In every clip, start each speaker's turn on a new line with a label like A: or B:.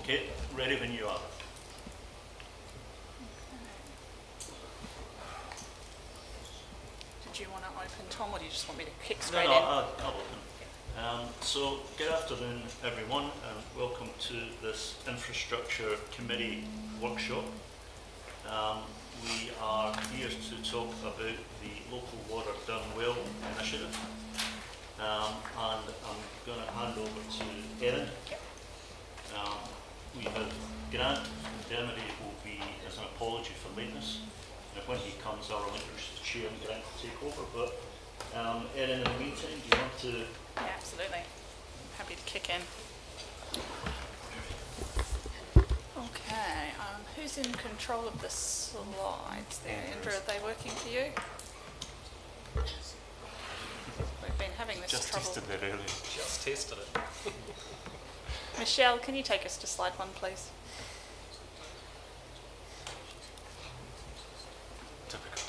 A: Okay, ready when you are.
B: Did you want to open, Tom, or do you just want me to kick straight
A: No,
B: in?
A: I'll open. So, good afternoon, everyone, and welcome to this Infrastructure Committee workshop. We are here to talk about the Local Water Done Well initiative, and I'm going to hand over to Erin. We have Grant Dermody will be as an apology for lateness, and when he comes I'll relinquish the chair and Grant will take over, but Erin, in the meantime, do you want to...
B: Yeah, absolutely. Happy to kick in. Okay, who's in control of the slides there? Andrew, are they working for you? We've been having this trouble.
C: Just tested that earlier. Just tested it.
B: Michelle, can you take us to slide 1, please?
C: Typical.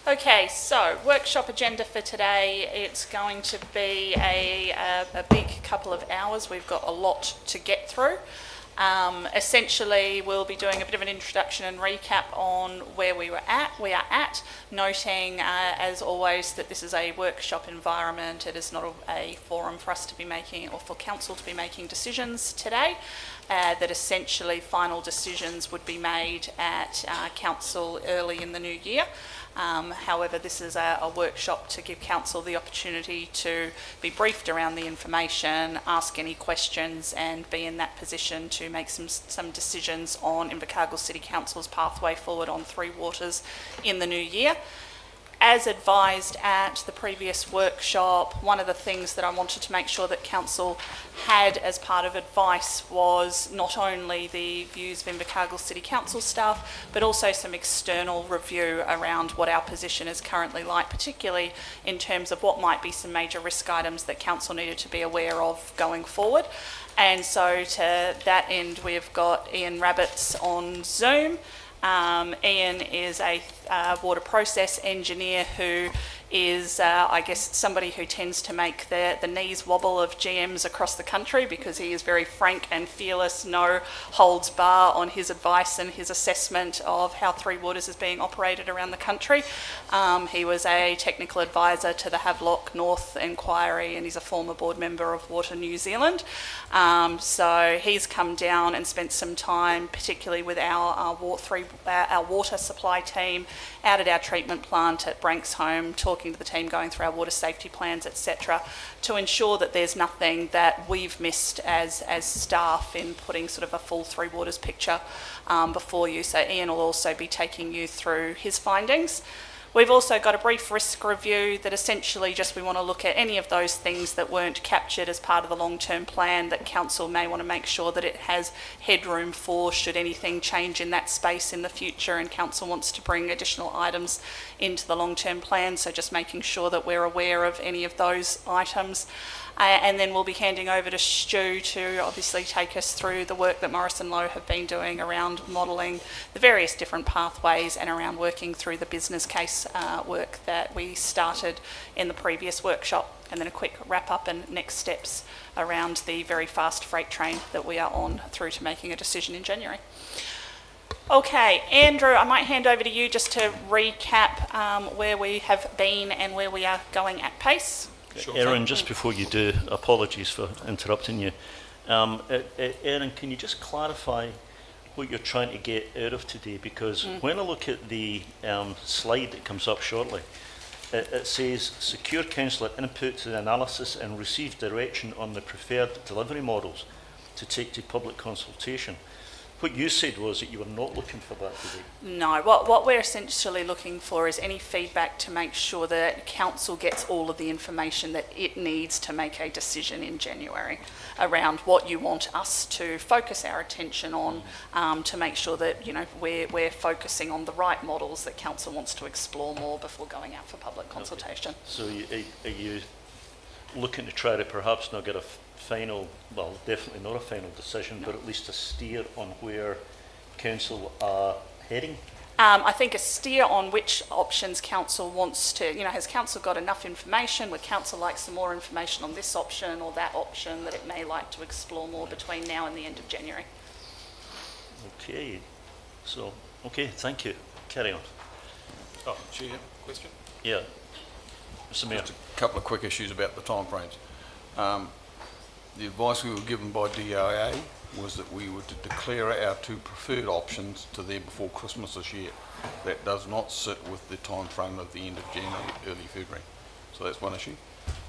B: Okay, so workshop agenda for today. It's going to be a big couple of hours. We've got a lot to get through. Essentially, we'll be doing a bit of an introduction and recap on where we are at, noting, as always, that this is a workshop environment. It is not a forum for us to be making, or for council to be making decisions today. That essentially final decisions would be made at council early in the new year. However, this is a workshop to give council the opportunity to be briefed around the information, ask any questions, and be in that position to make some decisions on Invercargill City Council's pathway forward on Three Waters in the new year. As advised at the previous workshop, one of the things that I wanted to make sure that council had as part of advice was not only the views of Invercargill City Council staff, but also some external review around what our position is currently like, particularly in terms of what might be some major risk items that council needed to be aware of going forward. And so to that end, we've got Ian Rabbits on Zoom. Ian is a water process engineer who is, I guess, somebody who tends to make the knees wobble of GMs across the country, because he is very frank and fearless, no holds bar on his advice and his assessment of how Three Waters is being operated around the country. He was a technical advisor to the Havelock North Inquiry, and he's a former board member of Water New Zealand. So he's come down and spent some time, particularly with our water supply team, out at our treatment plant at Branksholme, talking to the team, going through our water safety plans, etc., to ensure that there's nothing that we've missed as staff in putting sort of a full Three Waters picture before you. So Ian will also be taking you through his findings. We've also got a brief risk review that essentially just we want to look at any of those things that weren't captured as part of the long-term plan that council may want to make sure that it has headroom for should anything change in that space in the future, and council wants to bring additional items into the long-term plan, so just making sure that we're aware of any of those items. And then we'll be handing over to Stu to obviously take us through the work that Morrison Lowe have been doing around modelling the various different pathways and around working through the business case work that we started in the previous workshop. And then a quick wrap up and next steps around the very fast freight train that we are on through to making a decision in January. Okay, Andrew, I might hand over to you just to recap where we have been and where we are going at pace.
A: Sure. Erin, just before you do, apologies for interrupting you. Erin, can you just clarify what you're trying to get out of today? Because when I look at the slide that comes up shortly, it says secure councillor input to the analysis and receive direction on the preferred delivery models to take to public consultation. What you said was that you were not looking for that today.
B: No, what we're essentially looking for is any feedback to make sure that council gets all of the information that it needs to make a decision in January around what you want us to focus our attention on, to make sure that we're focusing on the right models that council wants to explore more before going out for public consultation.
A: Okay. So are you looking to try to perhaps not get a final, well, definitely not a final decision, but at least a steer on where council are heading?
B: I think a steer on which options council wants to, has council got enough information? Would council like some more information on this option or that option that it may like to explore more between now and the end of January?
A: Okay, so, okay, thank you. Carry on.
C: Oh, Chair, question?
A: Yeah, Mr Mayor.
D: Just a couple of quick issues about the timeframes. The advice we were given by DIA was that we were to declare our two preferred options to there before Christmas this year. That does not sit with the time frame of the end of January, early February. So that's one issue.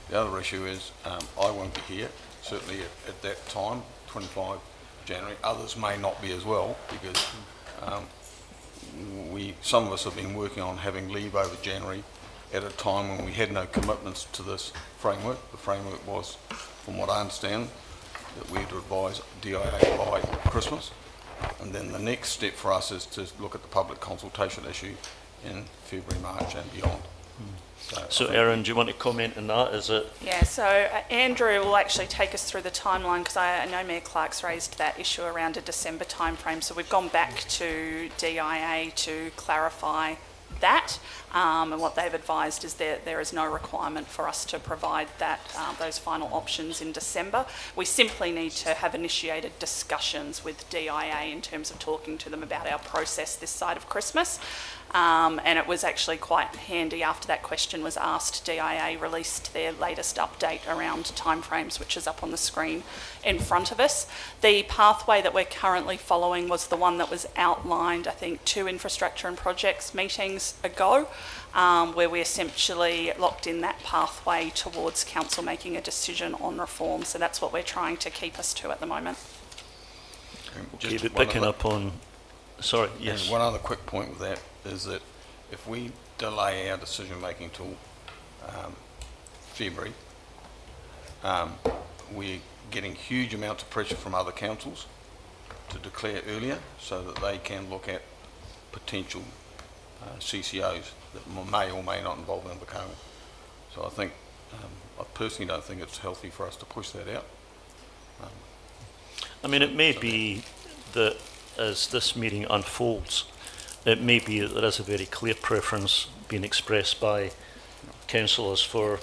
D: The other issue is I won't be here, certainly at that time, 25 January. Others may not be as well, because some of us have been working on having leave over January at a time when we had no commitments to this framework. The framework was, from what I understand, that we had to advise DIA by Christmas, and then the next step for us is to look at the public consultation issue in February, March and beyond.
A: So Erin, do you want to comment on that? Is it?
B: Yeah, so Andrew will actually take us through the timeline, because I know Mayor Clark's raised that issue around a December timeframe. So we've gone back to DIA to clarify that, and what they've advised is that there is no requirement for us to provide that those final options in December. We simply need to have initiated discussions with DIA in terms of talking to them about our process this side of Christmas. And it was actually quite handy after that question was asked. DIA released their latest update around timeframes, which is up on the screen in front of us. The pathway that we're currently following was the one that was outlined, I think, 2 infrastructure and projects meetings ago, where we essentially locked in that pathway towards council making a decision on reform. So that's what we're trying to keep us to at the moment.
A: Okay, but picking up on, sorry, yes.
D: And one other quick point with that is that if we delay our decision making till February, we're getting huge amounts of pressure from other councils to declare earlier so that they can look at potential CCOs that may or may not involve Invercargill. So I think, I personally don't think it's healthy for us to push that out.
A: I mean, it may be that as this meeting unfolds, it may be that there is a very clear preference being expressed by councillors for,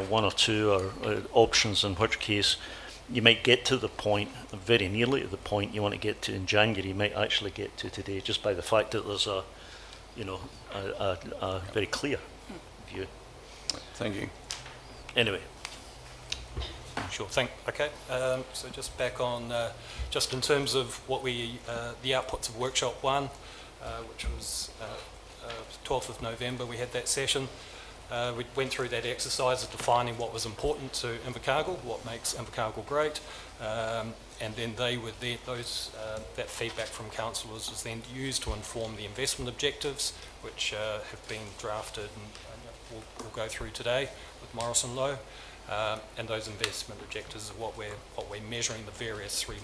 A: one or two or options, in which case you might get to the point, very nearly to the point you want to get to in January. You might actually get to today just by the fact that there's a very clear view.
D: Thank you.
A: Anyway.
C: Sure, okay. So just back on, just in terms of what the outputs of Workshop 1, which was 12th of November, we had that session. We went through that exercise of defining what was important to Invercargill, what makes Invercargill great, and then that feedback from councillors was then used to inform the investment objectives, which have been drafted and we'll go through today with Morrison Lowe. And those investment objectives are what we're measuring the various three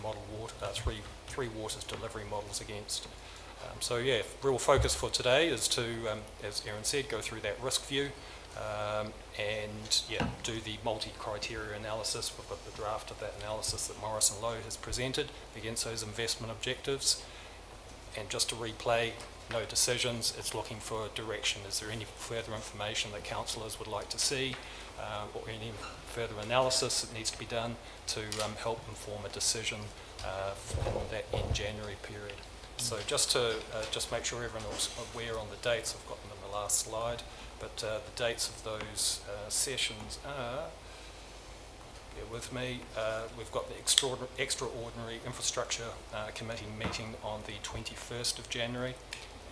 C: waters delivery models against. So yeah, real focus for today is to, as Erin said, go through that risk view and yeah, do the multi-criteria analysis. We've got the draft of that analysis that Morrison Lowe has presented against those investment objectives. And just to replay, no decisions, it's looking for direction. Is there any further information that councillors would like to see? Or any further analysis that needs to be done to help inform a decision in January period. So just to make sure everyone was aware on the dates, I've got them in the last slide, but the dates of those sessions are, bear with me, we've got the extraordinary infrastructure committee meeting on the 21st of January,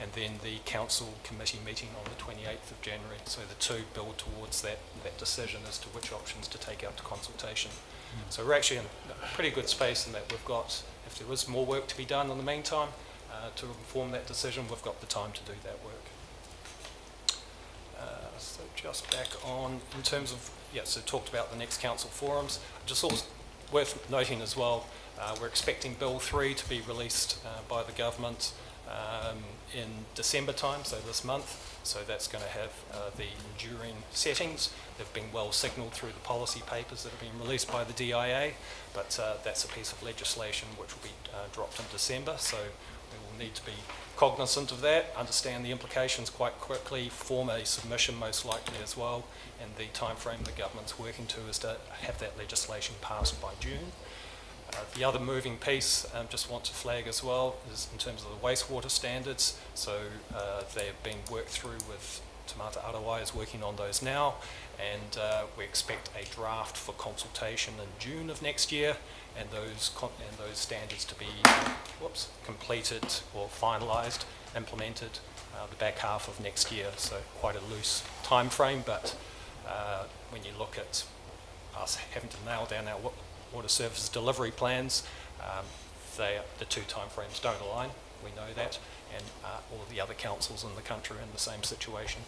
C: and then the council committee meeting on the 28th of January. So the two build towards that decision as to which options to take out to consultation. So we're actually in a pretty good space in that we've got, if there is more work to be done in the meantime, to inform that decision, we've got the time to do that work. So just back on, in terms of, yeah, so talked about the next council forums. Just also worth noting as well, we're expecting Bill 3 to be released by the government in December time, so this month. So that's going to have the enduring settings. They've been well signalled through the policy papers that have been released by the DIA, but that's a piece of legislation which will be dropped in December, so we will need to be cognizant of that, understand the implications quite quickly, form a submission most likely as well, and the timeframe the government's working to is to have that legislation passed by June. The other moving piece, just want to flag as well, is in terms of the wastewater standards. So they have been worked through with Te Mata Arawai is working on those now, and we expect a draft for consultation in June of next year, and those standards to be completed or finalised, implemented the back half of next year. So quite a loose time frame, but when you look at us having to nail down our water services delivery plans, the two timeframes don't align. We know that, and all of the other councils in the country are in the same situation.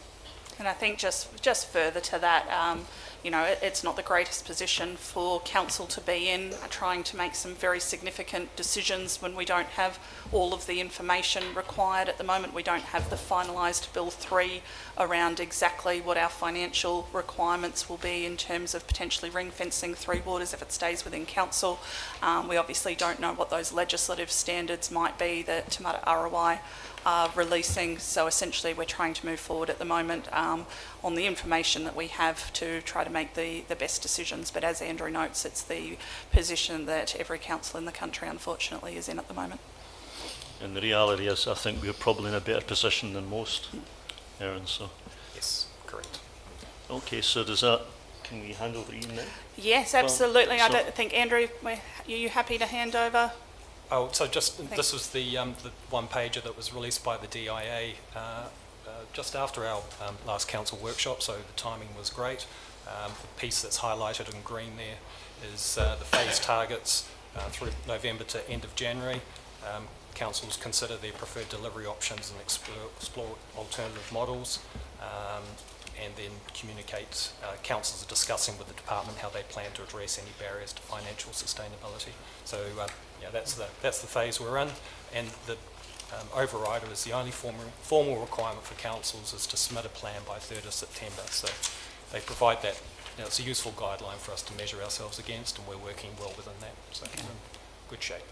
B: And I think just further to that, it's not the greatest position for council to be in, trying to make some very significant decisions when we don't have all of the information required. At the moment, we don't have the finalised Bill 3 around exactly what our financial requirements will be in terms of potentially ring fencing Three Waters if it stays within council. We obviously don't know what those legislative standards might be that Te Mata Arawai are releasing, so essentially we're trying to move forward at the moment on the information that we have to try to make the best decisions. But as Andrew notes, it's the position that every council in the country unfortunately is in at the moment.
A: And the reality is, I think we're probably in a better position than most, Erin, so.
C: Yes, correct.
A: Okay, so can we hand over to Ian now?
B: Yes, absolutely.
A: Well,
B: I don't think, Andrew, are you happy to hand over?
C: Oh, so this was the one pager that was released by the DIA just after our last council workshop, so the timing was great. The piece that's highlighted in green there is the phase targets through November to end of January. Councils consider their preferred delivery options and explore alternative models, and then communicate. Councils are discussing with the department how they plan to address any barriers to financial sustainability. So that's the phase we're in, and the overrider is the only formal requirement for councils is to submit a plan by 3rd of September. So they provide that. It's a useful guideline for us to measure ourselves against, and we're working well within that. So we're in good shape.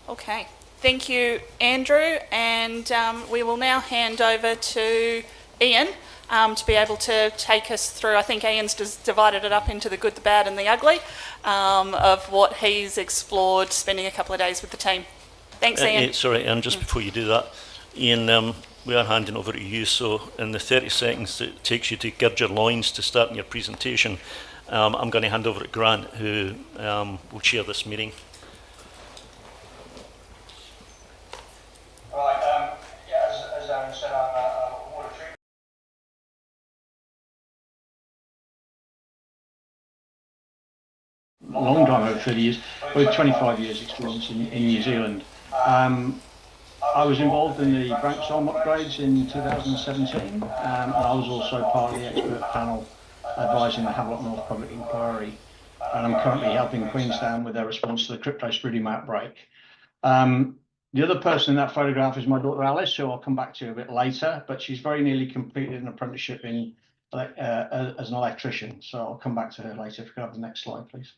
B: Okay, thank you, Andrew, and we will now hand over to Ian to be able to take us through. I think Ian's just divided it up into the good, the bad and the ugly of what he's explored spending a couple of days with the team. Thanks, Ian.
A: Sorry, and just before you do that, Ian, we are handing over to you, so in the 30 seconds that it takes you to gird your loins to start your presentation, I'm going to hand over to Grant, who will chair this meeting.
E: Right, as Aaron said, I'm a water treatment.
F: Long time, over 30 years, with 25 years experience in New Zealand. I was involved in the Branksholm upgrades in 2017, and I was also part of the expert panel advising the Havelock North Public Inquiry, and I'm currently helping Queenstown with their response to the cryptosporidium outbreak. The other person in that photograph is my daughter Alice, who I'll come back to a bit later, but she's very nearly completed an apprenticeship in as an electrician, so I'll come back to her later. If you could have the next slide, please.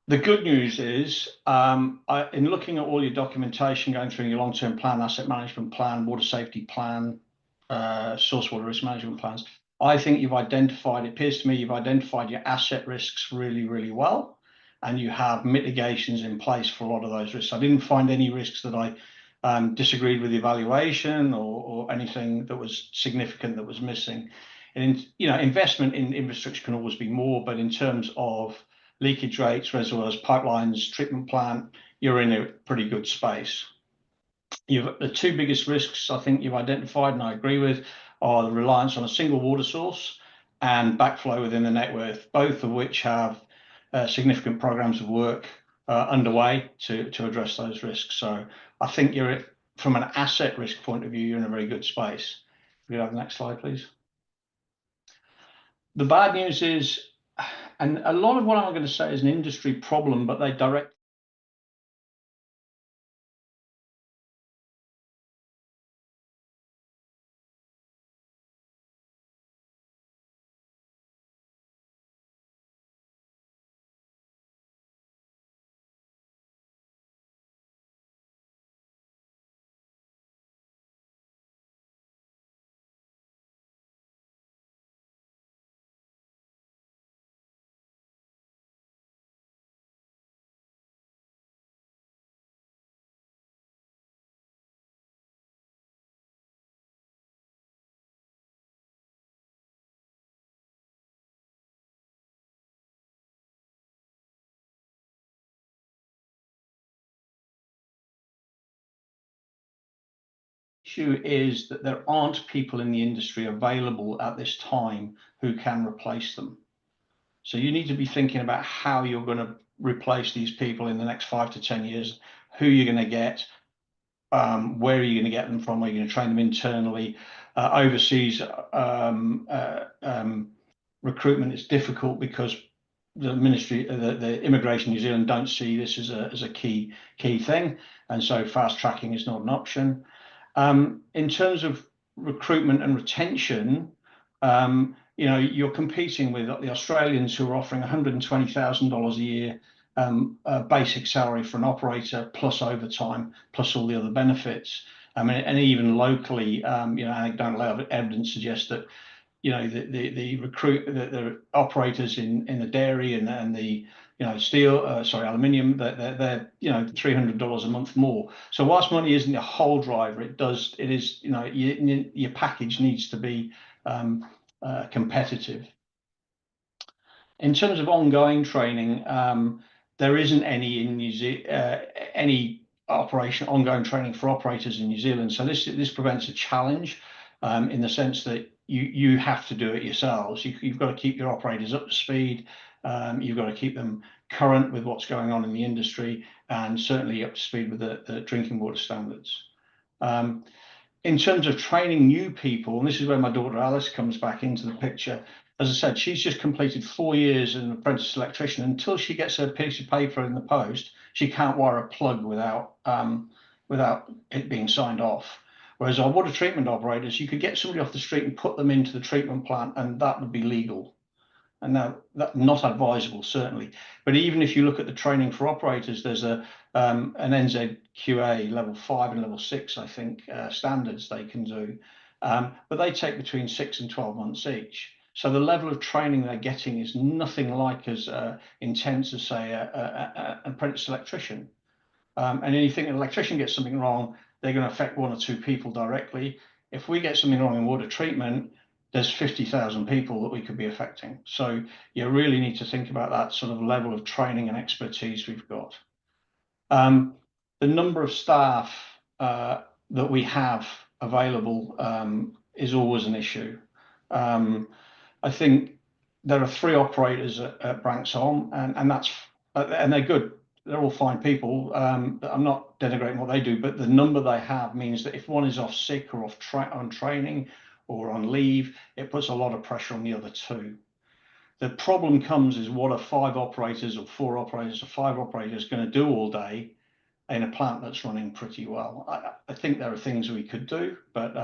F: The good news is, in looking at all your documentation, going through your long-term plan, asset management plan, water safety plan, source water risk management plans, I think it appears to me you've identified your asset risks really, really well, and you have mitigations in place for a lot of those risks. I didn't find any risks that I disagreed with the evaluation or anything that was significant that was missing. And investment in infrastructure can always be more, but in terms of leakage rates, reservoirs, pipelines, treatment plant, you're in a pretty good space. The two biggest risks I think you've identified, and I agree with, are the reliance on a single water source and backflow within the network, both of which have significant programs of work underway to address those risks. So I think from an asset risk point of view, you're in a very good space. If you have the next slide, please. The bad news is, and a lot of what I'm going to say is an industry problem, but they direct issue is that there aren't people in the industry available at this time who can replace them. So you need to be thinking about how you're going to replace these people in the next 5 to 10 years, who you're going to get, where are you going to get them from, are you going to train them internally? Overseas recruitment is difficult because the ministry, the immigration New Zealand don't see this as a key thing, and so fast tracking is not an option. In terms of recruitment and retention, you know, you're competing with the Australians who are offering $120,000 a year basic salary for an operator, plus overtime, plus all the other benefits. I mean, and even locally, you know, anecdotal evidence suggests that, you know, the operators in the dairy and the, you know, aluminium, they're you know, $300 a month more. So whilst money isn't a whole driver, it is, you know, your package needs to be competitive. In terms of ongoing training, there isn't any in New Zealand, any ongoing training for operators in New Zealand. So this prevents a challenge in the sense that you have to do it yourselves. You've got to keep your operators up to speed. You've got to keep them current with what's going on in the industry, and certainly up to speed with the drinking water standards. In terms of training new people, and this is where my daughter Alice comes back into the picture. As I said, she's just completed 4 years as an apprentice electrician. Until she gets her piece of paper in the post, she can't wire a plug without it being signed off. Whereas our water treatment operators, you could get somebody off the street and put them into the treatment plant, and that would be legal. And now that's not advisable, certainly. But even if you look at the training for operators, there's an NZQA level 5 and level 6, I think, standards they can do. But they take between 6 and 12 months each. So the level of training they're getting is nothing like as intense as, say, an apprentice electrician. And you think an electrician gets something wrong, they're going to affect 1 or 2 people directly. If we get something wrong in water treatment, there's 50,000 people that we could be affecting. So you really need to think about that sort of level of training and expertise we've got. The number of staff that we have available is always an issue. I think there are 3 operators at Branksholm, and they're good. They're all fine people. I'm not denigrating what they do, but the number they have means that if one is off sick or on training or on leave, it puts a lot of pressure on the other 2. The problem comes is, what are 5 operators or 4 operators or 5 operators going to do all day in a plant that's running pretty well? I think there are things we could do, but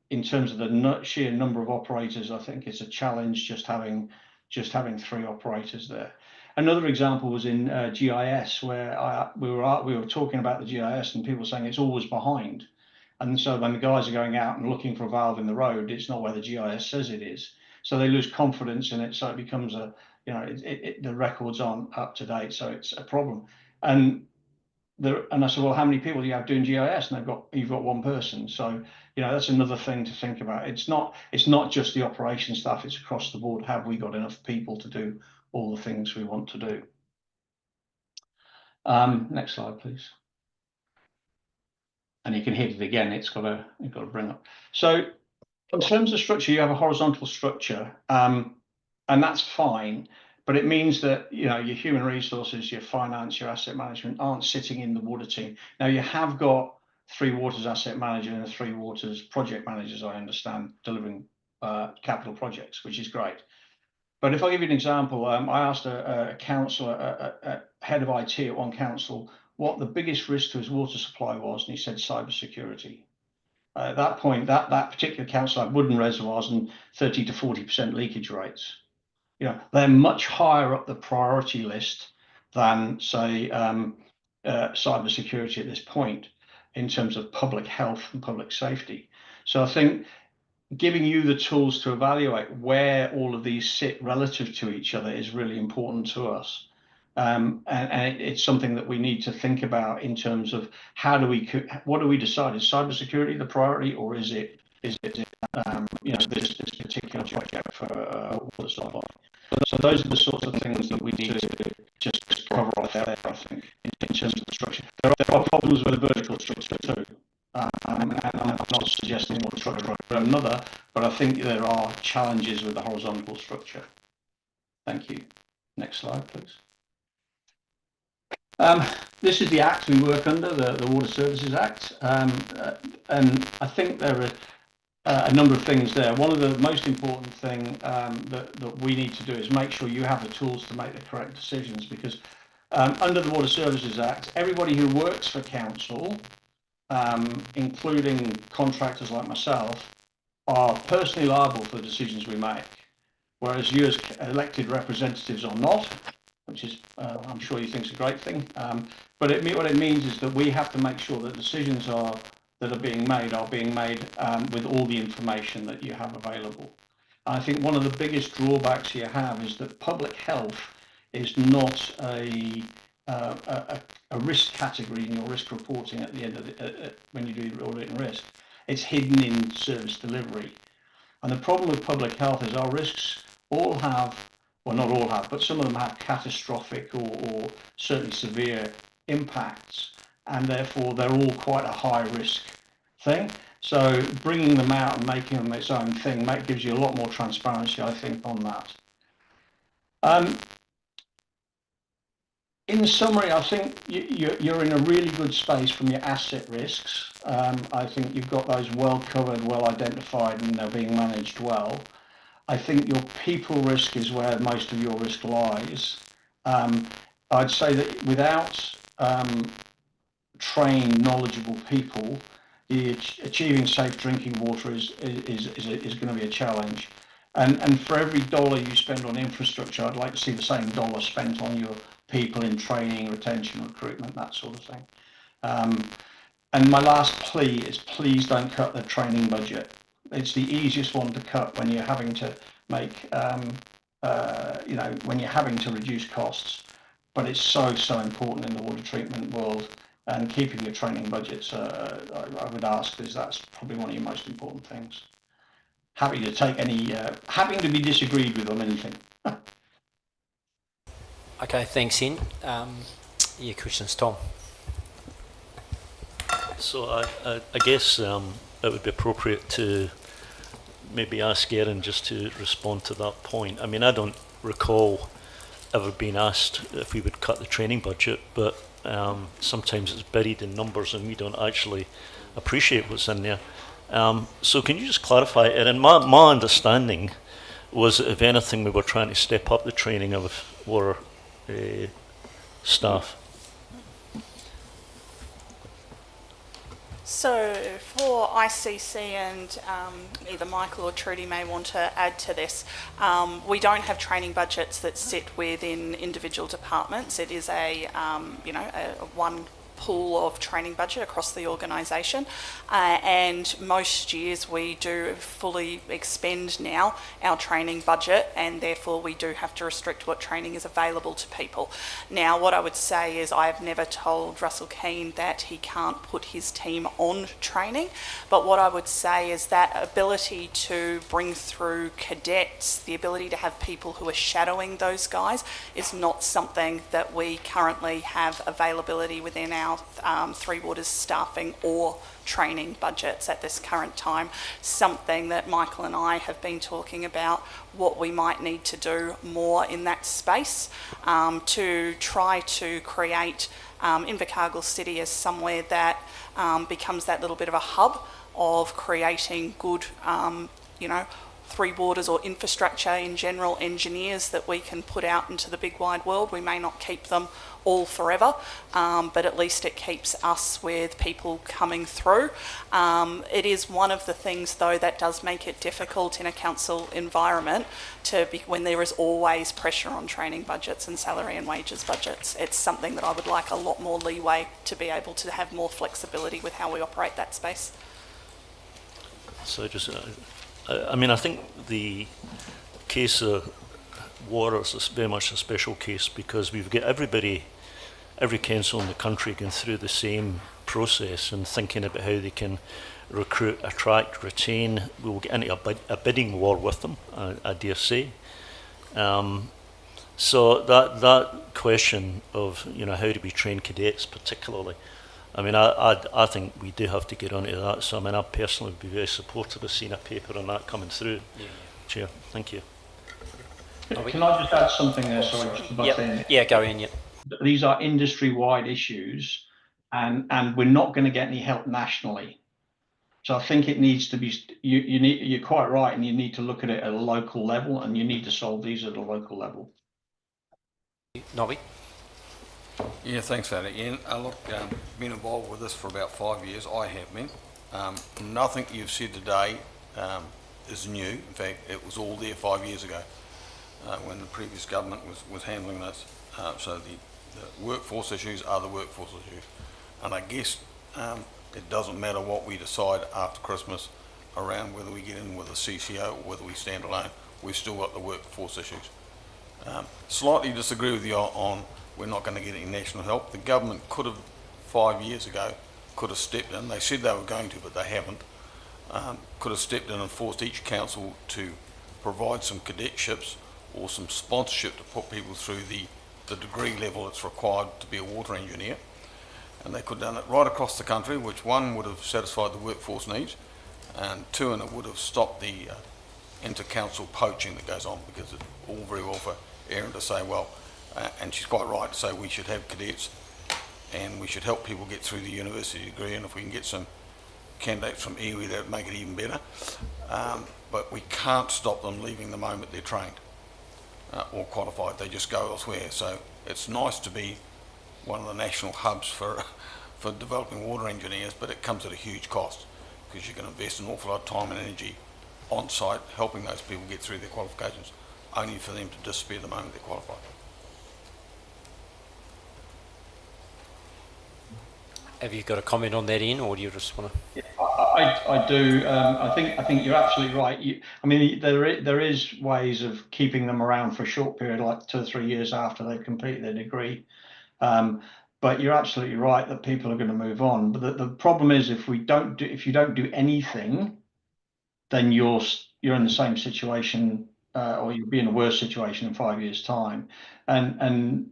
F: in terms of the sheer number of operators, I think it's a challenge just having 3 operators there. Another example was in GIS, where we were talking about the GIS, and people were saying it's always behind. And so when the guys are going out and looking for a valve in the road, it's not where the GIS says it is. So they lose confidence in it. So it becomes the records aren't up to date. So it's a problem. And I said, well, how many people do you have doing GIS? And you've got 1 person. So, you know, that's another thing to think about. It's not just the operation staff, it's across the board. Have we got enough people to do all the things we want to do? Next slide, please. And you can hit it again. You've got to bring up. So in terms of structure, you have a horizontal structure, and that's fine. But it means that, you know, your human resources, your finance, your asset management aren't sitting in the water team. Now, you have got 3 waters asset manager and 3 waters project managers, I understand, delivering capital projects, which is great. But if I give you an example, I asked a councillor, a head of IT at one council, what the biggest risk to his water supply was, and he said cybersecurity. At that point, that particular council had wooden reservoirs and 30 to 40% leakage rates. You know, they're much higher up the priority list than, say, cybersecurity at this point in terms of public health and public safety. So I think giving you the tools to evaluate where all of these sit relative to each other is really important to us. And it's something that we need to think about in terms of what do we decide? Is cybersecurity the priority, or is it you know, this particular project for water supply? So those are the sorts of things that we need to just cover off there, I think, in terms of the structure. There are problems with the vertical structure too. And I suggesting one structure or another, but I think there are challenges with the horizontal structure. Thank you. Next slide, please. This is the Act we work under, the Water Services Act, and I think there are a number of things there. One of the most important thing that we need to do is make sure you have the tools to make the correct decisions, because under the Water Services Act, everybody who works for council, including contractors like myself, are personally liable for the decisions we make, whereas you as elected representatives are not, which is, I'm sure you think is a great thing. But what it means is that we have to make sure that decisions that are being made with all the information that you have available. And I think one of the biggest drawbacks you have is that public health is not a risk category in your risk reporting at the end of when you do your audit and risk. It's hidden in service delivery. And the problem with public health is our risks all have, well, not all have, but some of them have catastrophic or certainly severe impacts, and therefore they're all quite a high risk thing. So bringing them out and making them its own thing gives you a lot more transparency, I think, on that. In summary, I think you're in a really good space from your asset risks. I think you've got those well covered, well identified, and they're being managed well. I think your people risk is where most of your risk lies. I'd say that without trained, knowledgeable people, achieving safe drinking water is going to be a challenge. And for every dollar you spend on infrastructure, I'd like to see the same dollar spent on your people in training, retention, recruitment, that sort of thing. And my last plea is please don't cut the training budget. It's the easiest one to cut when you're having to make, when you're having to reduce costs. But it's so important in the water treatment world, and keeping your training budgets, I would ask, is that's probably one of your most important things. Happy to take any, happy to be disagreed with on anything.
G: Okay, thanks, Ian. Yeah, questions, Tom.
A: So I guess it would be appropriate to maybe ask Erin just to respond to that point. I mean, I don't recall ever being asked if we would cut the training budget, but sometimes it's buried in numbers and we don't actually appreciate what's in there. So can you just clarify, Erin? My understanding was that if anything, we were trying to step up the training of water staff.
B: So for ICC, and either Michael or Trudy may want to add to this, we don't have training budgets that sit within individual departments. It is a one pool of training budget across the organisation, and most years we do fully expend now our training budget, and therefore we do have to restrict what training is available to people. Now, what I would say is I have never told Russell Keane that he can't put his team on training, but what I would say is that ability to bring through cadets, the ability to have people who are shadowing those guys, is not something that we currently have availability within our Three Waters staffing or training budgets at this current time. Something that Michael and I have been talking about, what we might need to do more in that space, to try to create Invercargill City as somewhere that becomes that little bit of a hub of creating good, Three Waters or infrastructure in general engineers that we can put out into the big wide world. We may not keep them all forever, but at least it keeps us with people coming through. It is one of the things, though, that does make it difficult in a council environment when there is always pressure on training budgets and salary and wages budgets. It's something that I would like a lot more leeway to be able to have more flexibility with how we operate that space.
A: So just, I mean, I think the case of water is very much a special case because we've got every council in the country going through the same process and thinking about how they can recruit, attract, retain. We will get into a bidding war with them, I dare say. So that question of, how do we train cadets particularly, I mean, I think we do have to get onto that. So I mean, I personally would be very supportive of seeing a paper on that coming through.
G: Yeah.
A: Chair, thank you.
F: Can I just add something there? Sorry, just about saying.
G: Yeah, go in. Yeah.
F: These are industry-wide issues, and we're not going to get any help nationally. So I think it needs to be. You're quite right, and you need to look at it at a local level, and you need to solve these at a local level.
G: Nobby.
D: Yeah, thanks for that, Ian. Look, been involved with this for about 5 years. I have been. Nothing you've said today is new. In fact, it was all there 5 years ago when the previous government was handling this. So the workforce issues are the workforce issues. And I guess it doesn't matter what we decide after Christmas around whether we get in with a CCO or whether we stand alone. We've still got the workforce issues. Slightly disagree with you on we're not going to get any national help. The government could have, 5 years ago, could have stepped in. They said they were going to, but they haven't. Could have stepped in and forced each council to provide some cadetships or some sponsorship to put people through the degree level that's required to be a water engineer. And they could have done it right across the country, which one would have satisfied the workforce needs, and two, and it would have stopped the inter-council poaching that goes on, because it's all very well for Erin to say, well, and she's quite right to say we should have cadets and we should help people get through the university degree, and if we can get some candidates from iwi, that would make it even better. But we can't stop them leaving the moment they're trained or qualified. They just go elsewhere. So it's nice to be one of the national hubs for developing water engineers, but it comes at a huge cost, because you can invest an awful lot of time and energy on site helping those people get through their qualifications, only for them to disappear the moment they're qualified.
G: Have you got a comment on that, Ian, or do you just want to?
F: I do. I think you're absolutely right. I mean, there is ways of keeping them around for a short period, like 2 or 3 years after they've completed their degree. But you're absolutely right that people are going to move on. But the problem is, if you don't do anything, then you're in the same situation, or you'll be in a worse situation in 5 years' time. And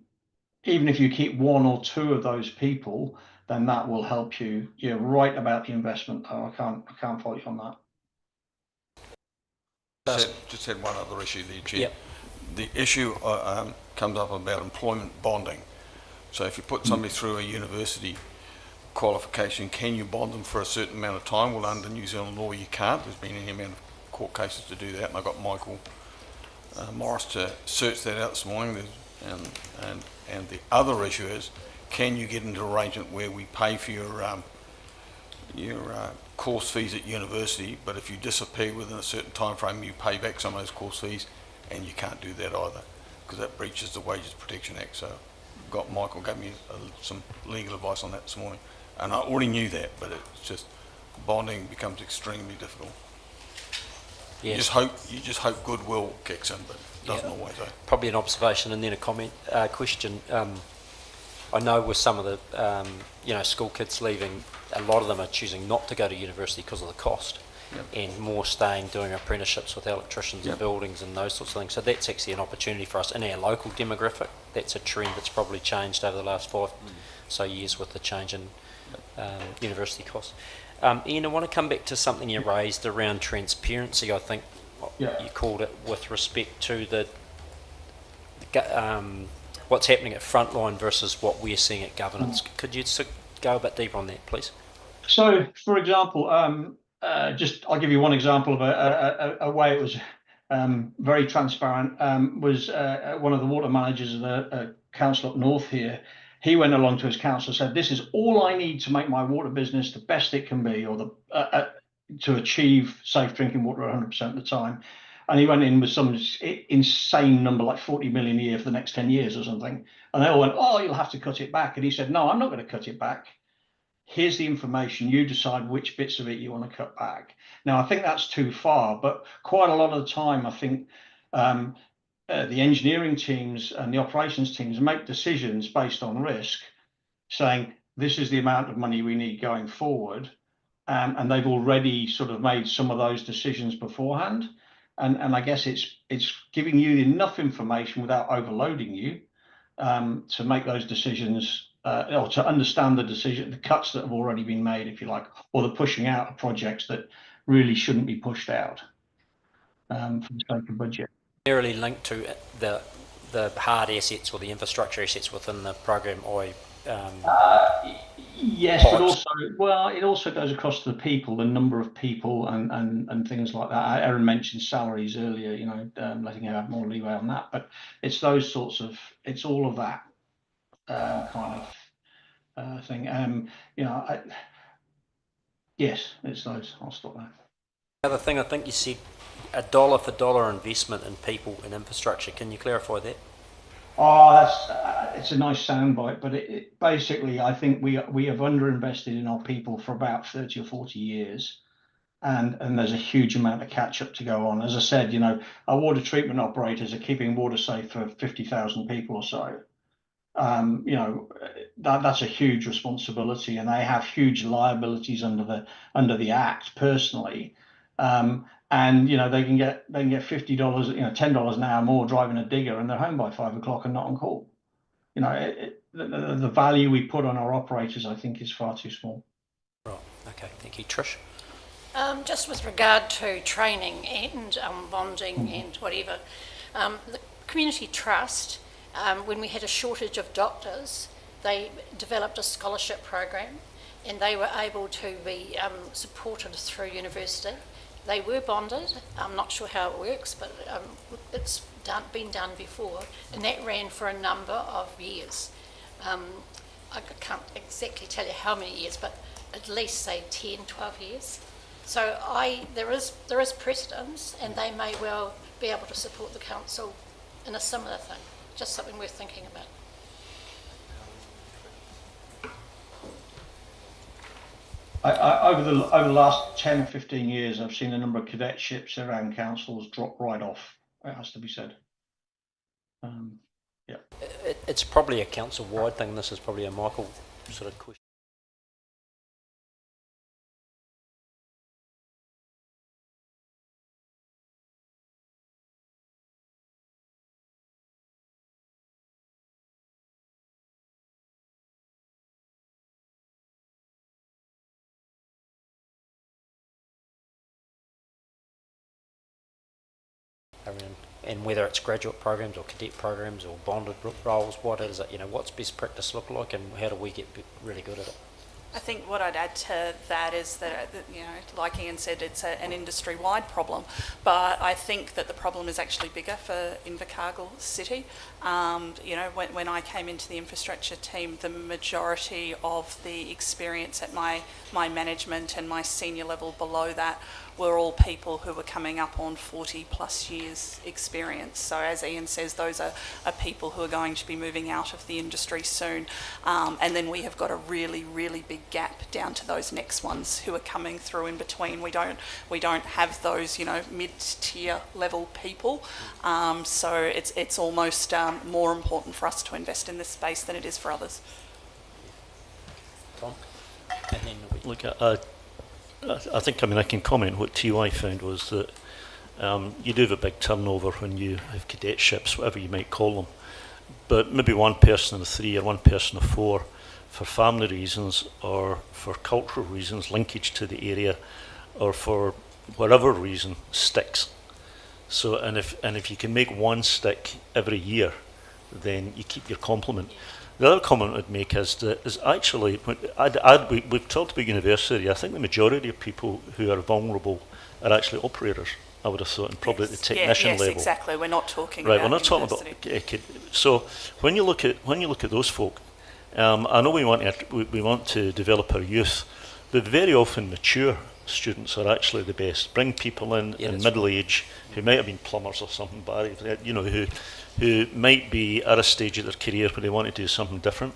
F: even if you keep 1 or 2 of those people, then that will help you. You're right about the investment, though. I can't fault you on that.
D: Just had one other issue there, Chair.
G: Yep.
D: The issue comes up about employment bonding. So if you put somebody through a university qualification, can you bond them for a certain amount of time? Well, under New Zealand law, you can't. There's been any amount of court cases to do that, and I got Michael Morris to search that out this morning. And the other issue is, can you get into an arrangement where we pay for your course fees at university, but if you disappear within a certain time frame, you pay back some of those course fees, and you can't do that either, because that breaches the Wages Protection Act. So Michael gave me some legal advice on that this morning, and I already knew that, but it's just bonding becomes extremely difficult.
G: Yes.
D: You just hope goodwill kicks in, but it doesn't always.
G: Probably an observation and then a comment, question. I know with some of the school kids leaving, a lot of them are choosing not to go to university because of the cost. Yep. And more staying doing apprenticeships with electricians and buildings and those sorts of things. So that's actually an opportunity for us in our local demographic. That's a trend that's probably changed over the last 5 so years with the change in university costs. Ian, I want to come back to something you raised around transparency. I think you called it with respect to the what's happening at frontline versus what we're seeing at governance. Could you go a bit deeper on that, please?
F: So, for example, I'll give you one example of a way it was very transparent. Was one of the water managers of the council up north here. He went along to his council and said, "This is all I need to make my water business the best it can be, or to achieve safe drinking water 100% of the time." And he went in with some insane number, like 40 million a year for the next 10 years or something. And they all went, "Oh, you'll have to cut it back." And he said, "No, I'm not going to cut it back. Here's the information. You decide which bits of it you want to cut back." Now, I think that's too far, but quite a lot of the time, I think the engineering teams and the operations teams make decisions based on risk, saying this is the amount of money we need going forward. And they've already sort of made some of those decisions beforehand. And I guess it's giving you enough information without overloading you to make those decisions or to understand the cuts that have already been made, if you like, or the pushing out of projects that really shouldn't be pushed out for the sake of budget.
G: Primarily linked to the hard assets or the infrastructure assets within the program, or
F: Yes, but also, well, it also goes across to the people, the number of people, and things like that. Erin mentioned salaries earlier, you know, letting her have more leeway on that. But it's those sorts of, it's all of that kind of thing. You know, yes, it's those. I'll stop there.
G: The other thing, I think you said a dollar for dollar investment in people and infrastructure. Can you clarify that?
F: Oh, that's it's a nice soundbite, but it basically, I think we have underinvested in our people for about 30 or 40 years, and there's a huge amount of catch up to go on. As I said, you know, our water treatment operators are keeping water safe for 50,000 people or so. You know, that's a huge responsibility, and they have huge liabilities under the Act personally. And you know, they can get $50, you know, $10 an hour more driving a digger, and they're home by 5 o'clock and not on call. You know, the value we put on our operators, I think, is far too small.
G: Right. Okay. Thank you, Trish.
H: Just with regard to training and bonding and whatever, the Community Trust, when we had a shortage of doctors, they developed a scholarship program, and they were able to be supported through university. They were bonded. I'm not sure how it works, but it's been done before, and that ran for a number of years. I can't exactly tell you how many years, but at least say 10, 12 years. So there is precedence, and they may well be able to support the council in a similar thing. Just something worth thinking about.
F: Over the last 10 or 15 years, I've seen a number of cadetships around councils drop right off. It has to be said. Yeah.
G: It's probably a council-wide thing. This is probably a Michael sort of question. And whether it's graduate programs or cadet programs or bonded roles, what is it? You know, what's best practice look like, and how do we get really good at it?
B: I think what I'd add to that is that, you know, like Ian said, it's an industry-wide problem, but I think that the problem is actually bigger for Invercargill City. You know, when I came into the infrastructure team, the majority of the experience at my management and my senior level below that were all people who were coming up on 40 plus years experience. So as Ian says, those are people who are going to be moving out of the industry soon. And then we have got a really, really big gap down to those next ones who are coming through in between. We don't have those, you know, mid-tier level people. So it's almost more important for us to invest in this space than it is for others.
G: Tom? And then
A: Look, I think, I can comment. What TY found was that you do have a big turnover when you have cadetships, whatever you might call them, but maybe one person of 3 or one person of 4, for family reasons or for cultural reasons, linkage to the area, or for whatever reason, sticks. So, and if you can make one stick every year, then you keep your complement. The other comment I'd make is actually, we've talked about university. I think the majority of people who are vulnerable are actually operators, I would have thought, and probably at the technician level.
B: Yes, exactly. We're not talking
A: right,
B: about
A: we're not talking about. So when you look at those folk, I know we want to develop our youth, but very often mature students are actually the best. Bring people in middle age who might have been plumbers or something, but you know, who might be at a stage of their career where they want to do something different.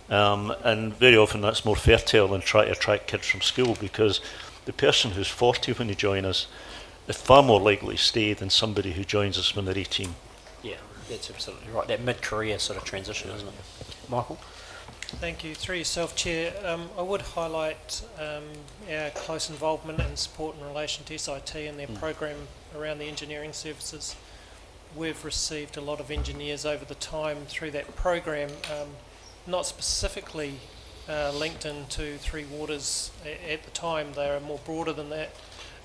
A: And very often that's more fertile than try to attract kids from school, because the person who's 40 when they join us is far more likely to stay than somebody who joins us when they're 18.
G: Yeah, that's absolutely right. That mid-career sort of transition, isn't it? Michael?
I: Thank you. Through yourself, Chair, I would highlight our close involvement and support in relation to SIT and their program around the engineering services. We've received a lot of engineers over the time through that program, not specifically linked into Three Waters at the time. They are more broader than that.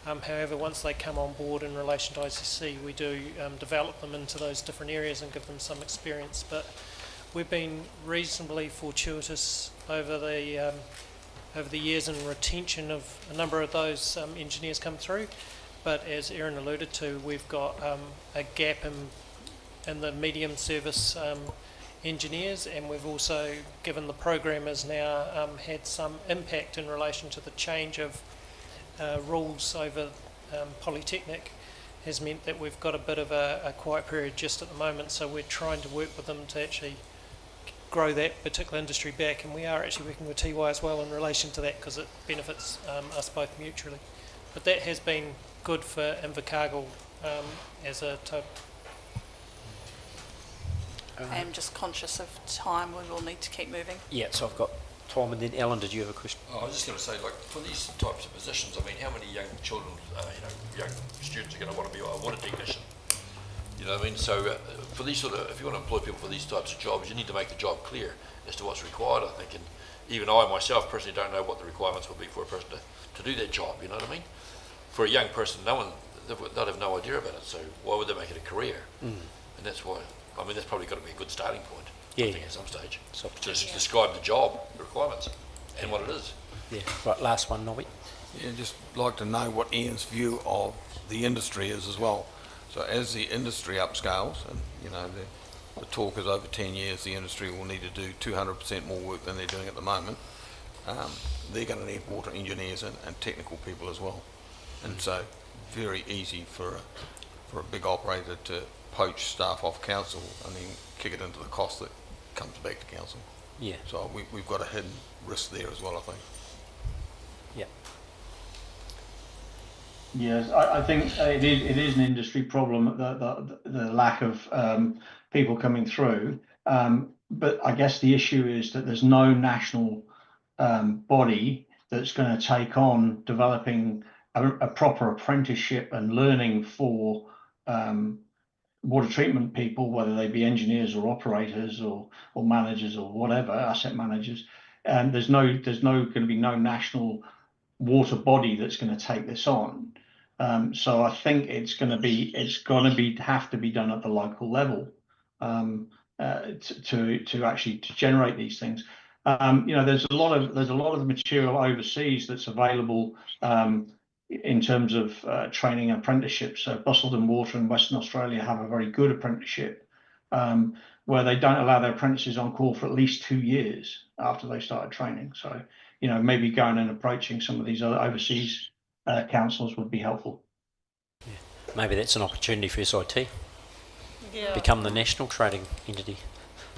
I: However, once they come on board in relation to ICC, we do develop them into those different areas and give them some experience. But we've been reasonably fortuitous over the years in retention of a number of those engineers come through. But as Erin alluded to, we've got a gap in the medium service engineers, and we've also, given the program has now had some impact in relation to the change of rules over Polytechnic, has meant that we've got a bit of a quiet period just at the moment, so we're trying to work with them to actually grow that particular industry back, and we are actually working with TY as well in relation to that because it benefits us both mutually. But that has been good for Invercargill as a total.
B: I am just conscious of time. We will need to keep moving.
G: Yeah, so I've got Tom, and then Alan, did you have a question?
J: Oh, I was just going to say, like, for these types of positions, I mean, how many young children, young students are going to want to be a water technician? You know what I mean? So for these sort of, if you want to employ people for these types of jobs, you need to make the job clear as to what's required, I think. And even I myself personally don't know what the requirements will be for a person to do that job, you know what I mean? For a young person, they'll have no idea about it, so why would they make it a career? And that's why, I mean, that's probably got to be a good starting point, I think, at some stage.
G: So
J: Just describe the job, the requirements, and what it is.
G: Yeah, right, last one, Nobby.
D: Yeah, just like to know what Ian's view of the industry is as well. So as the industry upscales, and you know, the talk is over 10 years, the industry will need to do 200% more work than they're doing at the moment. They're going to need water engineers and technical people as well. And so very easy for a big operator to poach staff off council and then kick it into the cost that comes back to council.
G: Yeah.
D: So we've got a hidden risk there as well, I think.
G: Yeah.
F: Yes, I think it is an industry problem, the lack of people coming through. But I guess the issue is that there's no national body that's going to take on developing a proper apprenticeship and learning for water treatment people, whether they be engineers or operators or managers or whatever, asset managers. And there's going to be no national water body that's going to take this on. So I think it's going to have to be done at the local level to actually generate these things. There's a lot of material overseas that's available in terms of training apprenticeships. So Busselton Water in Western Australia have a very good apprenticeship where they don't allow their apprentices on call for at least 2 years after they started training. So, maybe going and approaching some of these other overseas councils would be helpful.
G: Yeah. Maybe that's an opportunity for SIT.
B: Yeah.
G: Become the national trading entity.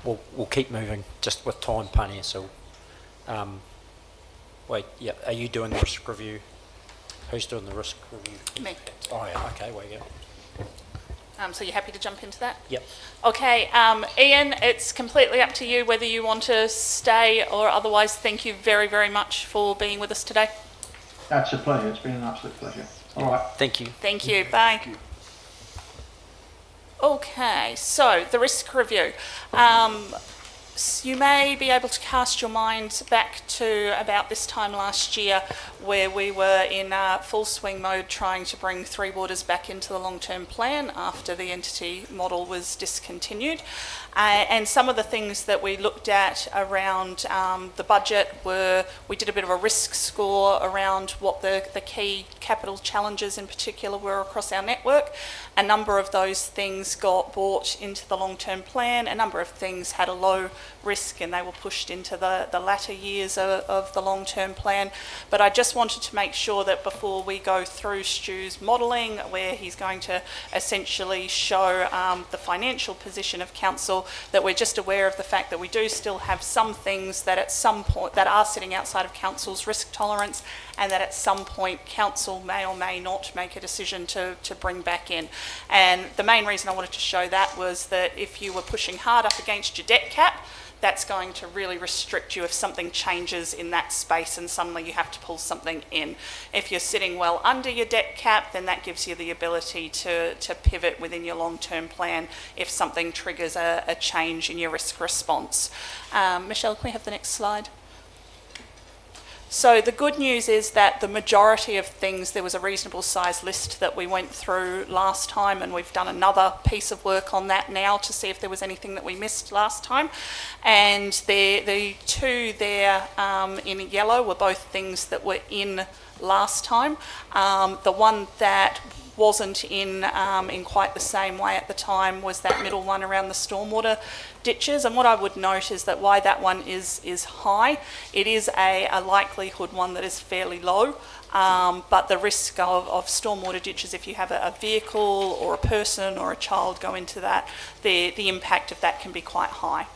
G: We'll keep moving just with time, Pania. So, wait, yeah, are you doing the risk review? Who's doing the risk review?
B: Me.
G: Oh, yeah, okay, where you go.
B: So you're happy to jump into that?
G: Yep.
B: Okay, Ian, it's completely up to you whether you want to stay or otherwise. Thank you very, very much for being with us today.
F: That's a pleasure. It's been an absolute pleasure. All right.
G: Thank you.
B: Thank you. Bye. Okay, so the risk review. You may be able to cast your mind back to about this time last year where we were in full swing mode trying to bring Three Waters back into the long-term plan after the entity model was discontinued. And some of the things that we looked at around the budget were, we did a bit of a risk score around what the key capital challenges in particular were across our network. A number of those things got brought into the long-term plan. A number of things had a low risk and they were pushed into the latter years of the long-term plan. But I just wanted to make sure that before we go through Stu's modelling, where he's going to essentially show the financial position of council, that we're just aware of the fact that we do still have some things that at some point that are sitting outside of council's risk tolerance, and that at some point council may or may not make a decision to bring back in. And the main reason I wanted to show that was that if you were pushing hard up against your debt cap, that's going to really restrict you if something changes in that space and suddenly you have to pull something in. If you're sitting well under your debt cap, then that gives you the ability to pivot within your long-term plan if something triggers a change in your risk response. Michelle, can we have the next slide? So the good news is that the majority of things, there was a reasonable size list that we went through last time, and we've done another piece of work on that now to see if there was anything that we missed last time. And the two there in yellow were both things that were in last time. The one that wasn't in quite the same way at the time was that middle one around the stormwater ditches. And what I would note is that why that one is high, it is a likelihood one that is fairly low, but the risk of stormwater ditches, if you have a vehicle or a person or a child go into that, the impact of that can be quite high.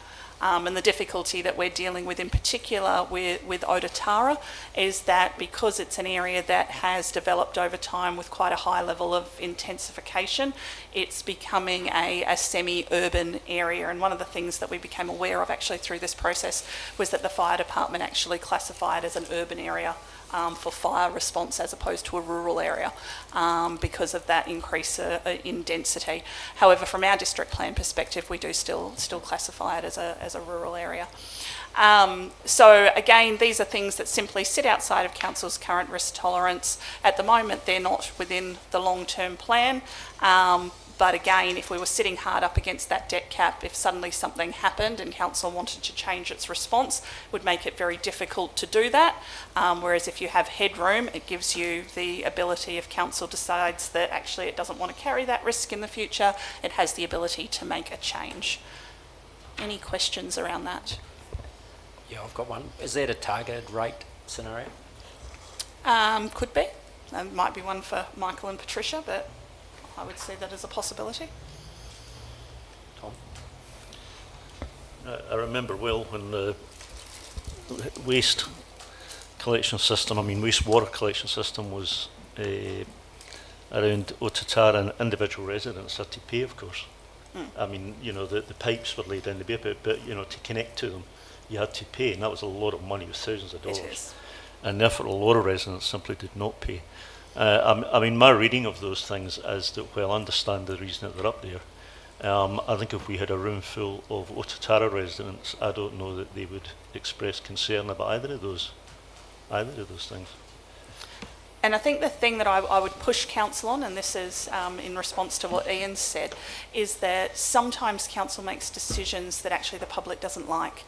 B: And the difficulty that we're dealing with in particular with Ototara is that because it's an area that has developed over time with quite a high level of intensification, it's becoming a semi-urban area. And one of the things that we became aware of actually through this process was that the fire department actually classified as an urban area for fire response as opposed to a rural area because of that increase in density. However, from our district plan perspective, we do still classify it as a rural area. So again, these are things that simply sit outside of council's current risk tolerance. At the moment, they're not within the long-term plan. But again, if we were sitting hard up against that debt cap, if suddenly something happened and council wanted to change its response, it would make it very difficult to do that. Whereas if you have headroom, it gives you the ability, if council decides that actually it doesn't want to carry that risk in the future, it has the ability to make a change. Any questions around that?
G: Yeah, I've got one. Is that a targeted rate scenario?
B: Could be. There might be one for Michael and Patricia, but I would see that as a possibility.
G: Tom?
A: I remember well when the waste collection system, wastewater collection system was around Ototara, and individual residents had to pay, of course. The pipes were laid in the bay, but to connect to them, you had to pay, and that was a lot of money, with thousands of dollars.
B: It is.
A: And therefore, a lot of residents simply did not pay. My reading of those things is that, well, I understand the reason that they're up there. I think if we had a room full of Ototara residents, I don't know that they would express concern about either of those things.
B: And I think the thing that I would push council on, and this is in response to what Ian said, is that sometimes council makes decisions that actually the public doesn't like.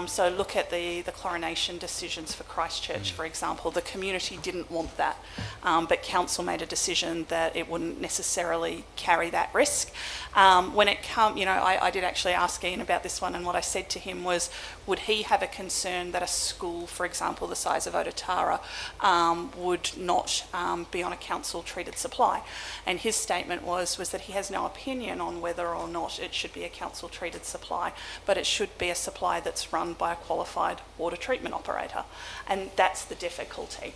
B: So look at the chlorination decisions for Christchurch, for example. The community didn't want that, but council made a decision that it wouldn't necessarily carry that risk. When it comes, I did actually ask Ian about this one, and what I said to him was, would he have a concern that a school, for example, the size of Ototara, would not be on a council treated supply? And his statement was that he has no opinion on whether or not it should be a council treated supply, but it should be a supply that's run by a qualified water treatment operator. And that's the difficulty,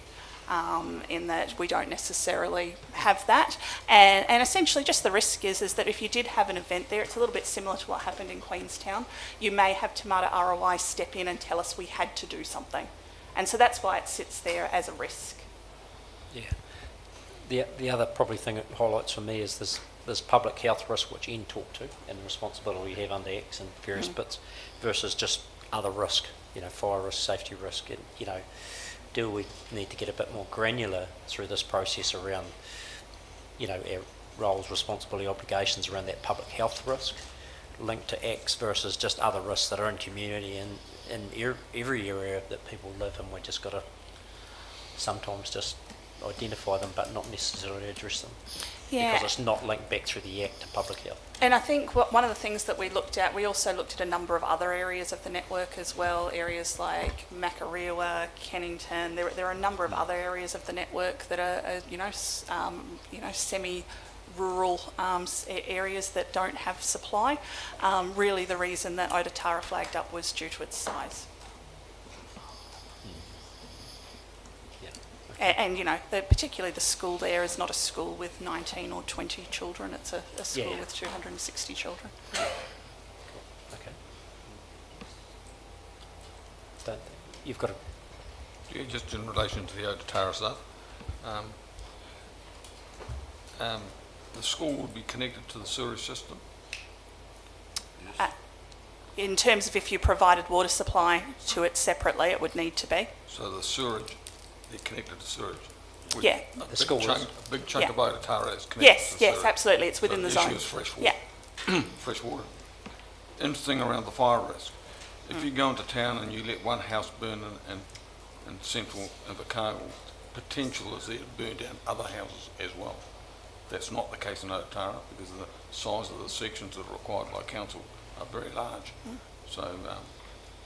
B: in that we don't necessarily have that. And essentially just the risk is that if you did have an event there, it's a little bit similar to what happened in Queenstown. You may have Tamata ROI step in and tell us we had to do something. And so that's why it sits there as a risk.
G: Yeah. The other probably thing it highlights for me is this public health risk, which Ian talked to, and the responsibility we have under X and various bits, versus just other risk, fire risk, safety risk, and, do we need to get a bit more granular through this process around, our roles, responsibility, obligations around that public health risk linked to X versus just other risks that are in community and in every area that people live in. We just got to sometimes just identify them but not necessarily address them, because it's not linked back through the Act to public health.
B: And I think one of the things that we also looked at a number of other areas of the network as well, areas like Makarewa, Kennington. There are a number of other areas of the network that are semi-rural areas that don't have supply. Really the reason that Ototara flagged up was due to its size. And particularly the school there is not a school with 19 or 20 children. It's a school with 260 children.
G: Cool. Okay. don't, you've got to,
D: Yeah, just in relation to the Otara stuff, the school would be connected to the sewerage system.
B: In terms of if you provided water supply to it separately, it would need to be.
D: So the sewerage, they're connected to sewerage. Which
B: Yeah.
D: A big
G: school
D: chunk,
G: is.
D: a big chunk
B: Yeah.
D: of Otara is connected
B: Yes,
D: to
B: yes,
D: sewerage.
B: absolutely. It's within the
D: So
B: zone.
D: the issue is fresh water.
B: Yeah.
D: Fresh water. Interesting around the fire risk. If you go into town and you let one house burn in central Invercargill, potential is there to burn down other houses as well. That's not the case in Otara because the size of the sections that are required by council are very large. So,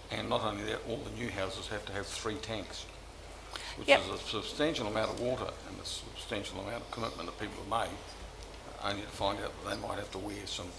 D: and not only that, all the new houses have to have 3 tanks, which
B: Yep.
D: is a substantial amount of water and a substantial amount of commitment that people have made, only to find out that they might have to wear some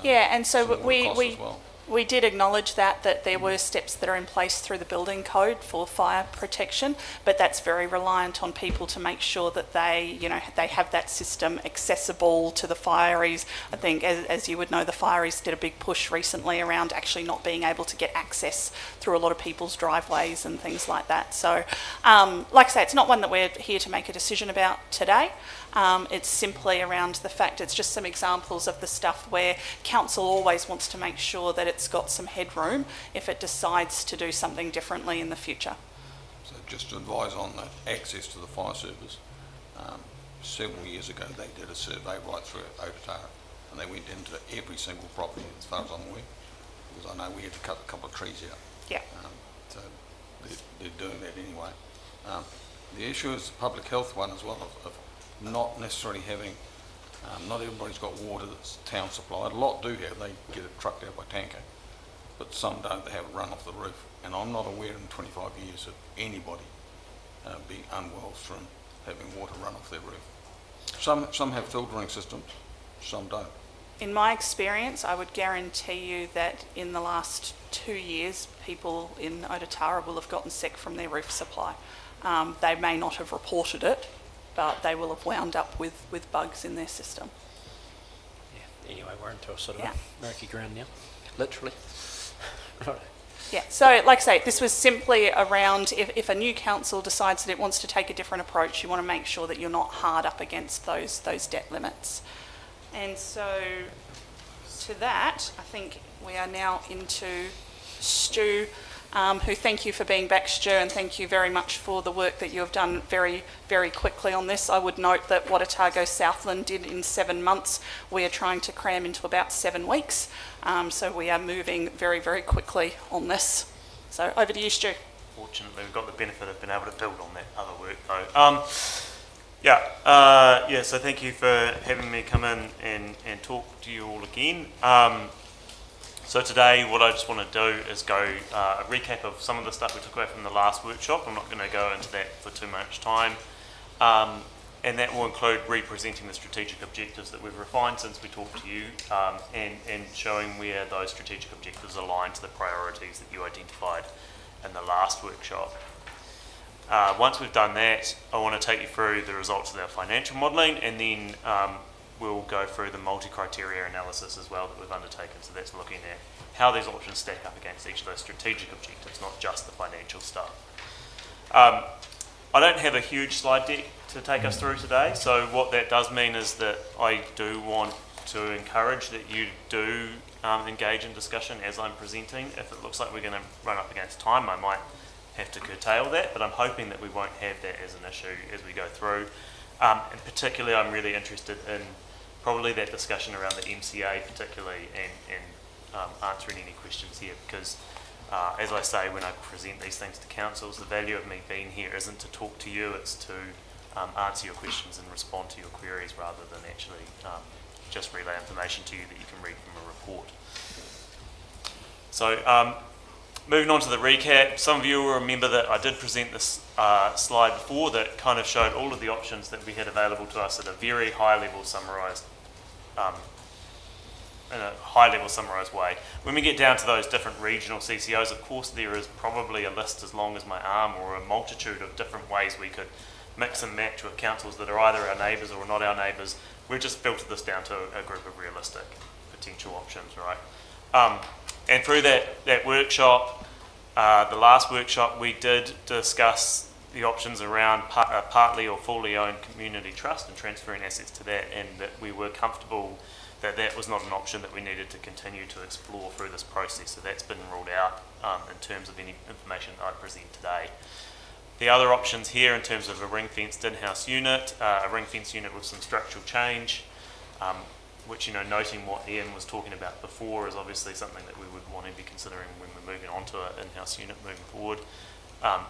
B: Yeah, and so
D: some water
B: we,
D: costs
B: we,
D: as well.
B: we did acknowledge that there were steps that are in place through the building code for fire protection, but that's very reliant on people to make sure that they, you know, they have that system accessible to the fireys. I think, as you would know, the fireys did a big push recently around actually not being able to get access through a lot of people's driveways and things like that. So, like I say, it's not one that we're here to make a decision about today. It's simply around the fact it's just some examples of the stuff where council always wants to make sure that it's got some headroom if it decides to do something differently in the future.
D: So just to advise on the access to the fire service, several years ago they did a survey right through Otara and they went into every single property as far as I'm aware, because I know we had to cut a couple of trees out.
B: Yeah.
D: So they're doing that anyway. The issue is the public health one as well, of not necessarily having, not everybody's got water that's town supplied. A lot do have, they get it trucked out by tanker, but some don't, they have it run off the roof. And I'm not aware in 25 years of anybody being unwell from having water run off their roof. Some have filtering systems, some don't.
B: In my experience, I would guarantee you that in the last 2 years, people in Otara will have gotten sick from their roof supply. They may not have reported it, but they will have wound up with bugs in their system.
G: yeah, anyway, we're into a sort of
B: Yeah.
G: murky ground now, literally. Right.
B: Yeah, so like I say, this was simply around if a new council decides that it wants to take a different approach, you want to make sure that you're not hard up against those debt limits. And so to that, I think we are now into Stu, who thank you for being back, Stu, and thank you very much for the work that you have done very, very quickly on this. I would note that what Otago Southland did in 7 months, we are trying to cram into about 7 weeks. So we are moving very, very quickly on this. So over to you, Stu.
K: Fortunately, we've got the benefit of being able to build on that other work, though. So thank you for having me come in and talk to you all again. So today, what I just want to do is go a recap of some of the stuff we took away from the last workshop. I'm not going to go into that for too much time. And that will include representing the strategic objectives that we've refined since we talked to you, and showing where those strategic objectives align to the priorities that you identified in the last workshop. Once we've done that, I want to take you through the results of our financial modelling, and then we'll go through the multi-criteria analysis as well that we've undertaken. So that's looking at how these options stack up against each of those strategic objectives, not just the financial stuff. I don't have a huge slide deck to take us through today, so what that does mean is that I do want to encourage that you do engage in discussion as I'm presenting. If it looks like we're going to run up against time, I might have to curtail that, but I'm hoping that we won't have that as an issue as we go through. And particularly, I'm really interested in probably that discussion around the MCA particularly, and answering any questions here, because as I say, when I present these things to councils, the value of me being here isn't to talk to you, it's to answer your questions and respond to your queries rather than actually just relay information to you that you can read from a report. So moving on to the recap, some of you will remember that I did present this slide before that kind of showed all of the options that we had available to us at a very high level summarised, in a high level summarised way. When we get down to those different regional CCOs, of course there is probably a list as long as my arm, or a multitude of different ways we could mix and match with councils that are either our neighbours or not our neighbours. We've just filtered this down to a group of realistic potential options, right? And through that workshop, The last workshop we did discuss the options around partly or fully owned community trust and transferring assets to that, and that we were comfortable that that was not an option that we needed to continue to explore through this process. So that's been ruled out in terms of any information that I present today. The other options here in terms of a ring-fenced in-house unit, a ring-fenced unit with some structural change, which, noting what Ian was talking about before, is obviously something that we would want to be considering when we're moving on to an in-house unit moving forward.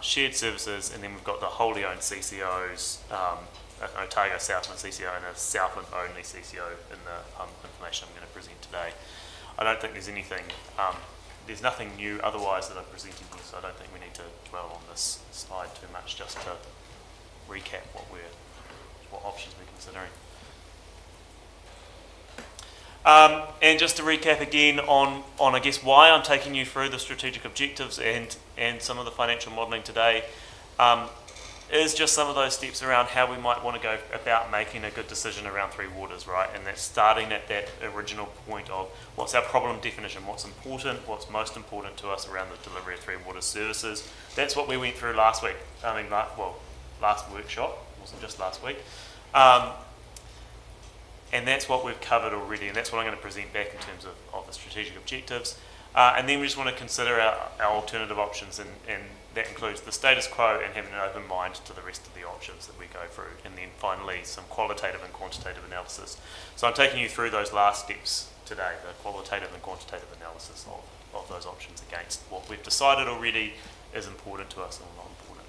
K: Shared services, and then we've got the wholly owned CCOs, an Otago Southland CCO and a Southland only CCO in the information I'm going to present today. I don't think there's anything, there's nothing new otherwise that I've presented here, so I don't think we need to dwell on this slide too much, just to recap what options we're considering. And just to recap again on I guess why I'm taking you through the strategic objectives and some of the financial modelling today, is just some of those steps around how we might want to go about making a good decision around Three Waters, right? And that's starting at that original point of what's our problem definition, what's important, what's most important to us around the delivery of Three Waters services. That's what we went through last week. Last workshop, it wasn't just last week. And that's what we've covered already, and that's what I'm going to present back in terms of the strategic objectives. And then we just want to consider our alternative options, and that includes the status quo and having an open mind to the rest of the options that we go through, and then finally some qualitative and quantitative analysis. So I'm taking you through those last steps today, the qualitative and quantitative analysis of those options against what we've decided already is important to us and not important.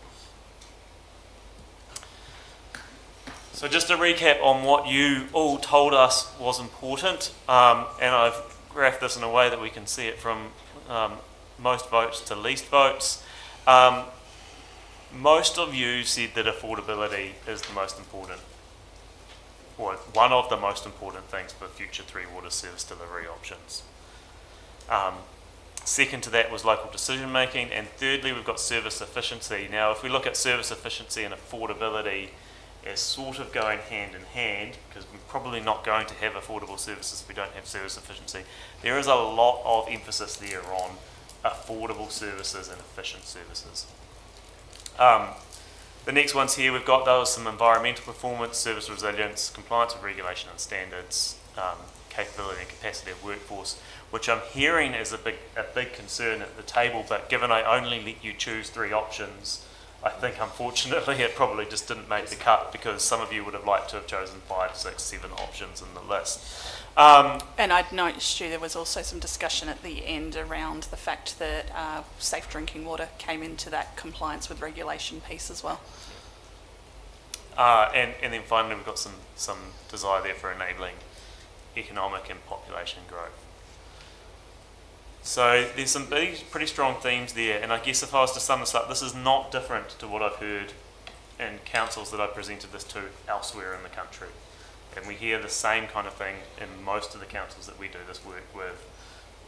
K: So just to recap on what you all told us was important, and I've graphed this in a way that we can see it from most votes to least votes. Most of you said that affordability is the most important, or one of the most important things for future Three Waters service delivery options. Second to that was local decision making, and thirdly we've got service efficiency. Now if we look at service efficiency and affordability as sort of going hand in hand, because we're probably not going to have affordable services if we don't have service efficiency, there is a lot of emphasis there on affordable services and efficient services. The next ones here, we've got those some environmental performance, service resilience, compliance with regulation and standards, capability and capacity of workforce, which I'm hearing is a big concern at the table, but given I only let you choose 3 options, I think unfortunately it probably just didn't make the cut, because some of you would have liked to have chosen 5, 6, 7 options in the list.
B: And I'd note, Stu, there was also some discussion at the end around the fact that safe drinking water came into that compliance with regulation piece as well.
K: And then finally we've got some desire there for enabling economic and population growth. So there's some pretty strong themes there, and I guess if I was to sum this up, this is not different to what I've heard in councils that I've presented this to elsewhere in the country. And we hear the same kind of thing in most of the councils that we do this work with.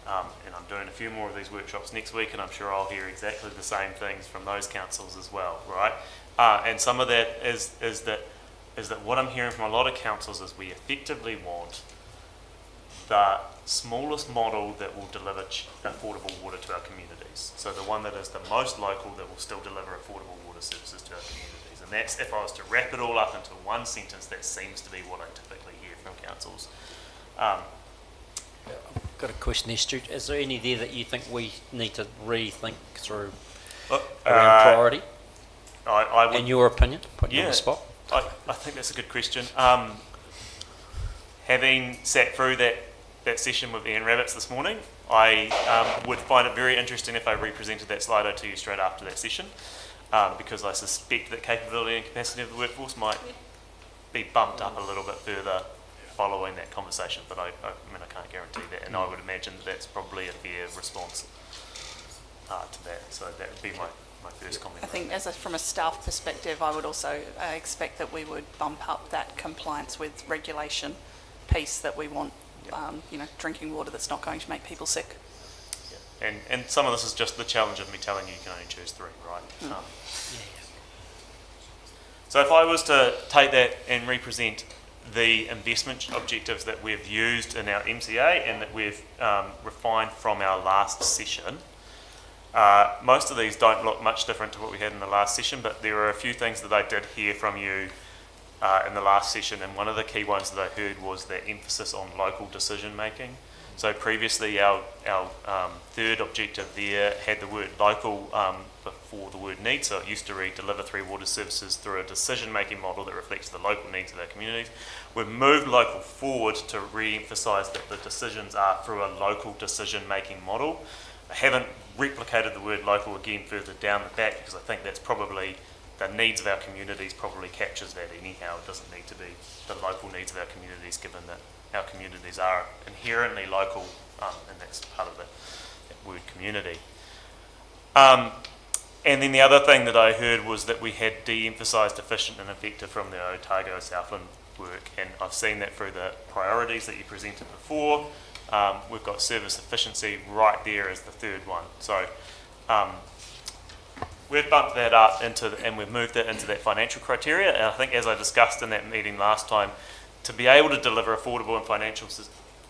K: And I'm doing a few more of these workshops next week, and I'm sure I'll hear exactly the same things from those councils as well, right? And some of that is that what I'm hearing from a lot of councils is we effectively want the smallest model that will deliver affordable water to our communities. So the one that is the most local that will still deliver affordable water services to our communities. And that's, if I was to wrap it all up into one sentence, that seems to be what I typically hear from councils.
G: I've got a question there, Stu. Is there any there that you think we need to rethink through around priority?
K: I would,
G: in your opinion, put you on
K: yeah,
G: the spot.
K: I think that's a good question. Having sat through that session with Ian Rabbits this morning, I would find it very interesting if I represented that Slido to you straight after that session, because I suspect that capability and capacity of the workforce might be bumped up a little bit further following that conversation, but I mean I can't guarantee that, and I would imagine that's probably a fair response to that. So that would be my first comment.
B: I think from a staff perspective, I would also expect that we would bump up that compliance with regulation piece, that we want drinking water that's not going to make people sick.
K: Yeah. And some of this is just the challenge of me telling you can only choose 3, right? So if I was to take that and represent the investment objectives that we've used in our MCA and that we've refined from our last session, Most of these don't look much different to what we had in the last session, but there are a few things that I did hear from you in the last session, and one of the key ones that I heard was the emphasis on local decision making. So previously our third objective there had the word local before the word need, so it used to read deliver 3 water services through a decision making model that reflects the local needs of our communities. We've moved local forward to re-emphasise that the decisions are through a local decision making model. I haven't replicated the word local again further down the back because I think that's probably the needs of our communities probably captures that anyhow. It doesn't need to be the local needs of our communities, given that our communities are inherently local, and that's part of that word community. And then the other thing that I heard was that we had de-emphasised efficient and effective from the Otago Southland work, and I've seen that through the priorities that you presented before. We've got service efficiency right there as the third one. So we've bumped that up and we've moved it into that financial criteria. And I think, as I discussed in that meeting last time, to be able to deliver affordable and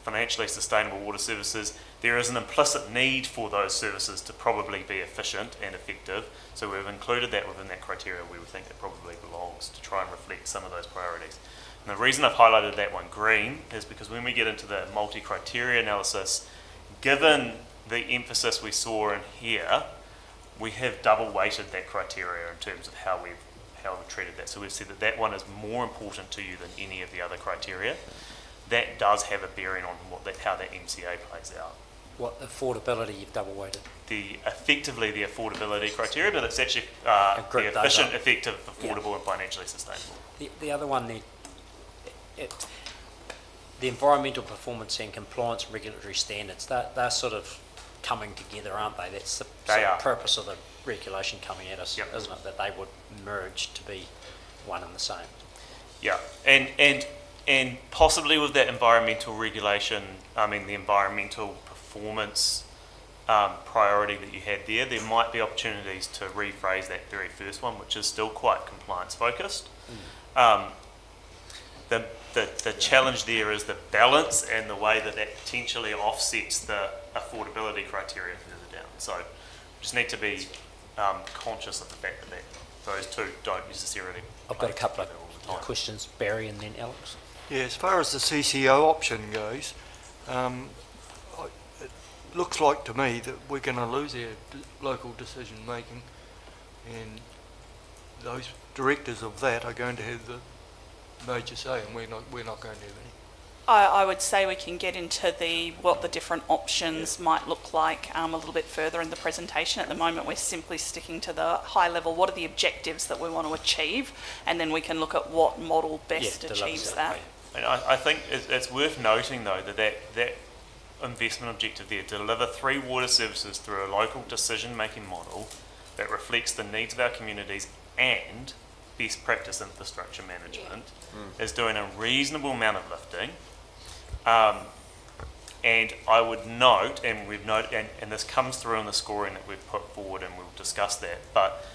K: financially sustainable water services, there is an implicit need for those services to probably be efficient and effective. So we've included that within that criteria where we think it probably belongs to try and reflect some of those priorities. And the reason I've highlighted that one green is because when we get into the multi-criteria analysis, given the emphasis we saw in here, we have double weighted that criteria in terms of how we've treated that. So we've said that that one is more important to you than any of the other criteria. That does have a bearing on how that MCA plays out.
G: What affordability you've double weighted?
K: Effectively the affordability criteria, but it's actually the efficient, effective, affordable, and financially sustainable.
G: The other one there, the environmental performance and compliance regulatory standards, they're sort of coming together, aren't they? That's the purpose of the regulation coming at us, isn't it? That they would merge to be one and the same.
K: Yeah, and possibly with that environmental regulation, the environmental performance priority that you had there might be opportunities to rephrase that very first one, which is still quite compliance focused. The challenge there is the balance and the way that potentially offsets the affordability criteria further down. So we just need to be conscious of the fact that those two don't necessarily.
G: I've got a couple of questions, Barry and then Alex.
L: Yeah, as far as the CCO option goes, it looks like to me that we're going to lose our local decision making, and those directors of that are going to have the major say, and we're not going to have any.
B: I would say we can get into what the different options might look like a little bit further in the presentation. At the moment, we're simply sticking to the high level. What are the objectives that we want to achieve? And then we can look at what model best achieves that.
K: And I think it's worth noting, though, that investment objective there, deliver 3 water services through a local decision-making model that reflects the needs of our communities and best practice infrastructure management, is doing a reasonable amount of lifting. And I would note, and we've noted, and this comes through in the scoring that we've put forward, and we'll discuss that, but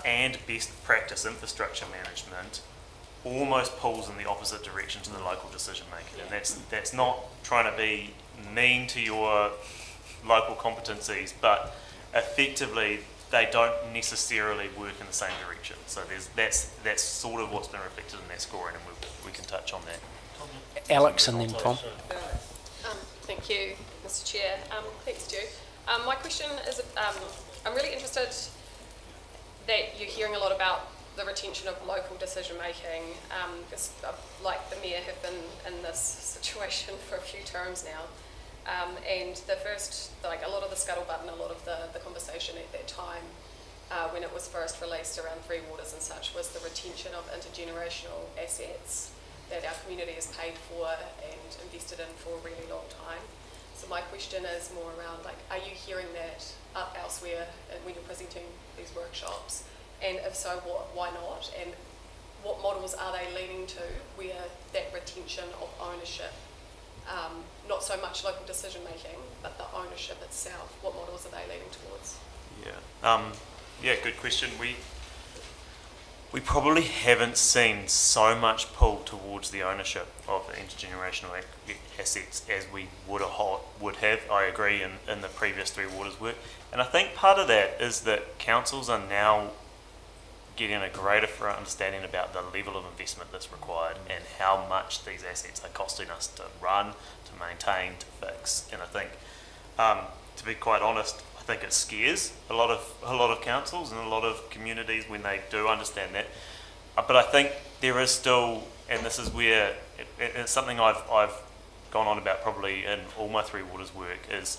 K: and best practice infrastructure management almost pulls in the opposite direction to the local decision making, and that's not trying to be mean to your local competencies, but effectively they don't necessarily work in the same direction. So that's sort of what's been reflected in that scoring, and we can touch on that.
G: Alex and then Tom.
M: Thank you, Mr. Chair. Thanks, Stu. My question is, I'm really interested that you're hearing a lot about the retention of local decision making, because like the Mayor have been in this situation for a few terms now. And the first, a lot of the scuttlebutt and a lot of the conversation at that time, when it was first released around Three Waters and such, was the retention of intergenerational assets that our community has paid for and invested in for a really long time. So my question is more around, are you hearing that elsewhere when you're presenting these workshops? And if so, why not? And what models are they leaning to where that retention of ownership, not so much local decision making, but the ownership itself, what models are they leaning towards?
K: Yeah, good question. we probably haven't seen so much pull towards the ownership of the intergenerational assets as we would have, I agree, in the previous Three Waters work. And I think part of that is that councils are now getting a greater understanding about the level of investment that's required and how much these assets are costing us to run, to maintain, to fix. And I think, to be quite honest, I think it scares a lot of councils and a lot of communities when they do understand that. But I think there is still, and this is where it's something I've gone on about probably in all my Three Waters work, is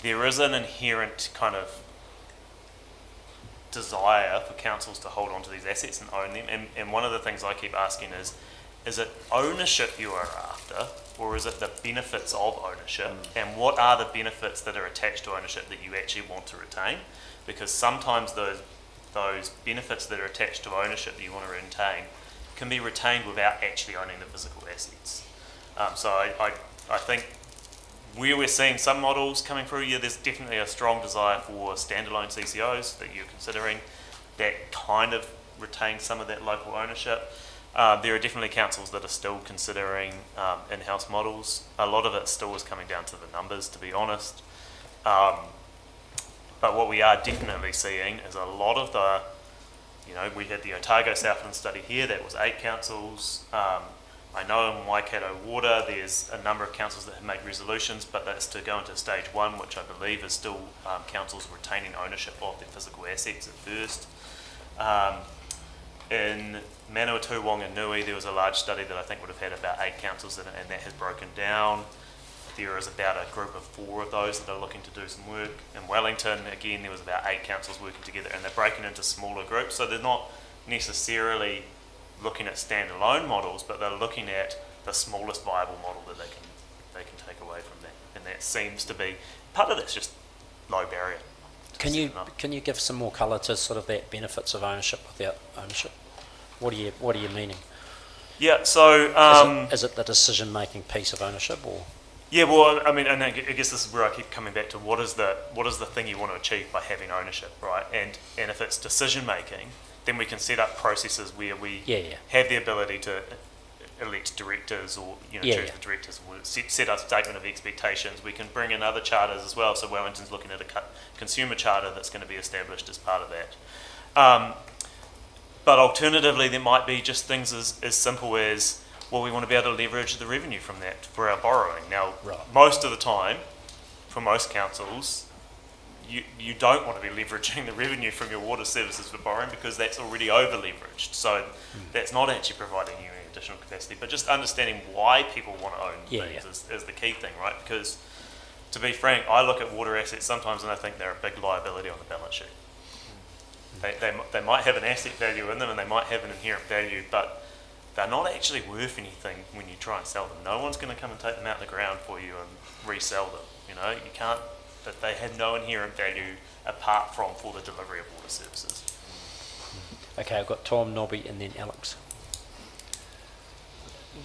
K: there is an inherent kind of desire for councils to hold on to these assets and own them. And one of the things I keep asking is it ownership you are after, or is it the benefits of ownership? And what are the benefits that are attached to ownership that you actually want to retain? Because sometimes those benefits that are attached to ownership that you want to retain can be retained without actually owning the physical assets. So I think where we're seeing some models coming through, there's definitely a strong desire for standalone CCOs that you're considering that kind of retain some of that local ownership. There are definitely councils that are still considering in-house models. A lot of it still is coming down to the numbers, to be honest. But what we are definitely seeing is a lot of the, we had the Otago Southland study here, that was 8 councils. I know in Waikato Water there's a number of councils that have made resolutions, but that's to go into stage 1, which I believe is still councils retaining ownership of their physical assets at first. In Manawatu, Wanganui, there was a large study that I think would have had about 8 councils in it, and that has broken down. There is about a group of 4 of those that are looking to do some work. In Wellington, again, there was about 8 councils working together, and they're breaking into smaller groups, so they're not necessarily looking at standalone models, but they're looking at the smallest viable model that they can take away from that. And that seems to be, part of that's just low barrier.
G: Can you give some more colour to sort of that benefits of ownership without ownership? What are you meaning?
K: Yeah, so
G: is it the decision-making piece of ownership, or?
K: Yeah, well, I mean, and I guess this is where I keep coming back to what is the thing you want to achieve by having ownership, right? And if it's decision making, then we can set up processes where we have the ability to elect directors, or choose the directors. We'll set a statement of expectations. We can bring in other charters as well. So Wellington's looking at a consumer charter that's going to be established as part of that. But alternatively, there might be just things as simple as, well, we want to be able to leverage the revenue from that for our borrowing. Now, most of the time, for most councils, you don't want to be leveraging the revenue from your water services for borrowing, because that's already over leveraged. So that's not actually providing you any additional capacity. But just understanding why people want to own things is the key thing, right? Because to be frank, I look at water assets sometimes and I think they're a big liability on the balance sheet. They might have an asset value in them, and they might have an inherent value, but they're not actually worth anything when you try and sell them. No one's going to come and take them out of the ground for you and resell them. You can't. That they have no inherent value apart from for the delivery of water services.
G: Okay, I've got Tom, Nobby, and then Alex.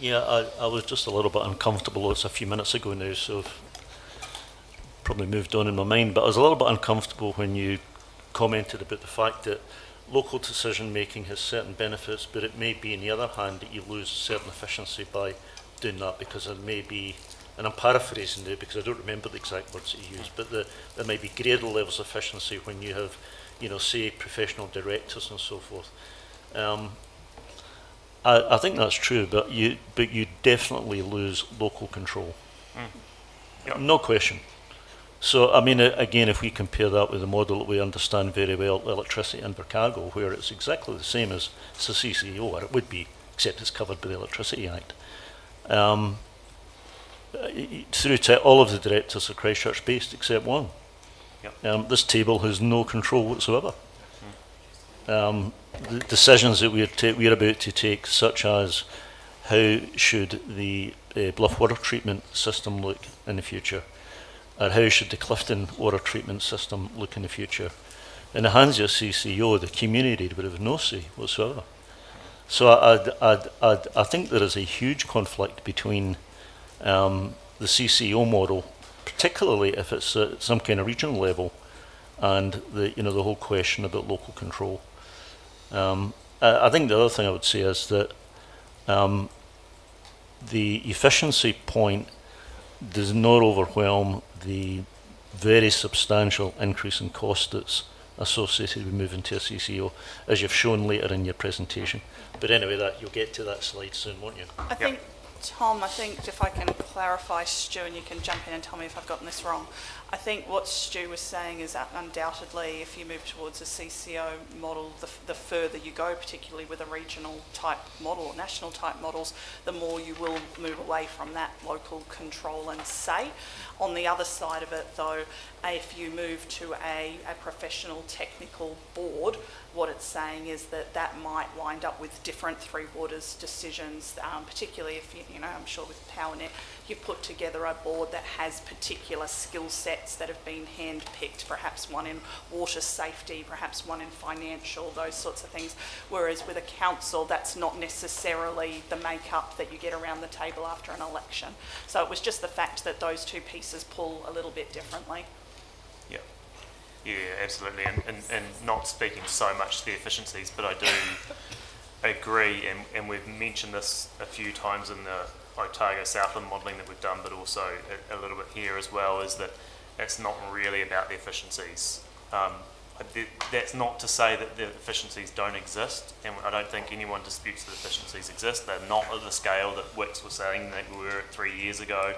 A: Yeah, I was just a little bit uncomfortable. It's a few minutes ago now, so I've probably moved on in my mind, but I was a little bit uncomfortable when you commented about the fact that local decision making has certain benefits, but it may be on the other hand that you lose certain efficiency by doing that, because there may be, and I'm paraphrasing there because I don't remember the exact words that you used, but there may be greater levels of efficiency when you have, say, professional directors and so forth. I think that's true, but you definitely lose local control.
K: Yep.
A: No question. So, I mean, again, if we compare that with the model that we understand very well, electricity in Invercargill, where it's exactly the same as the CCO, or it would be, except it's covered by the Electricity Act. Through to all of the directors are Christchurch based except one.
K: Yep.
A: This table has no control whatsoever. The decisions that we're about to take, such as how should the Bluff water treatment system look in the future, or how should the Clifton water treatment system look in the future, in the hands of a CCO, the community would have no say whatsoever. So I think there is a huge conflict between the CCO model, particularly if it's at some kind of regional level, and the whole question about local control. I think the other thing I would say is that the efficiency point does not overwhelm the very substantial increase in cost that's associated with moving to a CCO, as you've shown later in your presentation. But anyway, you'll get to that slide soon, won't you?
B: I think, Tom, if I can clarify, Stu, and you can jump in and tell me if I've gotten this wrong. I think what Stu was saying is that undoubtedly if you move towards a CCO model, the further you go, particularly with a regional type model or national type models, the more you will move away from that local control and say. On the other side of it though, if you move to a professional technical board, what it's saying is that might wind up with different Three Waters decisions, particularly if, I'm sure with PowerNet, you've put together a board that has particular skill sets that have been hand-picked, perhaps one in water safety, perhaps one in financial, those sorts of things. Whereas with a council, that's not necessarily the makeup that you get around the table after an election. So it was just the fact that those two pieces pull a little bit differently.
K: Yeah, absolutely, and not speaking so much to the efficiencies, but I do agree, and we've mentioned this a few times in the Otago Southland modelling that we've done, but also a little bit here as well, is that it's not really about the efficiencies. That's not to say that the efficiencies don't exist, and I don't think anyone disputes that efficiencies exist. They're not at the scale that Wix was saying that we were at 3 years ago.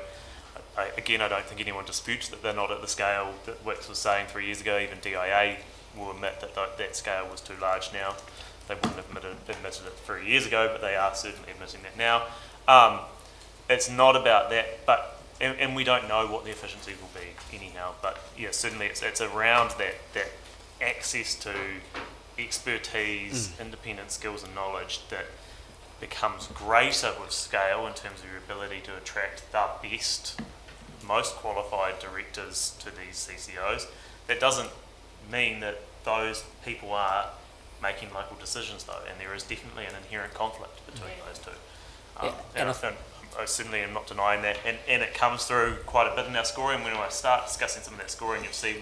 K: Again, I don't think anyone disputes that they're not at the scale that Wix was saying 3 years ago. Even DIA will admit that that scale was too large now. They wouldn't have admitted it 3 years ago, but they are certainly admitting that now. It's not about that, but and we don't know what the efficiency will be anyhow. But yeah, certainly it's around that access to expertise, independent skills and knowledge that becomes greater with scale in terms of your ability to attract the best, most qualified directors to these CCOs. That doesn't mean that those people are making local decisions though, and there is definitely an inherent conflict between those two. And I certainly am not denying that, and it comes through quite a bit in our scoring. When I start discussing some of that scoring, you'll see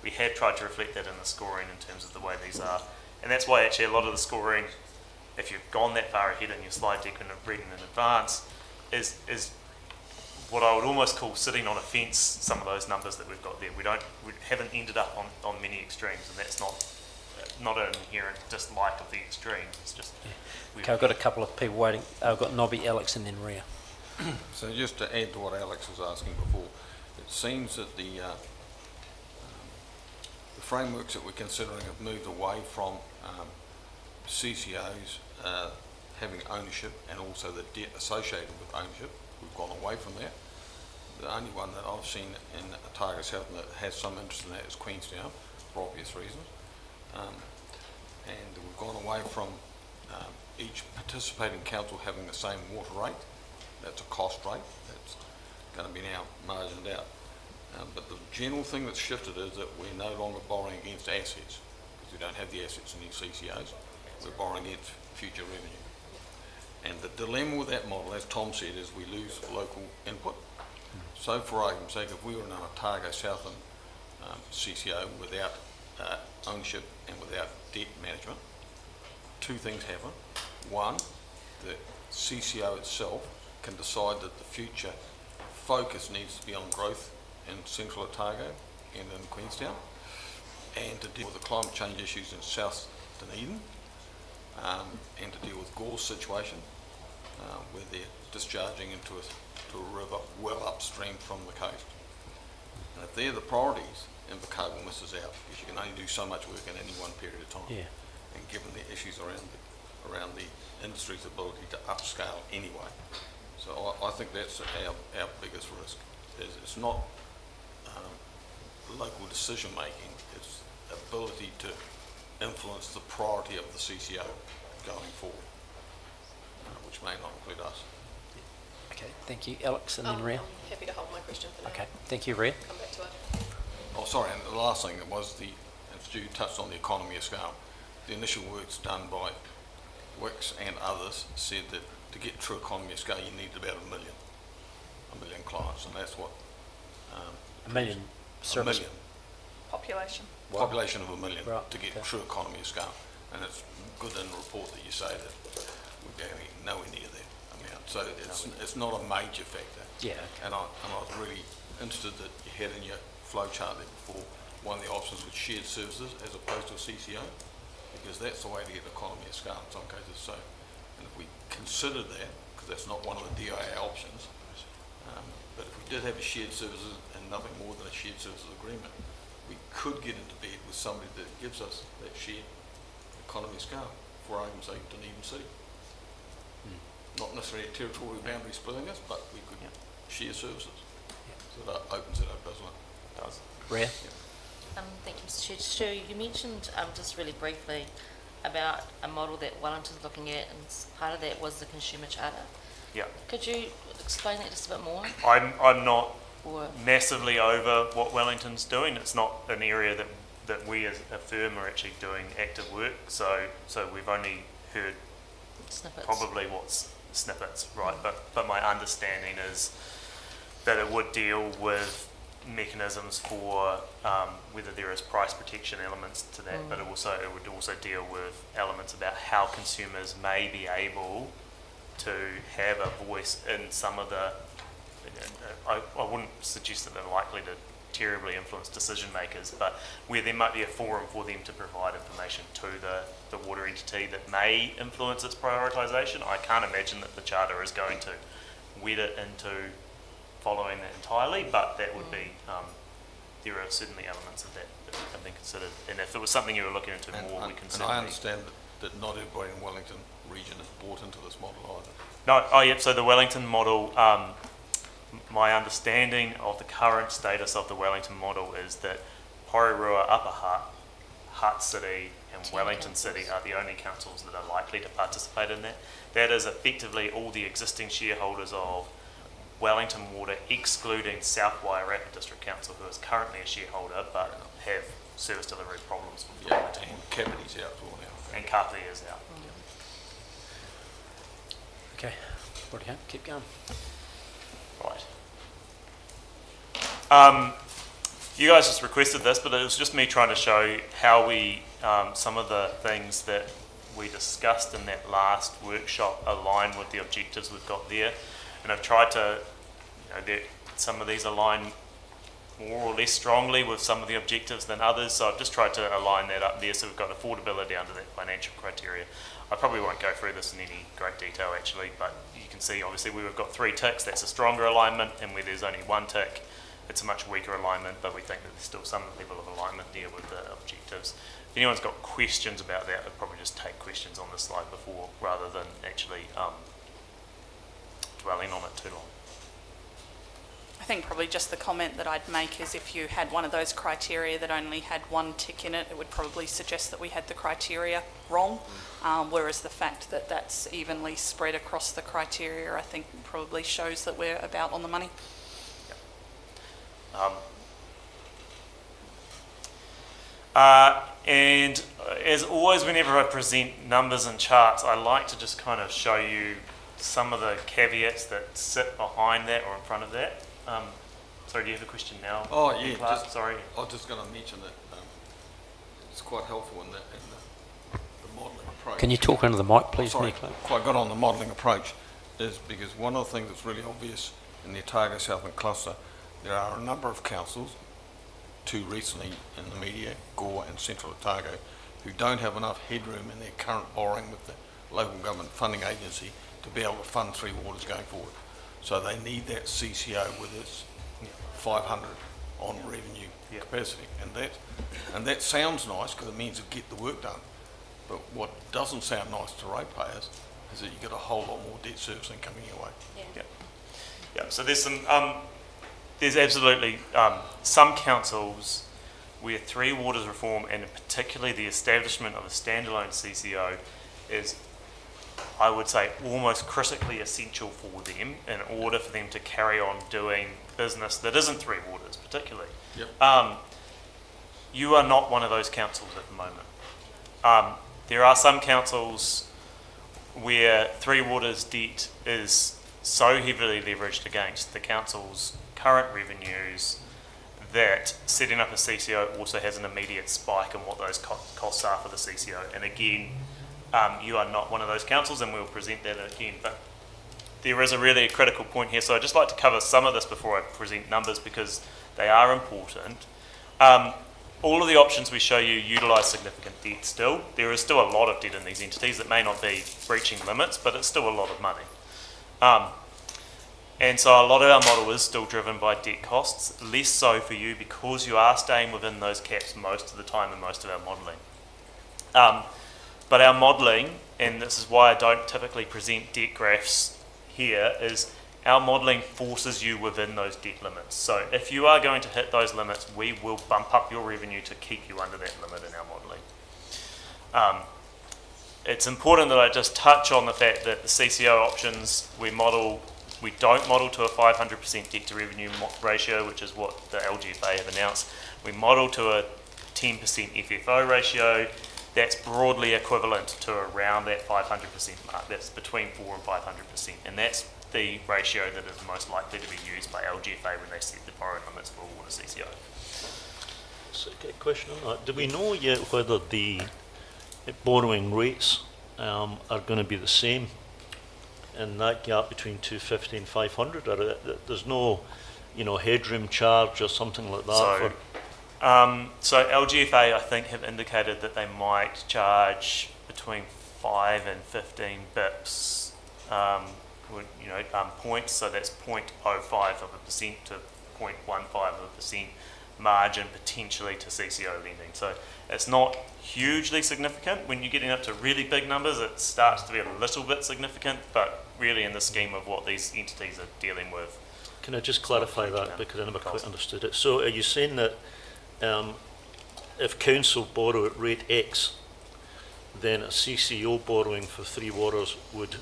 K: we have tried to reflect that in the scoring in terms of the way these are. And that's why actually a lot of the scoring, if you've gone that far ahead in your slide deck and have read in advance, is what I would almost call sitting on a fence, some of those numbers that we've got there. We haven't ended up on many extremes, and that's not an inherent dislike of the extreme. It's just...
G: Okay, I've got a couple of people waiting. I've got Nobby, Alex and then Ria.
D: So just to add to what Alex was asking before, it seems that the frameworks that we're considering have moved away from CCOs having ownership and also the debt associated with ownership. We've gone away from that. The only one that I've seen in Otago South that has some interest in that is Queenstown, for obvious reasons. And we've gone away from each participating council having the same water rate. That's a cost rate. That's going to be now margined out. But the general thing that's shifted is that we're no longer borrowing against assets, because we don't have the assets in these CCOs. We're borrowing against future revenue. And the dilemma with that model, as Tom said, is we lose local input. So for argument's sake, if we were in an Otago Southland CCO without ownership and without debt management, two things happen. One, the CCO itself can decide that the future focus needs to be on growth in central Otago and in Queenstown, and to deal with the climate change issues in South Dunedin, and to deal with Gore's situation, where they're discharging into a river well upstream from the coast. And if they're the priorities, Invercargill misses out, because you can only do so much work in any one period of time.
G: Yeah.
D: And given the issues around the industry's ability to upscale anyway. So I think that's our biggest risk. It's not local decision making, it's ability to influence the priority of the CCO going forward, which may not include us.
G: Okay, thank you. Alex and then Ria.
M: I'm happy to hold my question for now.
G: Okay, thank you, Ria.
M: Come back to it.
D: Oh, sorry, and the last thing was and Stu touched on the economy of scale. The initial works done by Wix and others said that to get true economy of scale, you need about a million clients, and that's what...
G: a million service.
D: A million.
B: Population.
D: population of 1 million
G: Right,
D: to get
G: okay.
D: true economy of scale. And it's good in the report that you say that we're going nowhere near that amount. So it's not a major factor.
G: Yeah,
D: And I was really interested that you had in your flow chart there before, one of the options was shared services as opposed to a CCO, because that's the way to get economy of scale in some cases. So, and if we consider that, because that's not one of the DIA options, but if we did have a shared services and nothing more than a shared services agreement, we could get into bed with somebody that gives us that shared economy of scale, for argument's sake, Dunedin City. Not necessarily a territorial boundary splitting us, but we could share services. So that opens it up, doesn't it?
K: It does.
G: Rhea?
N: Thank you, Mr. Chair. Stu, you mentioned just really briefly about a model that Wellington's looking at, and part of that was the consumer charter.
K: Yeah.
N: Could you explain that just a bit more?
K: I'm not
N: Or
K: massively over what Wellington's doing. It's not an area that we as a firm are actually doing active work. So we've only heard
N: snippets?
K: probably what's snippets, right? But my understanding is that it would deal with mechanisms for whether there is price protection elements to that, but it would also deal with elements about how consumers may be able to have a voice in some of the. I wouldn't suggest that they're likely to terribly influence decision makers, but where there might be a forum for them to provide information to the water entity that may influence its prioritisation. I can't imagine that the charter is going to wed it into following that entirely, but that would be, there are certainly elements of that have been considered. And if it was something you were looking into more, we can
D: And
K: certainly.
D: I understand that not everybody in Wellington region is bought into this model either.
K: No, so the Wellington model, my understanding of the current status of the Wellington model is that Porirua, Upper Hutt, Hutt City and Wellington City are the only councils that are likely to participate in that. That is effectively all the existing shareholders of Wellington Water, excluding South Wairarapa District Council, who is currently a shareholder but have service delivery problems with the Wellington
D: And
K: Water.
D: Capity's out as well now.
K: And Kapiti is out.
G: Okay, righty-ho, keep going.
K: Right. You guys just requested this, but it was just me trying to show how we, some of the things that we discussed in that last workshop align with the objectives we've got there. And I've tried to, some of these align more or less strongly with some of the objectives than others, so I've just tried to align that up there so we've got affordability under that financial criteria. I probably won't go through this in any great detail actually, but you can see obviously where we've got 3 ticks, that's a stronger alignment, and where there's only 1 tick, it's a much weaker alignment, but we think that there's still some level of alignment there with the objectives. If anyone's got questions about that, I'd probably just take questions on this slide before, rather than actually dwelling on it too long.
B: I think probably just the comment that I'd make is if you had one of those criteria that only had 1 tick in it, it would probably suggest that we had the criteria wrong, whereas the fact that that's evenly spread across the criteria, I think probably shows that we're about on the money.
K: And as always, whenever I present numbers and charts, I like to just kind of show you some of the caveats that sit behind that or in front of that. Sorry, do you have a question now?
D: Oh, yeah,
K: Clark?
D: just,
K: Sorry.
D: I was just going to mention that it's quite helpful in the modelling approach.
G: Can you talk into the mic, please,
D: Sorry,
G: Nicola?
D: quite good on the modelling approach is because one of the things that's really obvious in the Otago Southland cluster, there are a number of councils, 2 recently in the media, Gore and Central Otago, who don't have enough headroom in their current borrowing with the local government funding agency to be able to fund 3 waters going forward. So they need that CCO with its 500 on revenue capacity, and that sounds nice because it means you get the work done. But what doesn't sound nice to ratepayers is that you get a whole lot more debt servicing coming your way.
K: Yeah. So there's some, there's absolutely some councils where 3 waters reform, and particularly the establishment of a standalone CCO, is, I would say, almost critically essential for them in order for them to carry on doing business that isn't 3 waters, particularly.
D: Yep.
K: You are not one of those councils at the moment. There are some councils where 3 waters debt is so heavily leveraged against the council's current revenues that setting up a CCO also has an immediate spike in what those costs are for the CCO. And again, you are not one of those councils, and we'll present that again. But there is a really critical point here. So I'd just like to cover some of this before I present numbers, because they are important. All of the options we show you utilise significant debt still. There is still a lot of debt in these entities that may not be breaching limits, but it's still a lot of money. And so a lot of our model is still driven by debt costs, less so for you because you are staying within those caps most of the time in most of our modelling. But our modelling, and this is why I don't typically present debt graphs here, is our modelling forces you within those debt limits. So if you are going to hit those limits, we will bump up your revenue to keep you under that limit in our modelling. It's important that I just touch on the fact that the CCO options we don't model to a 500% debt to revenue ratio, which is what the LGFA have announced. We model to a 10% FFO ratio. That's broadly equivalent to around that 500% mark. That's between 4 and 500%, and that's the ratio that is most likely to be used by LGFA when they set the borrowing limits for water CCO.
A: So, a question on that. Do we know yet whether the borrowing rates are going to be the same in that gap between 250 and 500, or there's no, headroom charge or something like that?
K: So LGFA, I think, have indicated that they might charge between 5 and 15 bips, points. So that's 0.05% to 0.15% margin potentially to CCO lending. So it's not hugely significant. When you're getting up to really big numbers, it starts to be a little bit significant, but really in the scheme of what these entities are dealing with.
A: Can I just clarify that, because I never quite understood it? So are you saying that if council borrow at rate X, then a CCO borrowing for 3 waters would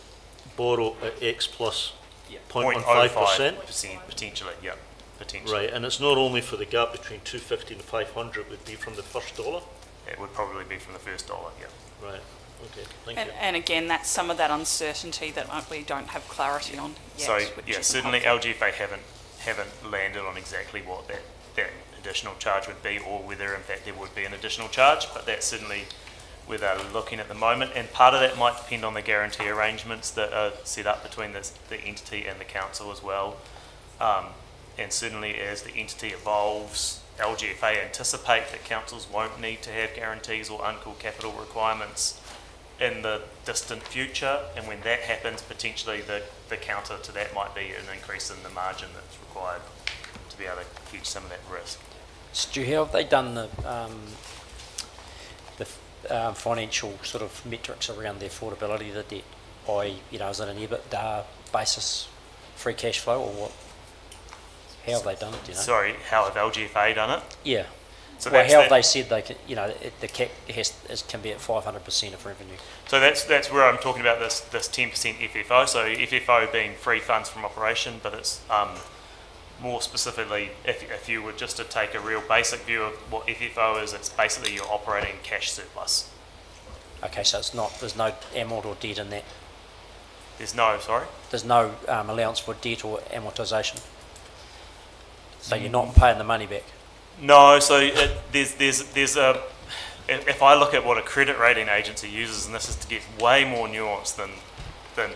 A: borrow at X plus 0.15%?
K: Potentially, yeah. Potentially.
A: Right, and it's not only for the gap between 250 and 500, it would be from the first dollar?
K: It would probably be from the first dollar, yeah.
A: Right, okay, thank you.
B: And again, that's some of that uncertainty that we don't have clarity on yet.
K: So, yeah, certainly LGFA haven't landed on exactly what that additional charge would be, or whether in fact there would be an additional charge, but that's certainly where they're looking at the moment, and part of that might depend on the guarantee arrangements that are set up between the entity and the council as well. And certainly as the entity evolves, LGFA anticipate that councils won't need to have guarantees or uncalled capital requirements in the distant future, and when that happens, potentially the counter to that might be an increase in the margin that's required to be able to hedge some of that risk.
G: Stu, how have they done the financial sort of metrics around the affordability of the debt? By, is it an EBITDA basis, free cash flow, or what? How have they done it, do you know?
K: Sorry, how have LGFA done it?
G: Yeah.
K: So
G: well, how have they said they can, the cap can be at 500% of revenue?
K: So that's where I'm talking about this 10% FFO. So FFO being free funds from operation, but it's more specifically, if you were just to take a real basic view of what FFO is, it's basically your operating cash surplus.
G: Okay, so there's no amort or debt in that?
K: There's no
G: allowance for debt or amortisation? So you're not paying the money back?
K: No, so there's a, if I look at what a credit rating agency uses, and this is to get way more nuanced than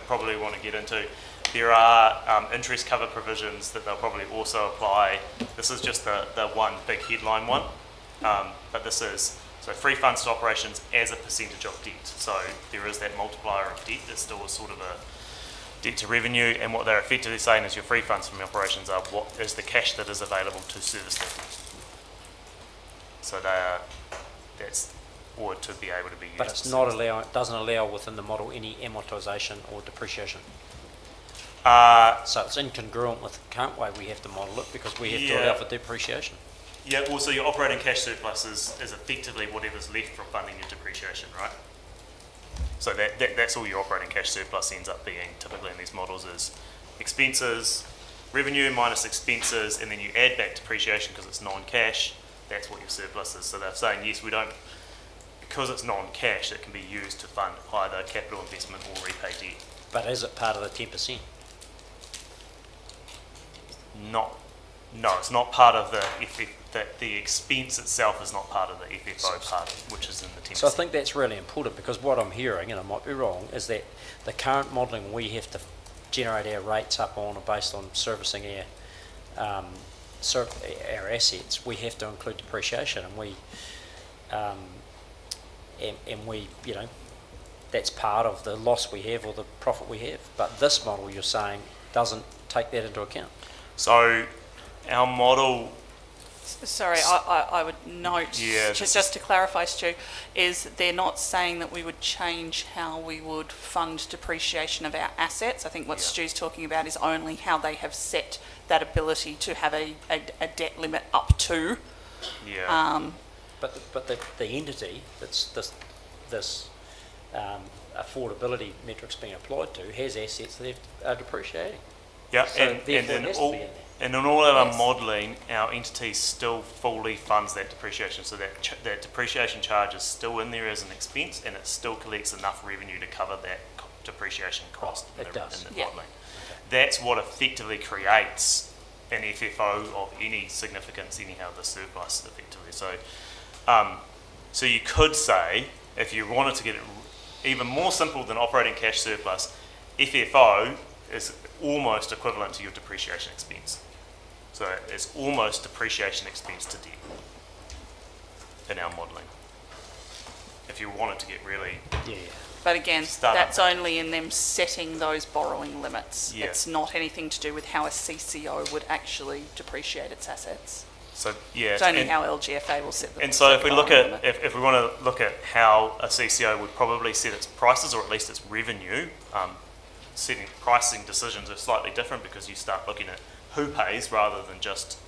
K: probably want to get into, there are interest cover provisions that they'll probably also apply. This is just the one big headline one, but this is, so free funds to operations as a percentage of debt. So there is that multiplier of debt that's still a sort of a debt to revenue, and what they're effectively saying is your free funds from operations are what is the cash that is available to service that. So that's or to be able to be used.
G: But it's not doesn't allow within the model any amortisation or depreciation. So it's incongruent with the current way we have to model it, because we have to allow for depreciation.
K: Yeah, also your operating cash surplus is effectively whatever's left from funding your depreciation, right? So that's all your operating cash surplus ends up being typically in these models is expenses, revenue minus expenses, and then you add back depreciation because it's non-cash. That's what your surplus is. So they're saying, yes, we don't, because it's non-cash, it can be used to fund either capital investment or repay debt.
G: But is it part of the 10%?
K: Not No, it's not part of the the expense itself is not part of the FFO part, which is in the 10%.
G: So I think that's really important, because what I'm hearing, and I might be wrong, is that the current modelling we have to generate our rates up on are based on servicing our assets. We have to include depreciation, and we you know, that's part of the loss we have or the profit we have. But this model, you're saying, doesn't take that into account.
K: So our model,
B: Sorry, I would note,
K: Yeah,
B: just to clarify, Stu, is they're not saying that we would change how we would fund depreciation of our assets. I think what Stu's talking about is only how they have set that ability to have a debt limit up to.
K: yeah.
G: But the entity that's this affordability metrics being applied to has assets that are depreciating.
K: Yeah,
G: So
K: and
G: therefore
K: in
G: it has to
K: all
G: be in there.
K: and in all of our
B: Yes.
K: modelling, our entity still fully funds that depreciation. So that depreciation charge is still in there as an expense, and it still collects enough revenue to cover that depreciation cost in
G: It
K: the,
G: does.
K: in the
B: Yeah.
K: modelling. That's what effectively creates an FFO of any significance, anyhow, the surplus effectively. So, so you could say, if you wanted to get it even more simple than operating cash surplus, FFO is almost equivalent to your depreciation expense. So it's almost depreciation expense to debt in our modelling. If you wanted to get really,
G: Yeah.
B: But again,
K: Start.
B: that's only in them setting those borrowing limits.
K: Yeah.
B: It's not anything to do with how a CCO would actually depreciate its assets.
K: so yeah.
B: It's only
K: and-
B: how LGFA will set the
K: And so if we look
B: borrowing
K: at,
B: limit.
K: if we want to look at how a CCO would probably set its prices, or at least its revenue, setting pricing decisions are slightly different because you start looking at who pays rather than just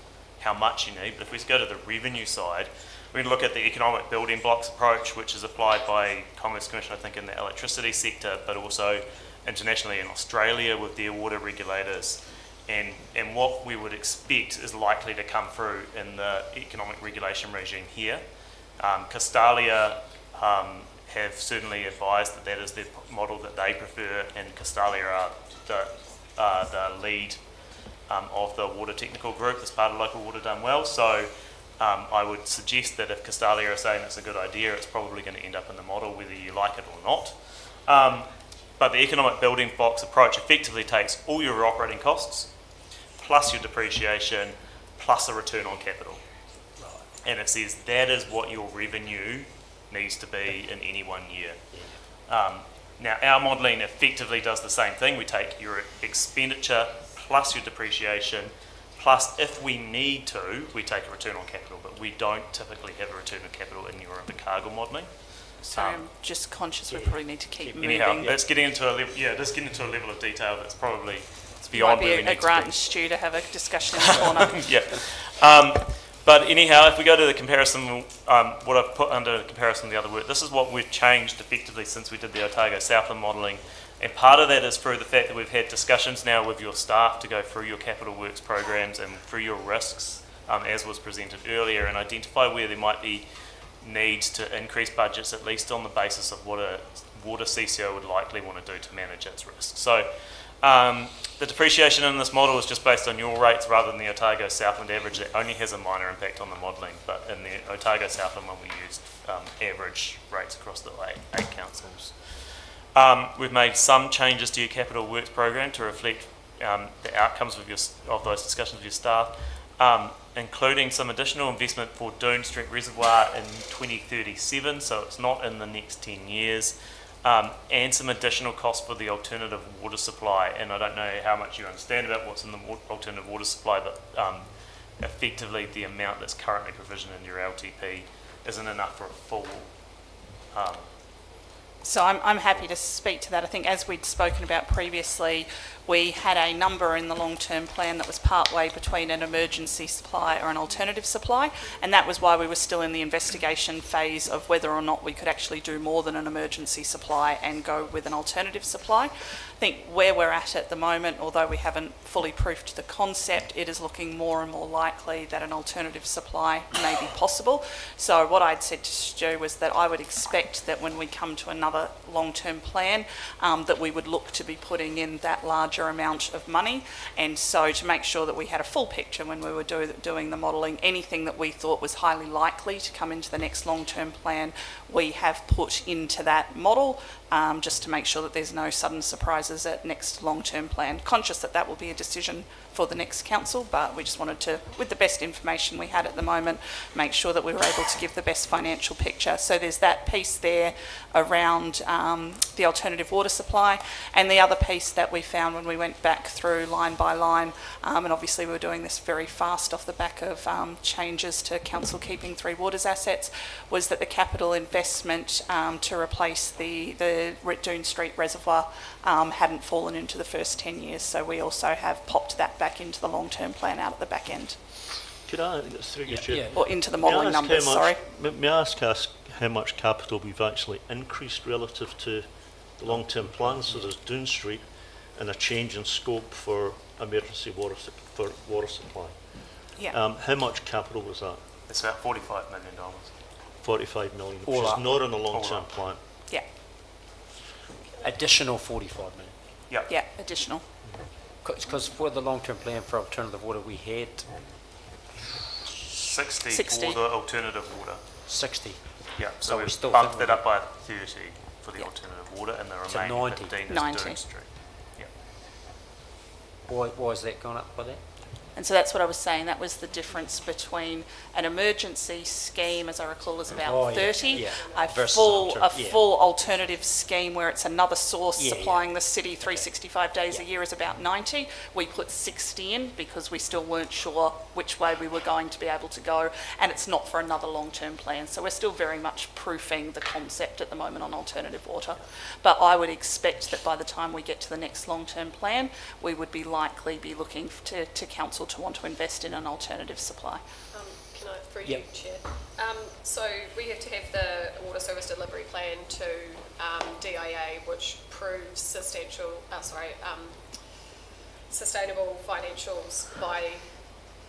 K: how much you need. But if we go to the revenue side, we can look at the economic building blocks approach, which is applied by Commerce Commission, I think, in the electricity sector, but also internationally in Australia with their water regulators. And what we would expect is likely to come through in the economic regulation regime here. Castalia have certainly advised that that is the model that they prefer, and Castalia are the lead of the water technical group as part of Local Water Done Well. So I would suggest that if Castalia are saying it's a good idea, it's probably going to end up in the model whether you like it or not. But the economic building blocks approach effectively takes all your operating costs, plus your depreciation, plus a return on capital. And it says that is what your revenue needs to be in any 1 year. Now, our modelling effectively does the same thing. We take your expenditure plus your depreciation, plus if we need to, we take a return on capital, but we don't typically have a return on capital in your Invercargill modelling.
B: Sorry, I'm just conscious we probably need to keep
K: Anyhow,
B: moving.
K: it's getting into a level, let's get into a level of detail that's probably, it's
B: Might
K: beyond
B: be
K: where we
B: a
K: need
B: Grant
K: to
B: and
K: be.
B: Stu to have a discussion in the corner.
K: Yeah. But anyhow, if we go to the comparison, what I've put under comparison the other work, this is what we've changed effectively since we did the Otago Southland modelling. And part of that is through the fact that we've had discussions now with your staff to go through your capital works programs and through your risks, as was presented earlier, and identify where there might be needs to increase budgets, at least on the basis of what a water CCO would likely want to do to manage its risk. So the depreciation in this model is just based on your rates rather than the Otago Southland average. That only has a minor impact on the modelling, but in the Otago Southland one we used average rates across the eight councils. We've made some changes to your capital works program to reflect the outcomes of those discussions with your staff, including some additional investment for Doon Street Reservoir in 2037, so it's not in the next 10 years, and some additional costs for the alternative water supply. And I don't know how much you understand about what's in the alternative water supply, but effectively the amount that's currently provisioned in your LTP isn't enough for a full
B: So I'm happy to speak to that. I think as we'd spoken about previously, we had a number in the long-term plan that was partway between an emergency supply or an alternative supply, and that was why we were still in the investigation phase of whether or not we could actually do more than an emergency supply and go with an alternative supply. I think where we're at the moment, although we haven't fully proofed the concept, it is looking more and more likely that an alternative supply may be possible. So what I'd said to Stu was that I would expect that when we come to another long-term plan, that we would look to be putting in that larger amount of money. And so to make sure that we had a full picture when we were doing the modelling, anything that we thought was highly likely to come into the next long-term plan, we have put into that model, just to make sure that there's no sudden surprises at next long-term plan. Conscious that that will be a decision for the next council, but we just wanted to, with the best information we had at the moment, make sure that we were able to give the best financial picture. So there's that piece there around the alternative water supply, and the other piece that we found when we went back through line by line, and obviously we were doing this very fast off the back of changes to council keeping Three Waters assets, was that the capital investment to replace the Doon Street Reservoir hadn't fallen into the first 10 years, so we also have popped that back into the long-term plan out at the back end.
A: Could I, through your chair,
B: Or into the modelling numbers, sorry.
A: May I ask how much capital we've actually increased relative to the long-term plan? So there's Doon Street and a change in scope for emergency water supply.
B: Yeah.
A: How much capital was that?
K: It's about $45 million.
A: 45 million, which
G: All
A: is
G: up.
A: not in the long-term plan.
B: Yeah,
G: Additional 45 million.
B: yeah, additional.
G: Because for the long-term plan for alternative water, we had
K: 60
B: 60.
K: for the alternative water.
G: 60.
K: Yeah,
G: So
K: so
G: we
K: we've
G: still
K: bumped
G: think
K: it up by 30 for the
B: Yeah.
K: alternative water, and the
G: To
K: remaining
G: 90.
K: 15 is
B: 90.
K: Doon Street. Yeah.
G: Why is that gone up by that?
B: And so that's what I was saying, that was the difference between an emergency scheme, as I recall, is about
G: Oh, yeah,
B: 30,
G: yeah.
B: a
G: Versus
B: full
G: yeah.
B: alternative scheme where it's another source
G: Yeah,
B: supplying the city 365 days a
G: Yeah.
B: year is about 90. We put 60 in because we still weren't sure which way we were going to be able to go, and it's not for another long-term plan. So we're still very much proofing the concept at the moment on alternative water. But I would expect that by the time we get to the next long-term plan, we would be likely be looking to council to want to invest in an alternative supply.
M: Can I, through you,
G: Yep.
M: Chair? So we have to have the water service delivery plan to DIA, which proves sustainable financials by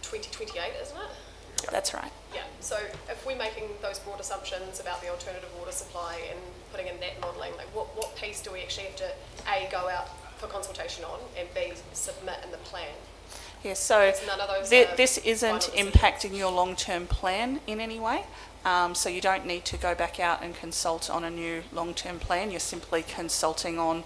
M: 2028, isn't it?
B: That's right.
M: Yeah, so if we're making those broad assumptions about the alternative water supply and putting in that modelling, like what piece do we actually have to A, go out for consultation on, and B, submit in the plan?
B: Yeah, so
M: None of those
B: this
M: final
B: isn't
M: decisions.
B: impacting your long-term plan in any way. So you don't need to go back out and consult on a new long-term plan. You're simply consulting on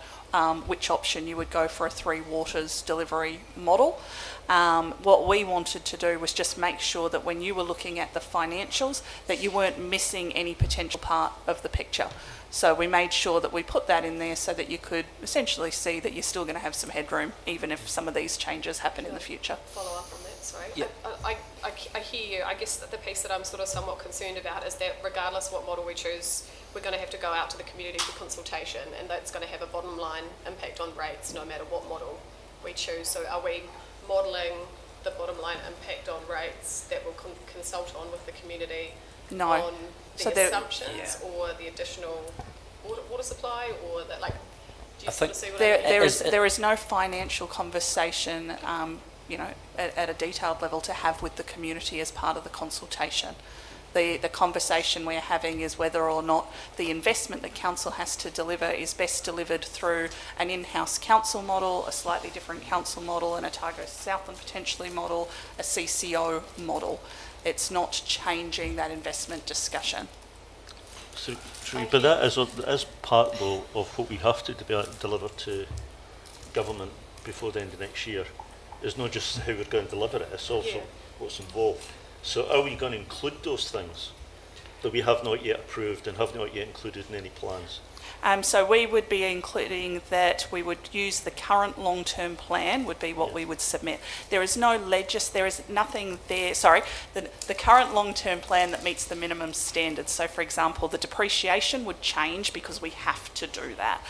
B: which option you would go for a Three Waters delivery model. What we wanted to do was just make sure that when you were looking at the financials, that you weren't missing any potential part of the picture. So we made sure that we put that in there so that you could essentially see that you're still going to have some headroom, even if some of these changes happen in the future.
M: Follow up on that, sorry.
G: Yeah.
M: I hear you. I guess that the piece that I'm sort of somewhat concerned about is that regardless what model we choose, we're going to have to go out to the community for consultation, and that's going to have a bottom line impact on rates no matter what model we choose. So are we modelling the bottom line impact on rates that we'll consult on with the community
B: No.
M: on the
B: So there-
M: assumptions or the additional water supply, or that, like, do you
G: I
M: sort of
G: think
M: see what I mean?
B: There is no financial conversation, at a detailed level to have with the community as part of the consultation. The conversation we're having is whether or not the investment that council has to deliver is best delivered through an in-house council model, a slightly different council model, an Otago Southland potentially model, a CCO model. It's not changing that investment discussion.
A: So, but that is part though of what we have to deliver to government before the end of next year. It's not just how we're going to deliver it, it's also what's involved. So are we going to include those things that we have not yet approved and have not yet included in any plans?
B: So we would be including that we would use the current long-term plan would be what we would submit. There is no there is nothing there, the current long-term plan that meets the minimum standards. So for example, the depreciation would change because we have to do that.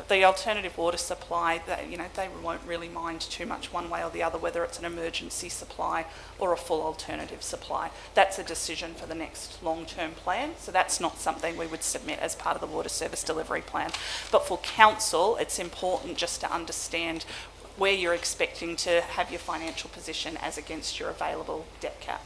B: The alternative water supply, they won't really mind too much one way or the other, whether it's an emergency supply or a full alternative supply. That's a decision for the next long-term plan. So that's not something we would submit as part of the water service delivery plan. But for council, it's important just to understand where you're expecting to have your financial position as against your available debt cap.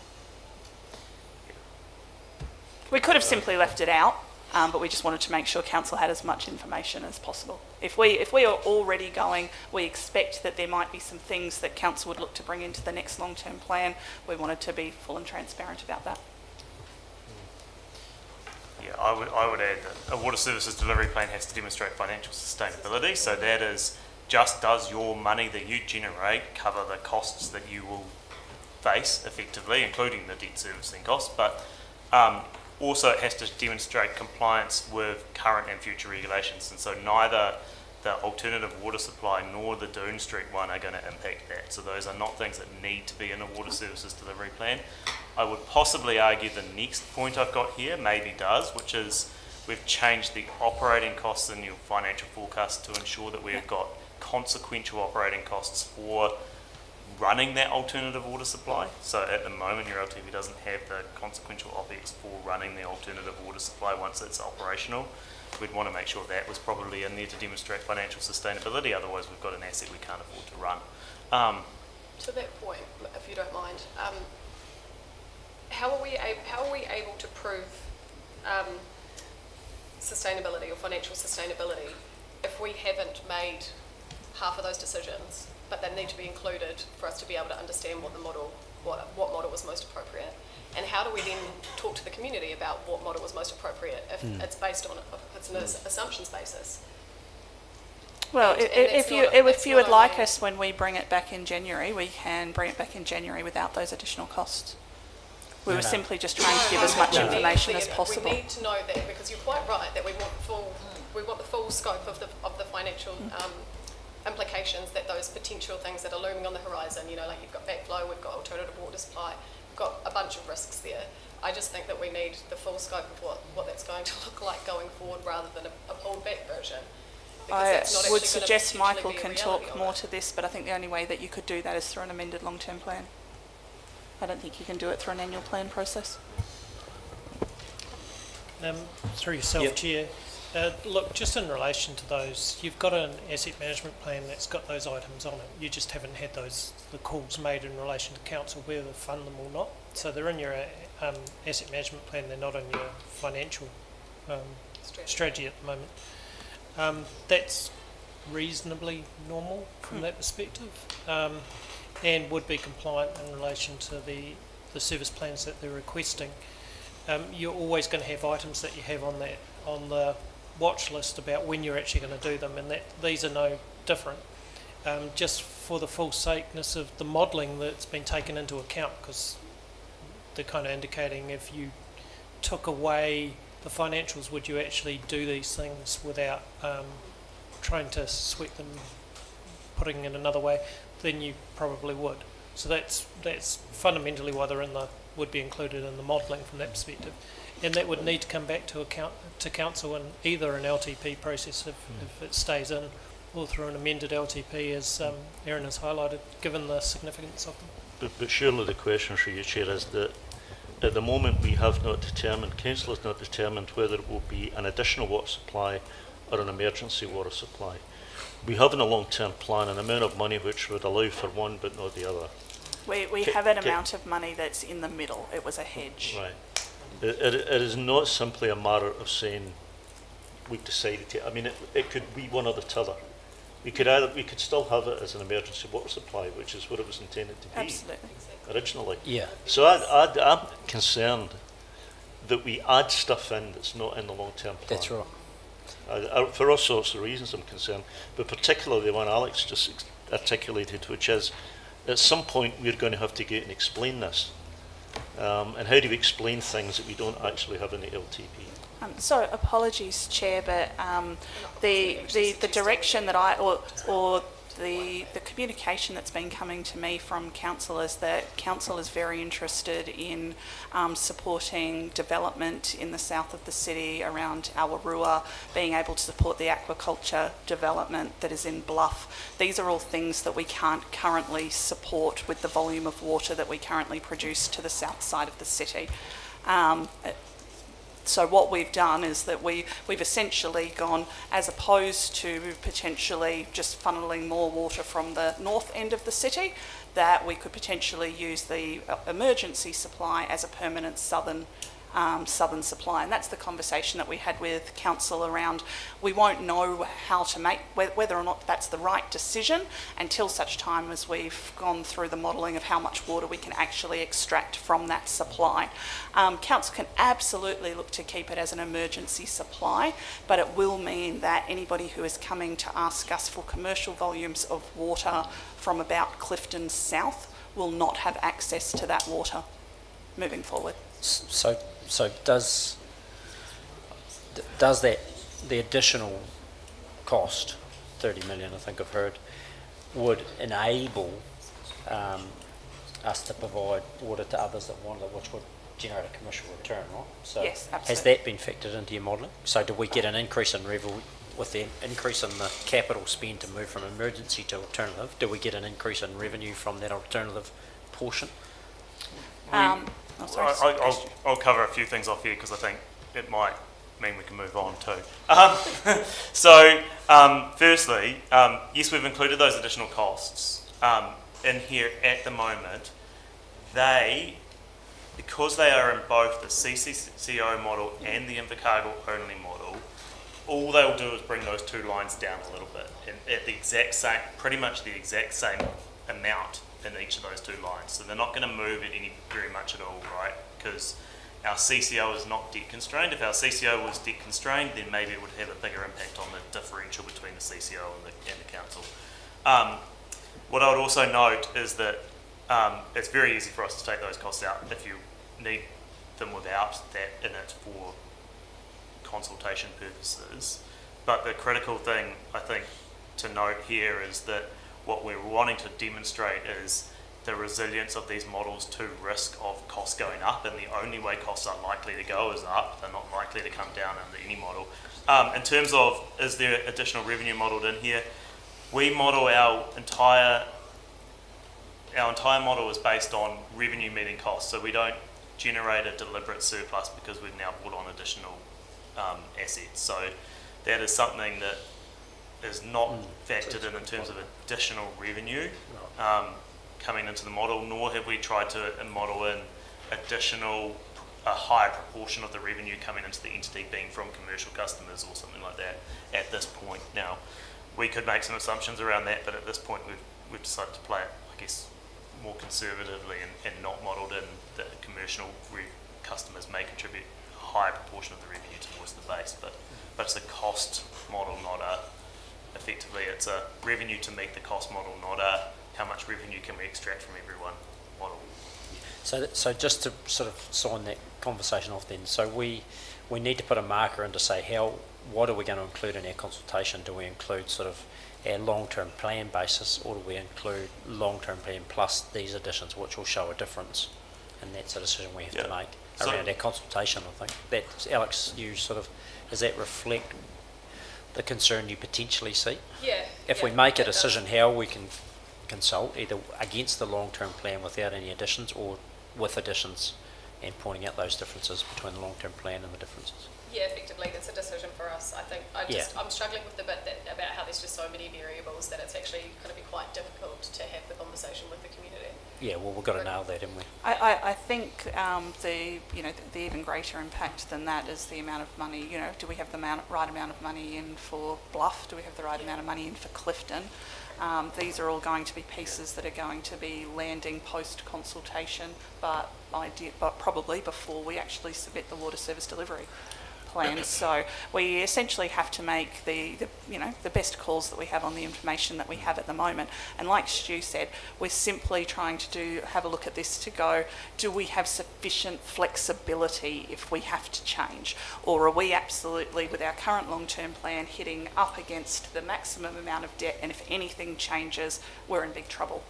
B: We could have simply left it out, but we just wanted to make sure council had as much information as possible. If we are already going, we expect that there might be some things that council would look to bring into the next long-term plan. We wanted to be full and transparent about that.
K: Yeah, I would add that a water services delivery plan has to demonstrate financial sustainability. So that is, just does your money that you generate cover the costs that you will face effectively, including the debt servicing costs, but also it has to demonstrate compliance with current and future regulations. And so neither the alternative water supply nor the Doon Street one are going to impact that. So those are not things that need to be in a water services delivery plan. I would possibly argue the next point I've got here maybe does, which is we've changed the operating costs in your financial forecast to ensure that we've got consequential operating costs for running that alternative water supply. So at the moment your LTV doesn't have the consequential OPEX for running the alternative water supply once it's operational. We'd want to make sure that was probably in there to demonstrate financial sustainability, otherwise we've got an asset we can't afford to run.
M: To that point, if you don't mind, how are we able to prove sustainability or financial sustainability if we haven't made half of those decisions, but they need to be included for us to be able to understand what the model, what model was most appropriate? And how do we then talk to the community about what model was most appropriate if it's based on, if it's an assumptions basis?
B: Well,
M: And
B: if you would like us, when we bring it back in January, we can bring it back in January without those additional costs. We were simply just trying to give as much information as possible.
M: We need to know that, because you're quite right that we want the full scope of the financial implications, that those potential things that are looming on the horizon, you know, like you've got backflow, we've got alternative water supply, we've got a bunch of risks there. I just think that we need the full scope of what that's going to look like going forward, rather than a pulled back version.
B: I would suggest Michael can talk more to this, but I think the only way that you could do that is through an amended long-term plan. I don't think you can do it through an annual plan process.
I: Through yourself, Chair. Look, just in relation to those, you've got an asset management plan that's got those items on it. You just haven't had the calls made in relation to council whether to fund them or not. So they're in your asset management plan, they're not in your financial strategy at the moment. That's reasonably normal from that perspective, and would be compliant in relation to the service plans that they're requesting. You're always going to have items that you have on the watch list about when you're actually going to do them, and that these are no different. Just for the full sakeness of the modelling that's been taken into account, because they're kind of indicating if you took away the financials, would you actually do these things without trying to sweat them, putting it another way, then you probably would. So that's fundamentally why they're would be included in the modelling from that perspective. And that would need to come back to council in either an LTP process if it stays in, or through an amended LTP, as Erin has highlighted, given the significance of them.
A: But surely the question for you, Chair, is that at the moment we have not determined, council has not determined whether it will be an additional water supply or an emergency water supply. We have in a long-term plan an amount of money which would allow for one but not the other.
B: We have an amount of money that's in the middle. It was a hedge.
A: Right. It is not simply a matter of saying we've decided to. I mean, it could be one or the other. We could still have it as an emergency water supply, which is what it was intended to be.
B: Absolutely.
A: Originally.
G: Yeah.
A: So I'm concerned that we add stuff in that's not in the long-term plan.
G: That's right.
A: For all sorts of reasons I'm concerned, but particularly the one Alex just articulated, which is at some point we're going to have to get and explain this. And how do we explain things that we don't actually have in the LTP?
B: So apologies, Chair, but the direction that or the communication that's been coming to me from council is that council is very interested in supporting development in the south of the city around Awarua, being able to support the aquaculture development that is in Bluff. These are all things that we can't currently support with the volume of water that we currently produce to the south side of the city. So what we've done is that we've essentially gone, as opposed to potentially just funneling more water from the north end of the city, that we could potentially use the emergency supply as a permanent southern supply. And that's the conversation that we had with council around. We won't know how to make, whether or not that's the right decision until such time as we've gone through the modelling of how much water we can actually extract from that supply. Council can absolutely look to keep it as an emergency supply, but it will mean that anybody who is coming to ask us for commercial volumes of water from about Clifton South will not have access to that water moving forward.
G: So does that, the additional cost, 30 million I think I've heard, would enable us to provide water to others that want it, which would generate a commercial return, right? So
B: yes, absolutely.
G: has that been factored into your modelling? So do we get an increase in revenue with the increase in the capital spend to move from emergency to alternative? Do we get an increase in revenue from that alternative portion?
K: I'll cover a few things off here because I think it might mean we can move on too. Firstly, yes, we've included those additional costs in here at the moment. Because they are in both the CCCO model and the Invercargill only model, all they'll do is bring those two lines down a little bit, and at the exact same, pretty much the exact same amount in each of those two lines. So they're not going to move it very much at all, right? Because our CCO is not debt constrained. If our CCO was debt constrained, then maybe it would have a bigger impact on the differential between the CCO and the council. What I would also note is that it's very easy for us to take those costs out if you need them without that in it for consultation purposes. But the critical thing, I think, to note here is that what we're wanting to demonstrate is the resilience of these models to risk of costs going up, and the only way costs are likely to go is up. They're not likely to come down under any model. In terms of, is there additional revenue modelled in here? We model our entire model is based on revenue meeting costs, so we don't generate a deliberate surplus because we've now brought on additional assets. So that is something that is not factored in terms of additional revenue coming into the model, nor have we tried to model in a higher proportion of the revenue coming into the entity being from commercial customers or something like that at this point. Now, we could make some assumptions around that, but at this point we've decided to play it, I guess, more conservatively and not modelled in that commercial customers may contribute a higher proportion of the revenue towards the base, but it's a cost model, effectively it's a revenue to meet the cost model, not a how much revenue can we extract from everyone model.
G: So just to sort of sign that conversation off then, so we need to put a marker in to say what are we going to include in our consultation? Do we include sort of our long-term plan basis, or do we include long-term plan plus these additions, which will show a difference? And that's a decision we have to make around our consultation, I think. That, Alex, you sort of, does that reflect the concern you potentially see?
M: Yeah.
G: If we make a decision how we can consult, either against the long-term plan without any additions or with additions, and pointing out those differences between the long-term plan and the differences.
M: Yeah, effectively, that's a decision for us. I think I'm struggling with the bit about how there's just so many variables that it's actually going to be quite difficult to have the conversation with the community.
G: Yeah, well, we've got to nail that, haven't we?
B: I think the even greater impact than that is the amount of money. Do we have the right amount of money in for Bluff? Do we have the right amount of money in for Clifton? These are all going to be pieces that are going to be landing post-consultation, but probably before we actually submit the water service delivery plans. So we essentially have to make the best calls that we have on the information that we have at the moment. And like Stu said, we're simply trying to have a look at this to go, do we have sufficient flexibility if we have to change? Or are we absolutely, with our current long-term plan, hitting up against the maximum amount of debt, and if anything changes, we're in big trouble?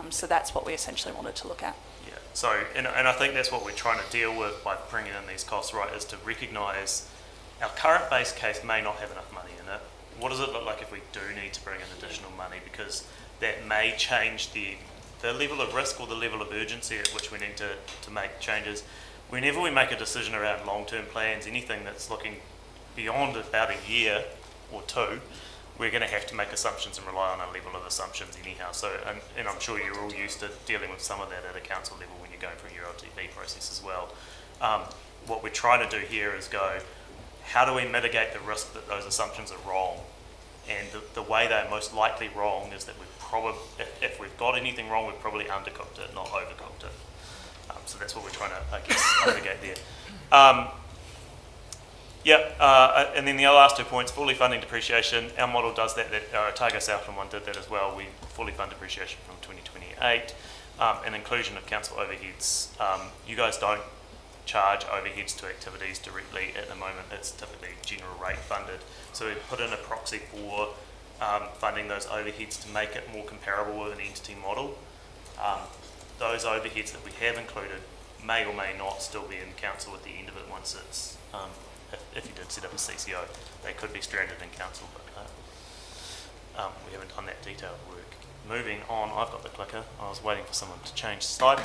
B: So that's what we essentially wanted to look at.
K: Yeah. So, and I think that's what we're trying to deal with by bringing in these costs, right, is to recognise our current base case may not have enough money in it. What does it look like if we do need to bring in additional money? Because that may change the level of risk or the level of urgency at which we need to make changes. whenever we make a decision around long-term plans, anything that's looking beyond about a year or two, we're going to have to make assumptions and rely on a level of assumptions anyhow. So, and I'm sure you're all used to dealing with some of that at a council level when you're going through your LTP process as well. What we're trying to do here is go, how do we mitigate the risk that those assumptions are wrong? And the way they're most likely wrong is that we've probably, if we've got anything wrong, we've probably undercooked it, not overcooked it. So that's what we're trying to, I guess, mitigate there. And then the last 2 points, fully funding depreciation. Our model does that. Otago Southland one did that as well. We fully fund depreciation from 2028. And inclusion of council overheads. You guys don't charge overheads to activities directly at the moment. It's typically general rate funded. So we put in a proxy for funding those overheads to make it more comparable with an entity model. Those overheads that we have included may or may not still be in council at the end of it once it's, if you did set up a CCO, they could be stranded in council, but we haven't done that detailed work. Moving on, I've got the clicker. I was waiting for someone to change the slide.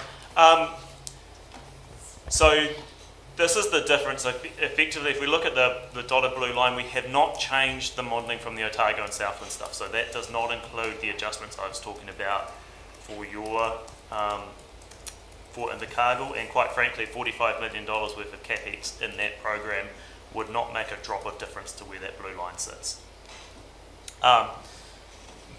K: So this is the difference. Effectively, if we look at the dotted blue line, we have not changed the modelling from the Otago and Southland stuff. So that does not include the adjustments I was talking about for your for Invercargill, and quite frankly, $45 million worth of capex in that program would not make a drop of difference to where that blue line sits.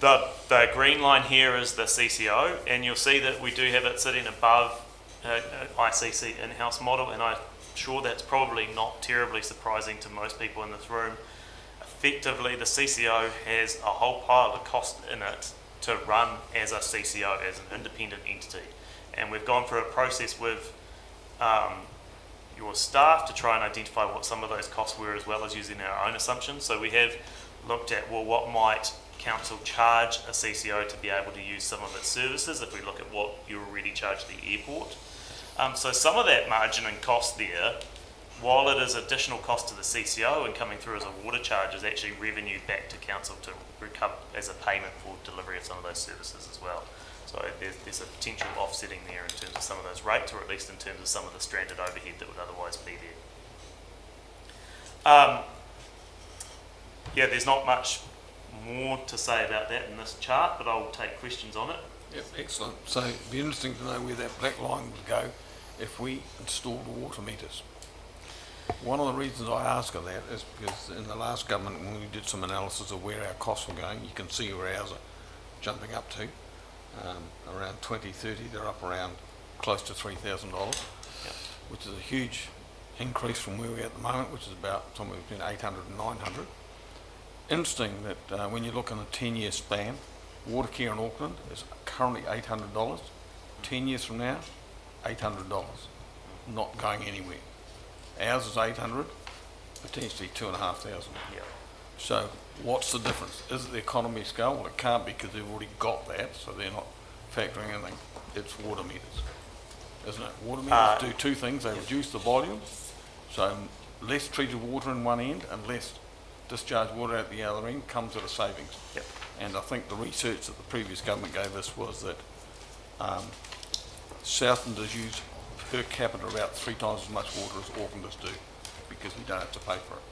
K: The green line here is the CCO, and you'll see that we do have it sitting above ICC in-house model, and I'm sure that's probably not terribly surprising to most people in this room. Effectively, the CCO has a whole pile of cost in it to run as a CCO, as an independent entity. And we've gone through a process with your staff to try and identify what some of those costs were, as well as using our own assumptions. So we have looked at, well, what might council charge a CCO to be able to use some of its services if we look at what you already charge the airport. So some of that margin and cost there, while it is additional cost to the CCO and coming through as a water charge, is actually revenue back to council to recover as a payment for delivery of some of those services as well. So there's a potential offsetting there in terms of some of those rates, or at least in terms of some of the stranded overhead that would otherwise be there. Yeah, there's not much more to say about that in this chart, but I'll take questions on it.
D: Yep, excellent. So it'd be interesting to know where that black line would go if we installed water meters. One of the reasons I ask of that is because in the last government, when we did some analysis of where our costs were going, you can see where ours are jumping up to. Around 2030, they're up around close to $3,000, which is a huge increase from where we are at the moment, which is about somewhere between 800 and 900. Interesting that when you look on a 10-year span, water care in Auckland is currently $800. 10 years from now, $800, not going anywhere. Ours is 800, potentially 2,500. So what's the difference? Is it the economy scale? Well, it can't be, because they've already got that, so they're not factoring anything. It's water meters, isn't it? Water meters do two things. They reduce the volume, so less treated water in one end and less discharged water at the other end comes at a savings.
K: Yep.
D: And I think the research that the previous government gave us was that Southlanders use per capita about 3 times as much water as Aucklanders do, because we don't have to pay for it.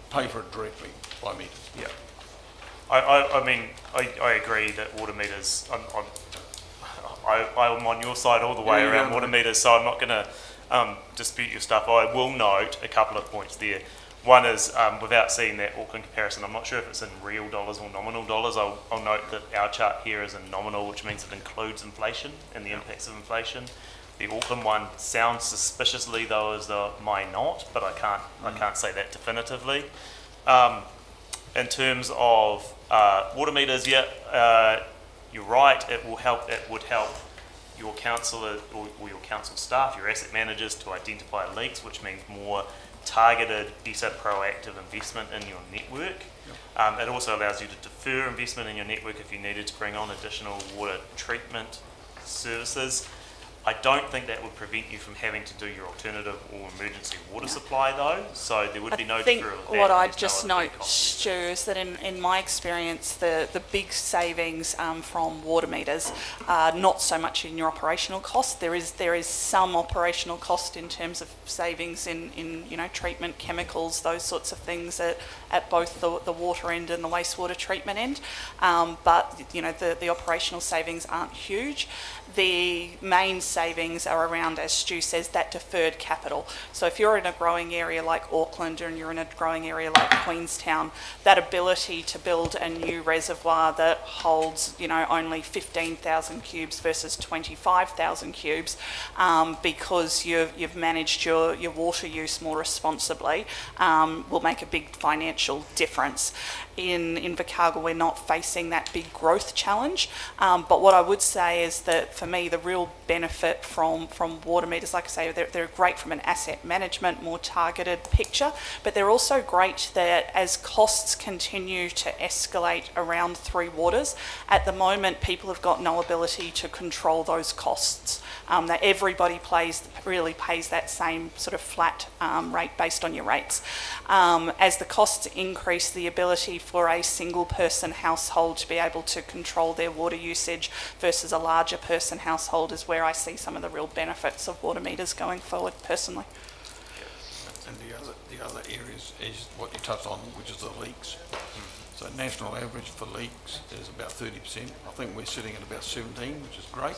D: Pay for it directly by meters.
K: Yeah. I mean, I agree that water meters, I'm on your side all the way around water meters, so I'm not going to dispute your stuff. I will note a couple of points there. One is, without seeing that Auckland comparison, I'm not sure if it's in real dollars or nominal dollars. I'll note that our chart here is in nominal, which means it includes inflation and the impacts of inflation. The Auckland one sounds suspiciously though as though it might not, but I can't say that definitively. In terms of water meters, you're right. It will help. It would help your councillor or your council staff, your asset managers, to identify leaks, which means more targeted, better, proactive investment in your network. It also allows you to defer investment in your network if you needed to bring on additional water treatment services. I don't think that would prevent you from having to do your alternative or emergency water supply though, so there would be no
B: I think
K: deferral of that.
B: what
K: and
B: I'd
K: there's
B: just
K: no other
B: note,
K: cost.
B: Stu, is that in my experience, the big savings from water meters are not so much in your operational cost. There is some operational cost in terms of savings in treatment, chemicals, those sorts of things at both the water end and the wastewater treatment end. But the operational savings aren't huge. The main savings are around, as Stu says, that deferred capital. So if you're in a growing area like Auckland and you're in a growing area like Queenstown, that ability to build a new reservoir that holds, only 15,000 cubes versus 25,000 cubes, because you've managed your water use more responsibly, will make a big financial difference. In Invercargill, we're not facing that big growth challenge, but what I would say is that for me, the real benefit from water meters, like I say, they're great from an asset management, more targeted picture, but they're also great that as costs continue to escalate around Three Waters, at the moment people have got no ability to control those costs. That everybody really pays that same sort of flat rate based on your rates. As the costs increase, the ability for a single person household to be able to control their water usage versus a larger person household is where I see some of the real benefits of water meters going forward personally.
D: And the other areas is what you touched on, which is the leaks. So national average for leaks is about 30%. I think we're sitting at about 17, which is great.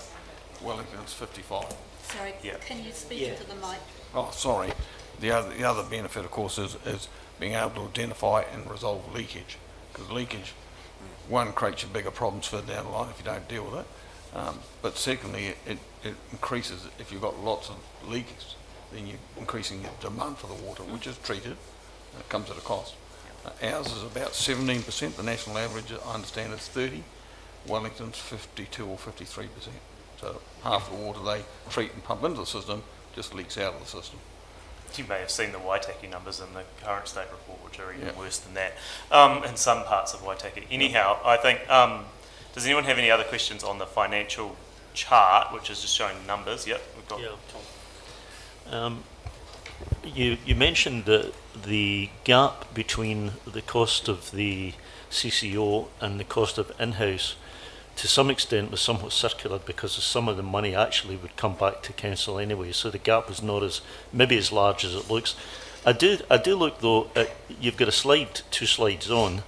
D: Wellington's 55.
H: Sorry,
K: Yeah.
H: can you speak into the mic?
D: Oh, sorry. The other benefit, of course, is being able to identify and resolve leakage. Because leakage, one, creates you bigger problems further down the line if you don't deal with it. But secondly, it increases, if you've got lots of leakage, then you're increasing your demand for the water, which is treated, and it comes at a cost. Ours is about 17%. The national average, I understand, is 30. Wellington's 52 or 53%. So half the water they treat and pump into the system just leaks out of the system.
K: You may have seen the Waitaki numbers in the current state report, which are even
D: Yeah.
K: worse than that in some parts of Waitaki. Anyhow, I think, does anyone have any other questions on the financial chart, which is just showing numbers? Yep, we've got.
A: Yeah. You mentioned that the gap between the cost of the CCO and the cost of in-house to some extent was somewhat circular because some of the money actually would come back to council anyway, so the gap was not maybe as large as it looks. I do look though at, you've got two slides on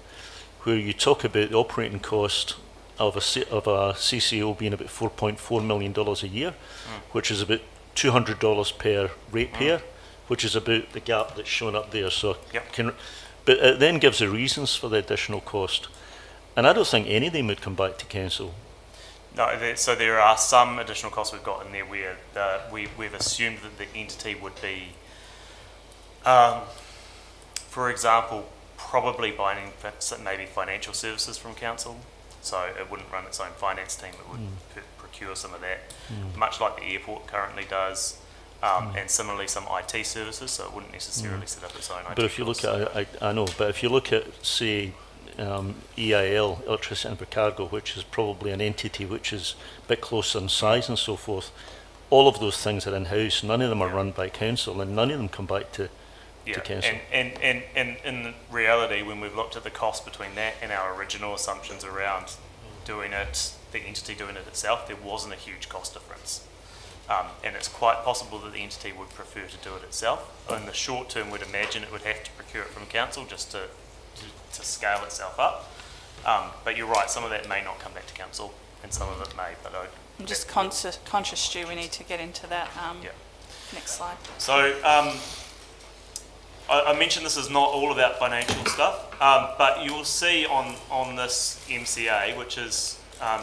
A: where you talk about the operating cost of a CCO being about $4.4 million a year, which is about $200 per ratepayer, which is about the gap that's shown up there. So,
K: Yep.
A: but it then gives the reasons for the additional cost. And I don't think any of them would come back to council.
K: No, so there are some additional costs we've got in there where we've assumed that the entity would be, for example, probably buying maybe financial services from council. So it wouldn't run its own finance team, it would procure some of that, much like the airport currently does. And similarly some IT services, so it wouldn't necessarily set up its own IT.
A: But if you look at, I know, but if you look at, say, EIL, Electricity Invercargill, which is probably an entity which is a bit closer in size and so forth, all of those things are in-house, none of them are run by council, and none of them come back to council.
K: And in reality, when we've looked at the cost between that and our original assumptions around doing it, the entity doing it itself, there wasn't a huge cost difference. And it's quite possible that the entity would prefer to do it itself. In the short term, we'd imagine it would have to procure it from council just to scale itself up. But you're right, some of that may not come back to council and some of it may, but
B: I'm just conscious, Stu, we need to get into that. Next slide.
K: So I mentioned this is not all about financial stuff, but you will see on this MCA, which is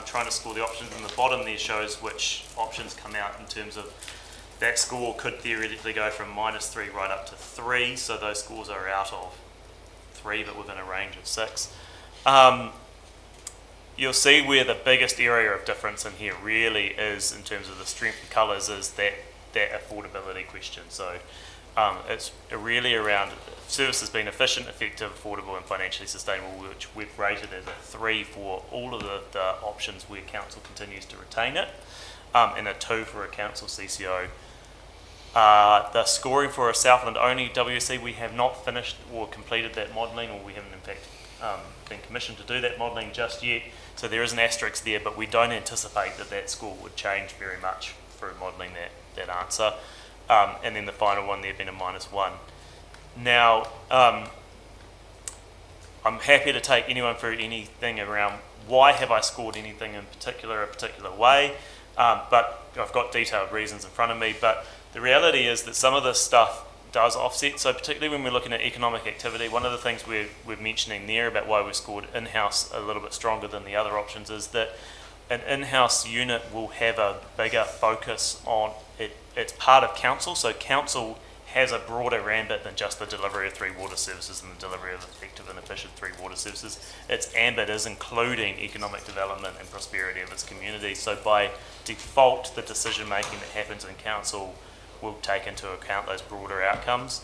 K: trying to score the options, and the bottom there shows which options come out in terms of that score could theoretically go from -3 right up to 3, so those scores are out of 3 but within a range of 6. You'll see where the biggest area of difference in here really is in terms of the strength of colours is that affordability question. So it's really around services being efficient, effective, affordable and financially sustainable, which we've rated as a 3 for all of the options where council continues to retain it. and a 2 for a council CCO. The scoring for a Southland only WC, we have not finished or completed that modelling, or we haven't in fact been commissioned to do that modelling just yet. So there is an asterisk there, but we don't anticipate that that score would change very much through modelling that answer. And then the final one there being a -1. Now, I'm happy to take anyone through anything around why have I scored anything in particular, a particular way, but I've got detailed reasons in front of me. But the reality is that some of this stuff does offset. So particularly when we're looking at economic activity, one of the things we're mentioning there about why we scored in-house a little bit stronger than the other options is that an in-house unit will have a bigger focus on it. It's part of council, so council has a broader ambit than just the delivery of 3 water services and the delivery of effective and efficient 3 water services. Its ambit is including economic development and prosperity of its community. So by default, the decision making that happens in council will take into account those broader outcomes.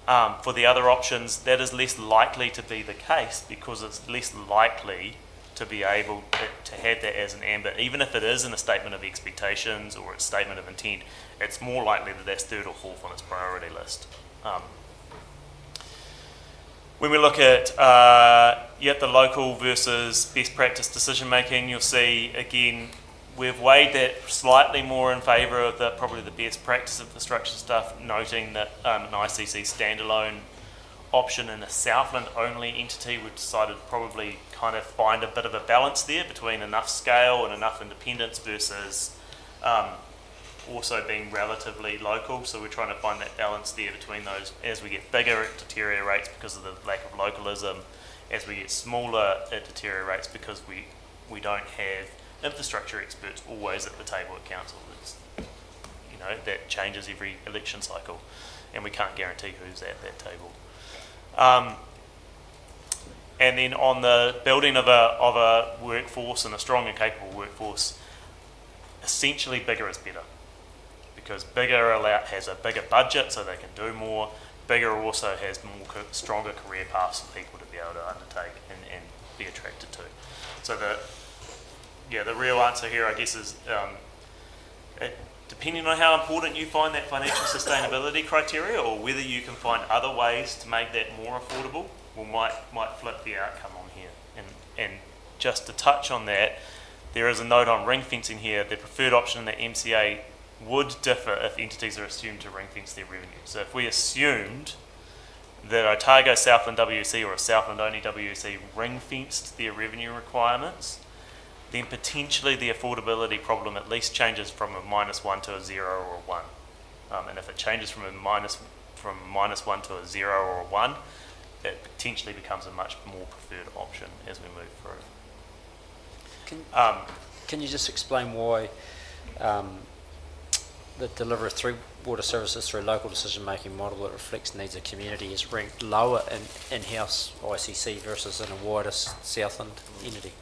K: For the other options, that is less likely to be the case because it's less likely to be able to have that as an ambit. Even if it is in a statement of expectations or a statement of intent, it's more likely that that's 3rd or 4th on its priority list. When we look at the local versus best practice decision making, you'll see again we've weighed that slightly more in favour of probably the best practice infrastructure stuff, noting that an ICC standalone option in a Southland only entity, we've decided to probably kind of find a bit of a balance there between enough scale and enough independence versus also being relatively local. So we're trying to find that balance there between those. As we get bigger, it deteriorates because of the lack of localism. As we get smaller, it deteriorates because we don't have infrastructure experts always at the table at council. It's, that changes every election cycle, and we can't guarantee who's at that table. And then on the building of a workforce and a strong and capable workforce, essentially bigger is better, because bigger has a bigger budget so they can do more. Bigger also has stronger career paths for people to be able to undertake and be attracted to. So the real answer here, I guess, is depending on how important you find that financial sustainability criteria, or whether you can find other ways to make that more affordable, might flip the outcome on here. And just to touch on that, there is a note on ring fencing here. The preferred option in the MCA would differ if entities are assumed to ring fence their revenue. So if we assumed that Otago Southland WC or a Southland only WC ring fenced their revenue requirements, then potentially the affordability problem at least changes from a -1 to a 0 or a 1. And if it changes from a -1 to a 0 or a 1, it potentially becomes a much more preferred option as we move through.
G: Can you just explain why the delivery of 3 water services through a local decision-making model that reflects needs of community is ranked lower in in-house ICC versus in a wider Southland entity?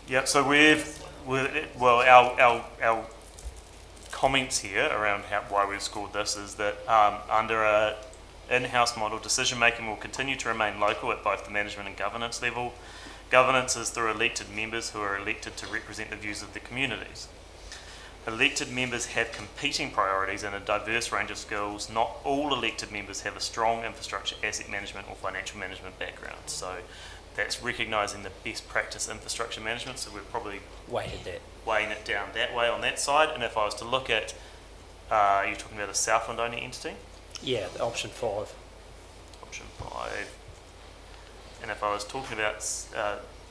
K: Yeah, so our comments here around why we've scored this is that under a in-house model, decision-making will continue to remain local at both the management and governance level. Governance is through elected members who are elected to represent the views of the communities. Elected members have competing priorities and a diverse range of skills. Not all elected members have a strong infrastructure, asset management or financial management background. So that's recognising the best practice infrastructure management. So we're probably weighing it down that way on that side. And if I was to look at, you're talking about a Southland only entity?
G: Yeah, option 5.
K: Option 5. And if I was talking about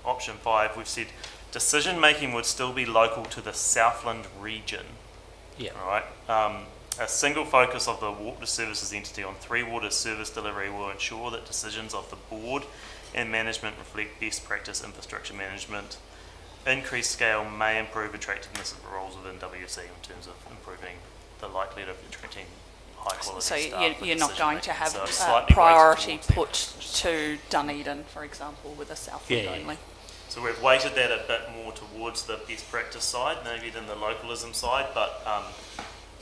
K: option 5, we've said decision making would still be local to the Southland region.
G: Yeah.
K: All right. A single focus of the water services entity on 3 water service delivery will ensure that decisions of the board and management reflect best practice infrastructure management. Increased scale may improve attractiveness of the roles within WC in terms of improving the likelihood of attracting high quality
B: So
K: staff.
B: you're not going to have
K: So slightly
B: priority
K: weighted
B: put
K: towards
B: to Dunedin, for example, with a Southland only.
K: So we've weighted that a bit more towards the best practice side, maybe than the localism side, but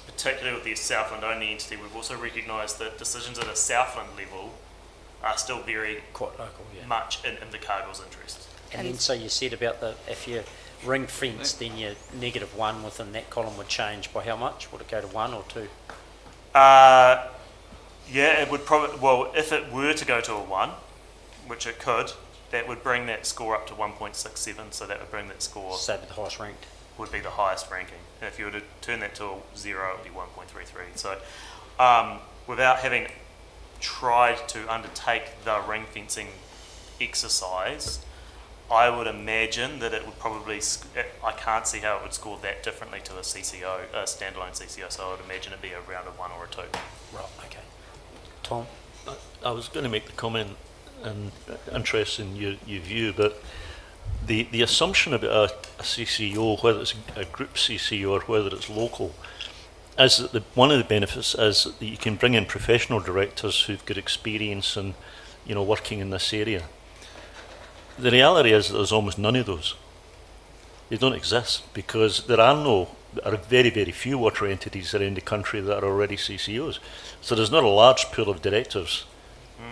K: particularly with the Southland only entity, we've also recognised that decisions at a Southland level are still very
G: quite local,
K: much in Invercargill's interest.
G: And then so you said about if you ring fence, then your -1 within that column would change by how much? Would it go to 1 or 2?
K: Yeah, it would probably, well, if it were to go to a 1, which it could, that would bring that score up to 1.67, so that would bring that score,
G: So the highest ranked.
K: would be the highest ranking. And if you were to turn that to a 0, it would be 1.33. So without having tried to undertake the ring fencing exercise, I would imagine that it would probably, I can't see how it would score that differently to a CCO, a standalone CCO, so I would imagine it'd be around a 1 or a 2.
G: Right, okay. Tom?
A: I was going to make the comment, and interest in your view, but the assumption about a CCO, whether it's a group CCO or whether it's local, is that one of the benefits is that you can bring in professional directors who've got experience in, working in this area. The reality is that there's almost none of those. They don't exist because there are very, very few water entities around the country that are already CCOs. So there's not a large pool of directors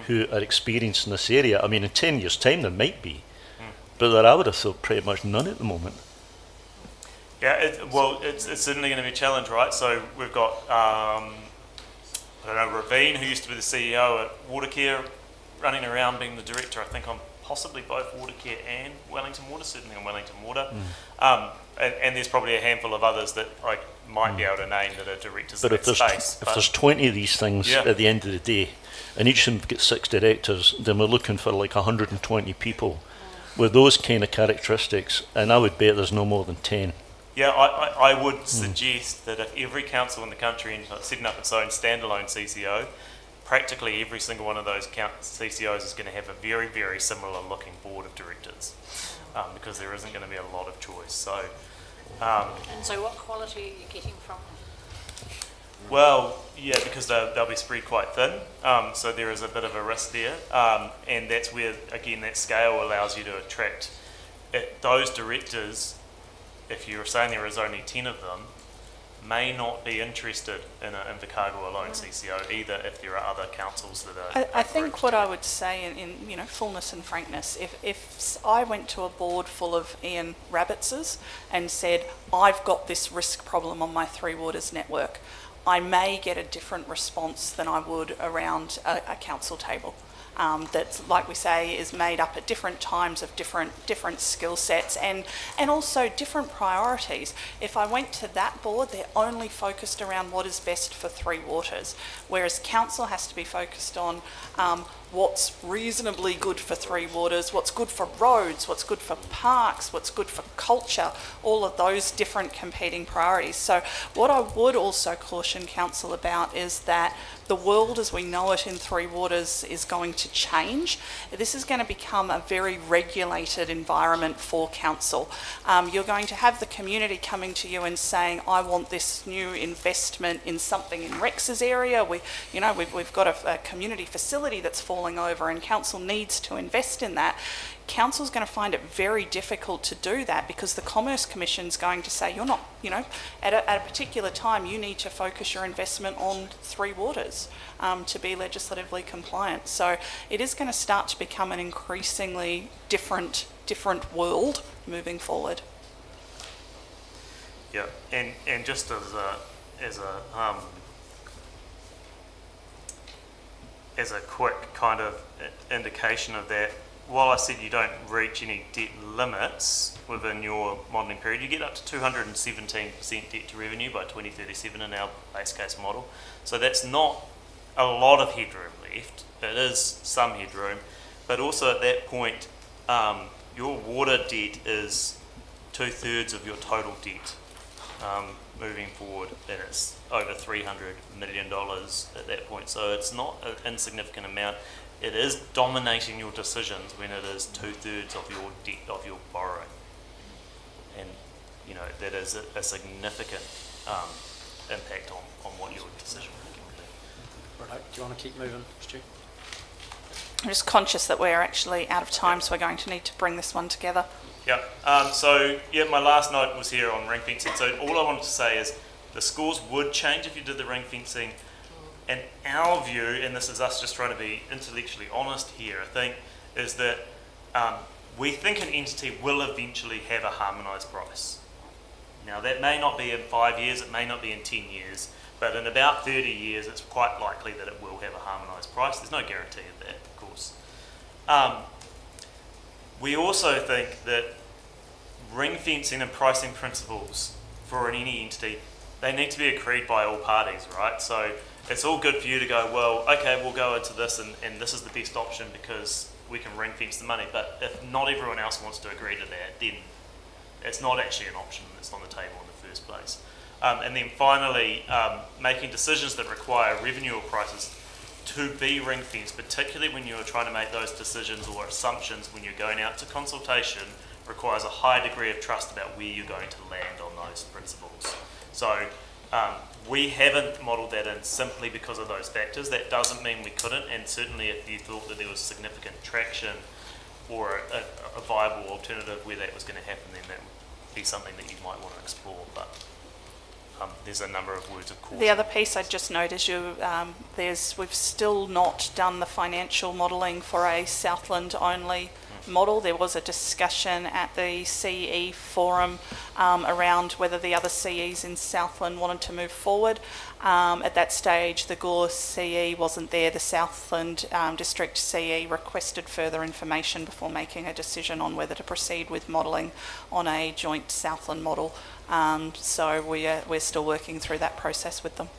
A: who are experienced in this area. I mean, in 10 years' time there might be, but there I would have thought pretty much none at the moment.
K: Yeah, it's certainly going to be a challenge, right? So we've got, I don't know, Ravine, who used to be the CEO at Watercare, running around being the director, I think, on possibly both Watercare and Wellington Water, certainly on Wellington Water. And there's probably a handful of others that I might be able to name that are directors
A: But
K: in
A: if
K: that
A: there's
K: space.
A: if there's 20 of these things at the end of the day, and each of them get 6 directors, then we're looking for like 120 people with those kind of characteristics, and I would bet there's no more than 10.
K: Yeah, I would suggest that if every council in the country ended up setting up its own standalone CCO, practically every single one of those CCOs is going to have a very, very similar looking board of directors, because there isn't going to be a lot of choice. So,
H: And so what quality are you getting from them?
K: well, yeah, because they'll be spread quite thin, so there is a bit of a risk there, and that's where, again, that scale allows you to attract those directors. If you're saying there is only 10 of them, may not be interested in an Invercargill alone CCO either, if there are other councils that are.
B: I think what I would say in fullness and frankness, if I went to a board full of Ian Rabbitses and said, I've got this risk problem on my Three Waters network, I may get a different response than I would around a council table. That, like we say, is made up at different times of different skill sets and also different priorities. If I went to that board, they're only focused around what is best for Three Waters, whereas council has to be focused on what's reasonably good for Three Waters, what's good for roads, what's good for parks, what's good for culture, all of those different competing priorities. So what I would also caution council about is that the world as we know it in Three Waters is going to change. This is going to become a very regulated environment for council. You're going to have the community coming to you and saying, I want this new investment in something in Rex's area. We've got a community facility that's falling over and council needs to invest in that. Council's going to find it very difficult to do that because the Commerce Commission's going to say, you're not, at a particular time you need to focus your investment on Three Waters to be legislatively compliant. So it is going to start to become an increasingly different world moving forward.
K: Yeah, and just as a quick kind of indication of that, while I said you don't reach any debt limits within your modelling period, you get up to 217% debt to revenue by 2037 in our base case model. So that's not a lot of headroom left. It is some headroom, but also at that point, your water debt is 2/3 of your total debt moving forward, and it's over $300 million at that point. So it's not an insignificant amount. It is dominating your decisions when it is 2/3 of your debt, of your borrowing. And, that is a significant impact on what your decision making will be.
G: Right, do you want to keep moving, Stu?
B: I'm just conscious that we're actually out of time, so we're going to need to bring this one together.
K: Yeah, my last note was here on ring fencing. So all I wanted to say is the scores would change if you did the ring fencing. And our view, and this is us just trying to be intellectually honest here, I think, is that we think an entity will eventually have a harmonised price. Now that may not be in 5 years, it may not be in 10 years, but in about 30 years it's quite likely that it will have a harmonised price. There's no guarantee of that, of course. We also think that ring fencing and pricing principles for any entity, they need to be agreed by all parties, right? So it's all good for you to go, well, okay, we'll go into this and this is the best option because we can ring fence the money, but if not everyone else wants to agree to that, then it's not actually an option that's on the table in the first place. And then finally, making decisions that require revenue or prices to be ring fenced, particularly when you're trying to make those decisions or assumptions when you're going out to consultation, requires a high degree of trust about where you're going to land on those principles. So we haven't modelled that in simply because of those factors. That doesn't mean we couldn't, and certainly if you thought that there was significant traction or a viable alternative where that was going to happen, then that would be something that you might want to explore. But there's a number of words of caution.
B: The other piece I'd just note is we've still not done the financial modelling for a Southland only model. There was a discussion at the CE forum around whether the other CEs in Southland wanted to move forward. At that stage, the Gore CE wasn't there. The Southland District CE requested further information before making a decision on whether to proceed with modelling on a joint Southland model. So we're still working through that process with them.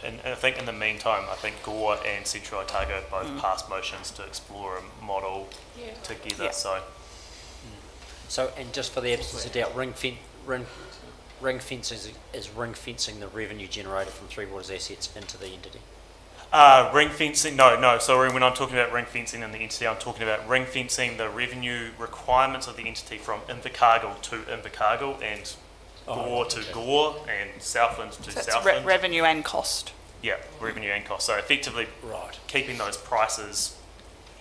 K: And I think in the meantime, I think Gore and Central Otago have both passed motions to explore a model together.
B: Yeah.
G: So, and just for the absence of doubt, ring fencing is ring fencing the revenue generated from Three Waters assets into the entity.
K: Ring fencing, no, sorry, when I'm talking about ring fencing in the entity, I'm talking about ring fencing the revenue requirements of the entity from Invercargill to Invercargill and Gore to Gore and Southland to
B: So
K: Southland.
B: it's revenue and cost.
K: Yeah, revenue and cost. So effectively keeping those prices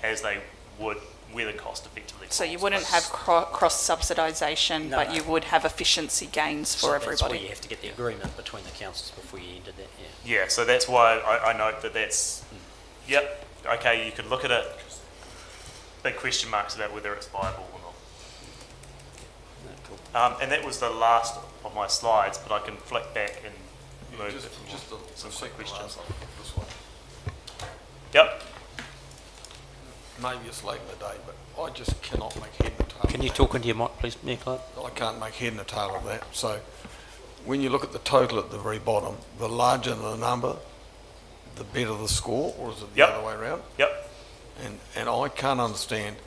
K: as they would where the cost effectively
B: So you
K: falls.
B: wouldn't have cross-subsidisation,
G: No,
B: but
G: no.
B: you would have efficiency gains for
G: So
B: everybody.
G: that's where you have to get the agreement between the councils before you ended that,
K: Yeah, so that's why I note that that's, yep, okay, you could look at it, big question marks about whether it's viable or not.
G: Cool.
K: And that was the last of my slides, but I can flick back and move some quick questions.
D: This one.
K: Yep.
D: Maybe it's late in the day, but I just cannot make head and tail.
G: Can you talk into your mic, please, Mayor Clark?
D: I can't make head and tail of that. So when you look at the total at the very bottom, the larger the number, the better the score, or is it the other way around?
K: Yep.
D: And I can't understand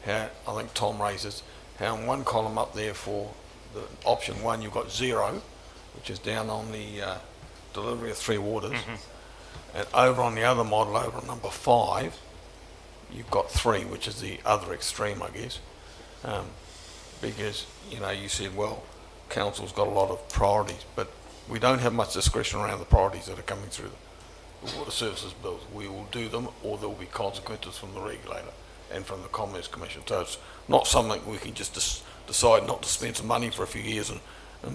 D: how, I think Tom raises, how in one column up there for the option 1 you've got 0, which is down on the delivery of Three Waters, and over on the other model, over on number 5, you've got 3, which is the other extreme, I guess, because, you said, well, council's got a lot of priorities, but we don't have much discretion around the priorities that are coming through the water services bills. We will do them, or there will be consequences from the regulator and from the Commerce Commission. So it's not something we can just decide not to spend some money for a few years and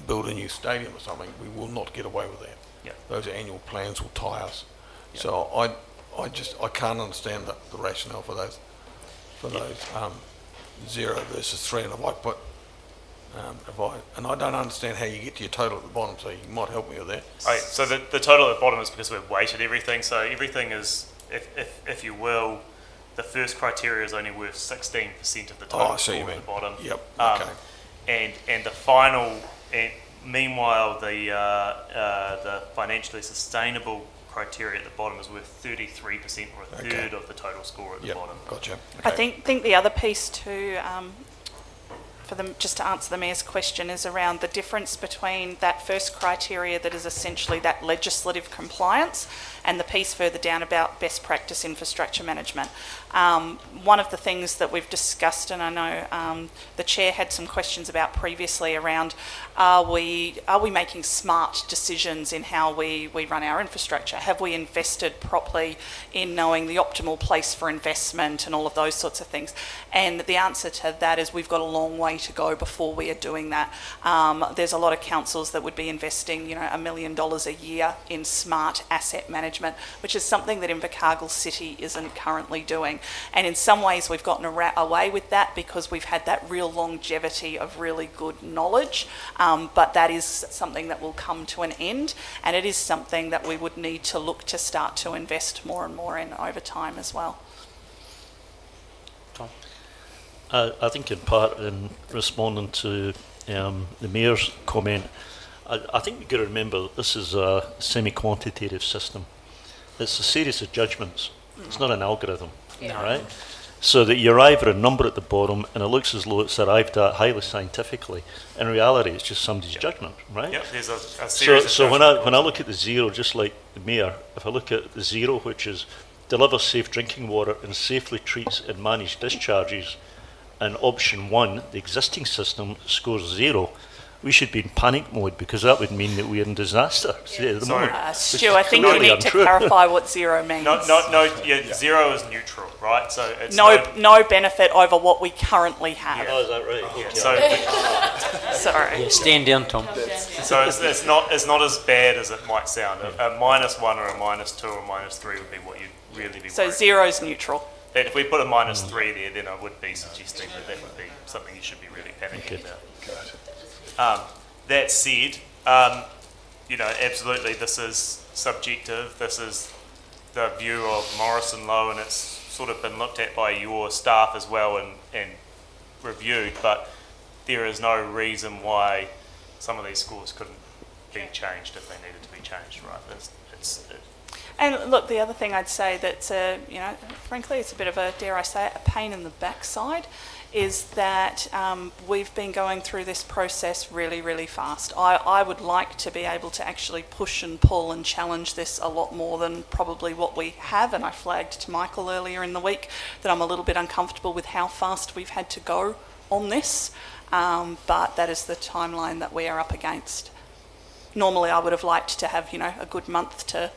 D: build a new stadium or something. We will not get away with that. Those annual plans will tie us. So I can't understand the rationale for those 0 versus 3, and if I put and I don't understand how you get to your total at the bottom, so you might help me with that.
K: So the total at the bottom is because we've weighted everything. So everything is, if you will, the first criteria is only worth 16% of the total
D: I see
K: score
D: what you
K: at
D: mean.
K: the bottom.
D: Yep. Okay.
K: And the final, and meanwhile, the financially sustainable criteria at the bottom is worth 33% or a third of the total score at the bottom.
D: Gotcha.
B: I think the other piece too, just to answer the Mayor's question, is around the difference between that first criteria that is essentially that legislative compliance and the piece further down about best practice infrastructure management. One of the things that we've discussed, and I know the Chair had some questions about previously around, are we making smart decisions in how we run our infrastructure? Have we invested properly in knowing the optimal place for investment and all of those sorts of things? And the answer to that is we've got a long way to go before we are doing that. There's a lot of councils that would be investing, $1 million a year in smart asset management management, which is something that Invercargill City isn't currently doing. And in some ways we've gotten away with that because we've had that real longevity of really good knowledge, but that is something that will come to an end, and it is something that we would need to look to start to invest more and more in over time as well.
G: Tom?
A: I think in part in responding to the Mayor's comment, I think we've got to remember that this is a semi-quantitative system. It's a series of judgments. It's not an algorithm, right? So that you arrive at a number at the bottom and it looks as though it's arrived at highly scientifically. In reality, it's just somebody's judgment, right?
K: Yep, there's a series
A: So
K: of
A: when I look at the zero, just like the Mayor, if I look at the zero, which is deliver safe drinking water and safely treats and manage discharges, and option 1, the existing system, scores 0, we should be in panic mode because that would mean that we're in disaster at the moment.
B: Stu, I think you need to clarify what 0 means.
K: No, 0 is neutral, right? So it's
B: no benefit over what we currently have.
A: Oh, is that right?
K: Yeah,
A: Okay.
B: Sorry.
G: Yeah, stand down, Tom.
K: So it's not as bad as it might sound. A -1 or a -2 or a -3 would be what you'd really be
B: So
K: worried
B: 0 is neutral.
K: That if we put a -3 there, then I would be suggesting that would be something you should be really panicking about. That said, absolutely this is subjective. This is the view of Morrison Low, and it's sort of been looked at by your staff as well and reviewed, but there is no reason why some of these scores couldn't be changed if they needed to be changed, right?
B: And look, the other thing I'd say that's, frankly, it's a bit of a, dare I say it, a pain in the backside, is that we've been going through this process really, really fast. I would like to be able to actually push and pull and challenge this a lot more than probably what we have, and I flagged to Michael earlier in the week that I'm a little bit uncomfortable with how fast we've had to go on this, but that is the timeline that we are up against. Normally I would have liked to have, a good month to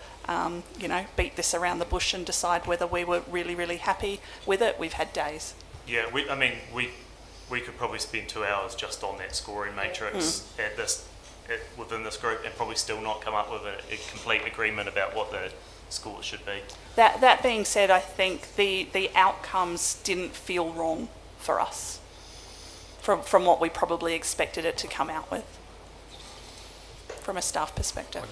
B: beat this around the bush and decide whether we were really, really happy with it. We've had days.
K: Yeah, we could probably spend 2 hours just on that scoring matrix within this group and probably still not come up with a complete agreement about what the scores should be.
B: That being said, I think the outcomes didn't feel wrong for us from what we probably expected it to come out with from a staff perspective.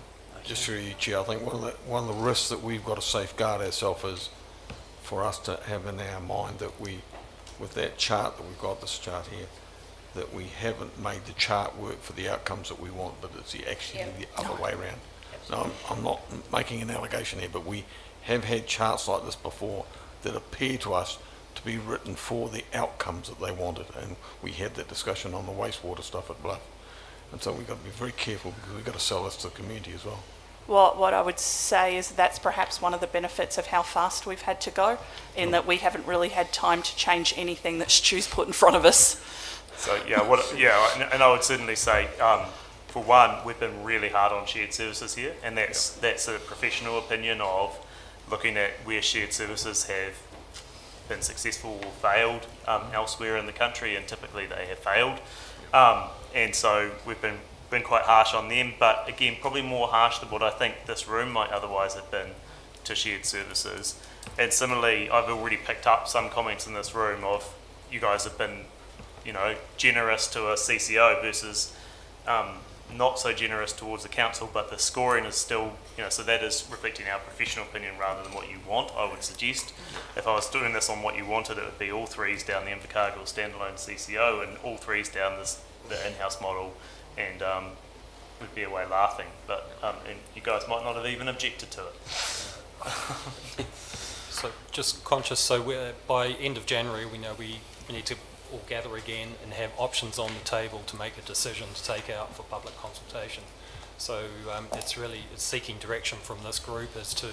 D: Just through you, Chair, I think one of the risks that we've got to safeguard ourselves is for us to have in our mind that with that chart that we've got, this chart here, that we haven't made the chart work for the outcomes that we want, but it's actually the other way around. No, I'm not making an allegation here, but we have had charts like this before that appear to us to be written for the outcomes that they wanted, and we had that discussion on the wastewater stuff at Bluff. And so we've got to be very careful because we've got to sell this to the community as well.
B: What I would say is that's perhaps one of the benefits of how fast we've had to go, in that we haven't really had time to change anything that Stu's put in front of us.
K: So and I would certainly say, for one, we've been really hard on shared services here, and that's a professional opinion of looking at where shared services have been successful or failed elsewhere in the country, and typically they have failed. And so we've been quite harsh on them, but again, probably more harsh than what I think this room might otherwise have been to shared services. And similarly, I've already picked up some comments in this room of you guys have been, generous to a CCO versus not so generous towards the council, but the scoring is still, so that is reflecting our professional opinion rather than what you want, I would suggest. If I was doing this on what you wanted, it would be all 3s down the Invercargill standalone CCO and all 3s down the in-house model, and we'd be away laughing, but and you guys might not have even objected to it.
C: So just conscious, so by end of January, we know we need to all gather again and have options on the table to make a decision to take out for public consultation. So it's seeking direction from this group as to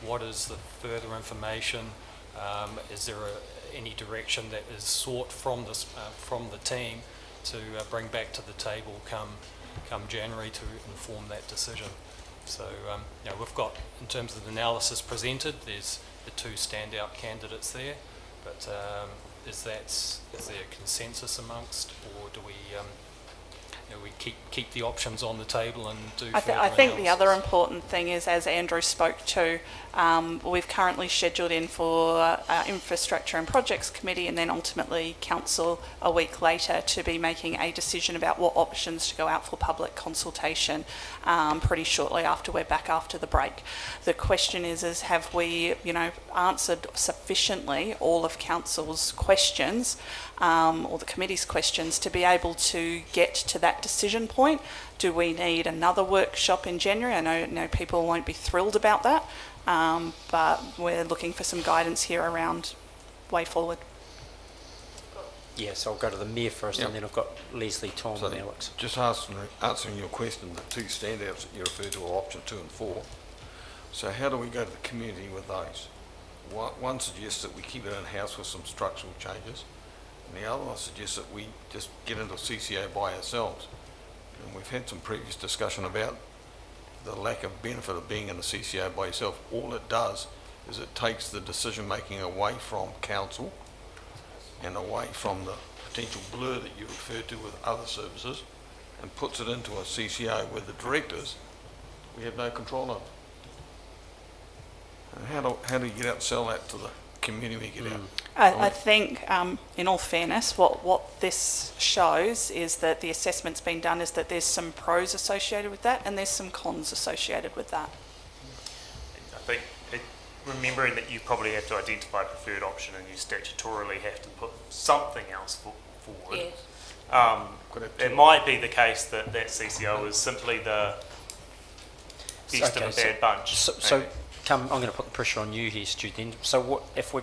C: what is the further information, is there any direction that is sought from the team to bring back to the table come January to inform that decision. So we've got, in terms of the analysis presented, there's the 2 standout candidates there, but is there a consensus amongst, or do we we keep keep the options on the table and do
B: I
C: further
B: think the other
C: analysis.
B: important thing is, as Andrew spoke to, we've currently scheduled in for our Infrastructure and Projects Committee and then ultimately Council a week later to be making a decision about what options to go out for public consultation pretty shortly after we're back after the break. The question is have we, answered sufficiently all of Council's questions or the committee's questions to be able to get to that decision point? Do we need another workshop in January? I know people won't be thrilled about that, but we're looking for some guidance here around way forward.
G: Yes, I'll go to the Mayor first, and then I've got Leslie, Tom,
D: So
G: and Alex.
D: just answering your question, the two standouts that you referred to are option 2 and 4. So how do we go to the community with those? One suggests that we keep it in-house with some structural changes, and the other one suggests that we just get into CCO by ourselves. And we've had some previous discussion about the lack of benefit of being in a CCO by yourself. All it does is it takes the decision making away from council and away from the potential blur that you refer to with other services and puts it into a CCO where the directors, we have no control of. And how do you get out and sell that to the community when you get out?
B: I think, in all fairness, what this shows is that the assessment's been done is that there's some pros associated with that and there's some cons associated with that.
K: I think remembering that you probably have to identify a preferred option and you statutorily have to put something else forward.
N: Yes.
K: It might be the case that CCO is simply the best of a bad bunch.
G: So I'm going to put the pressure on you here, Stu, then. So what if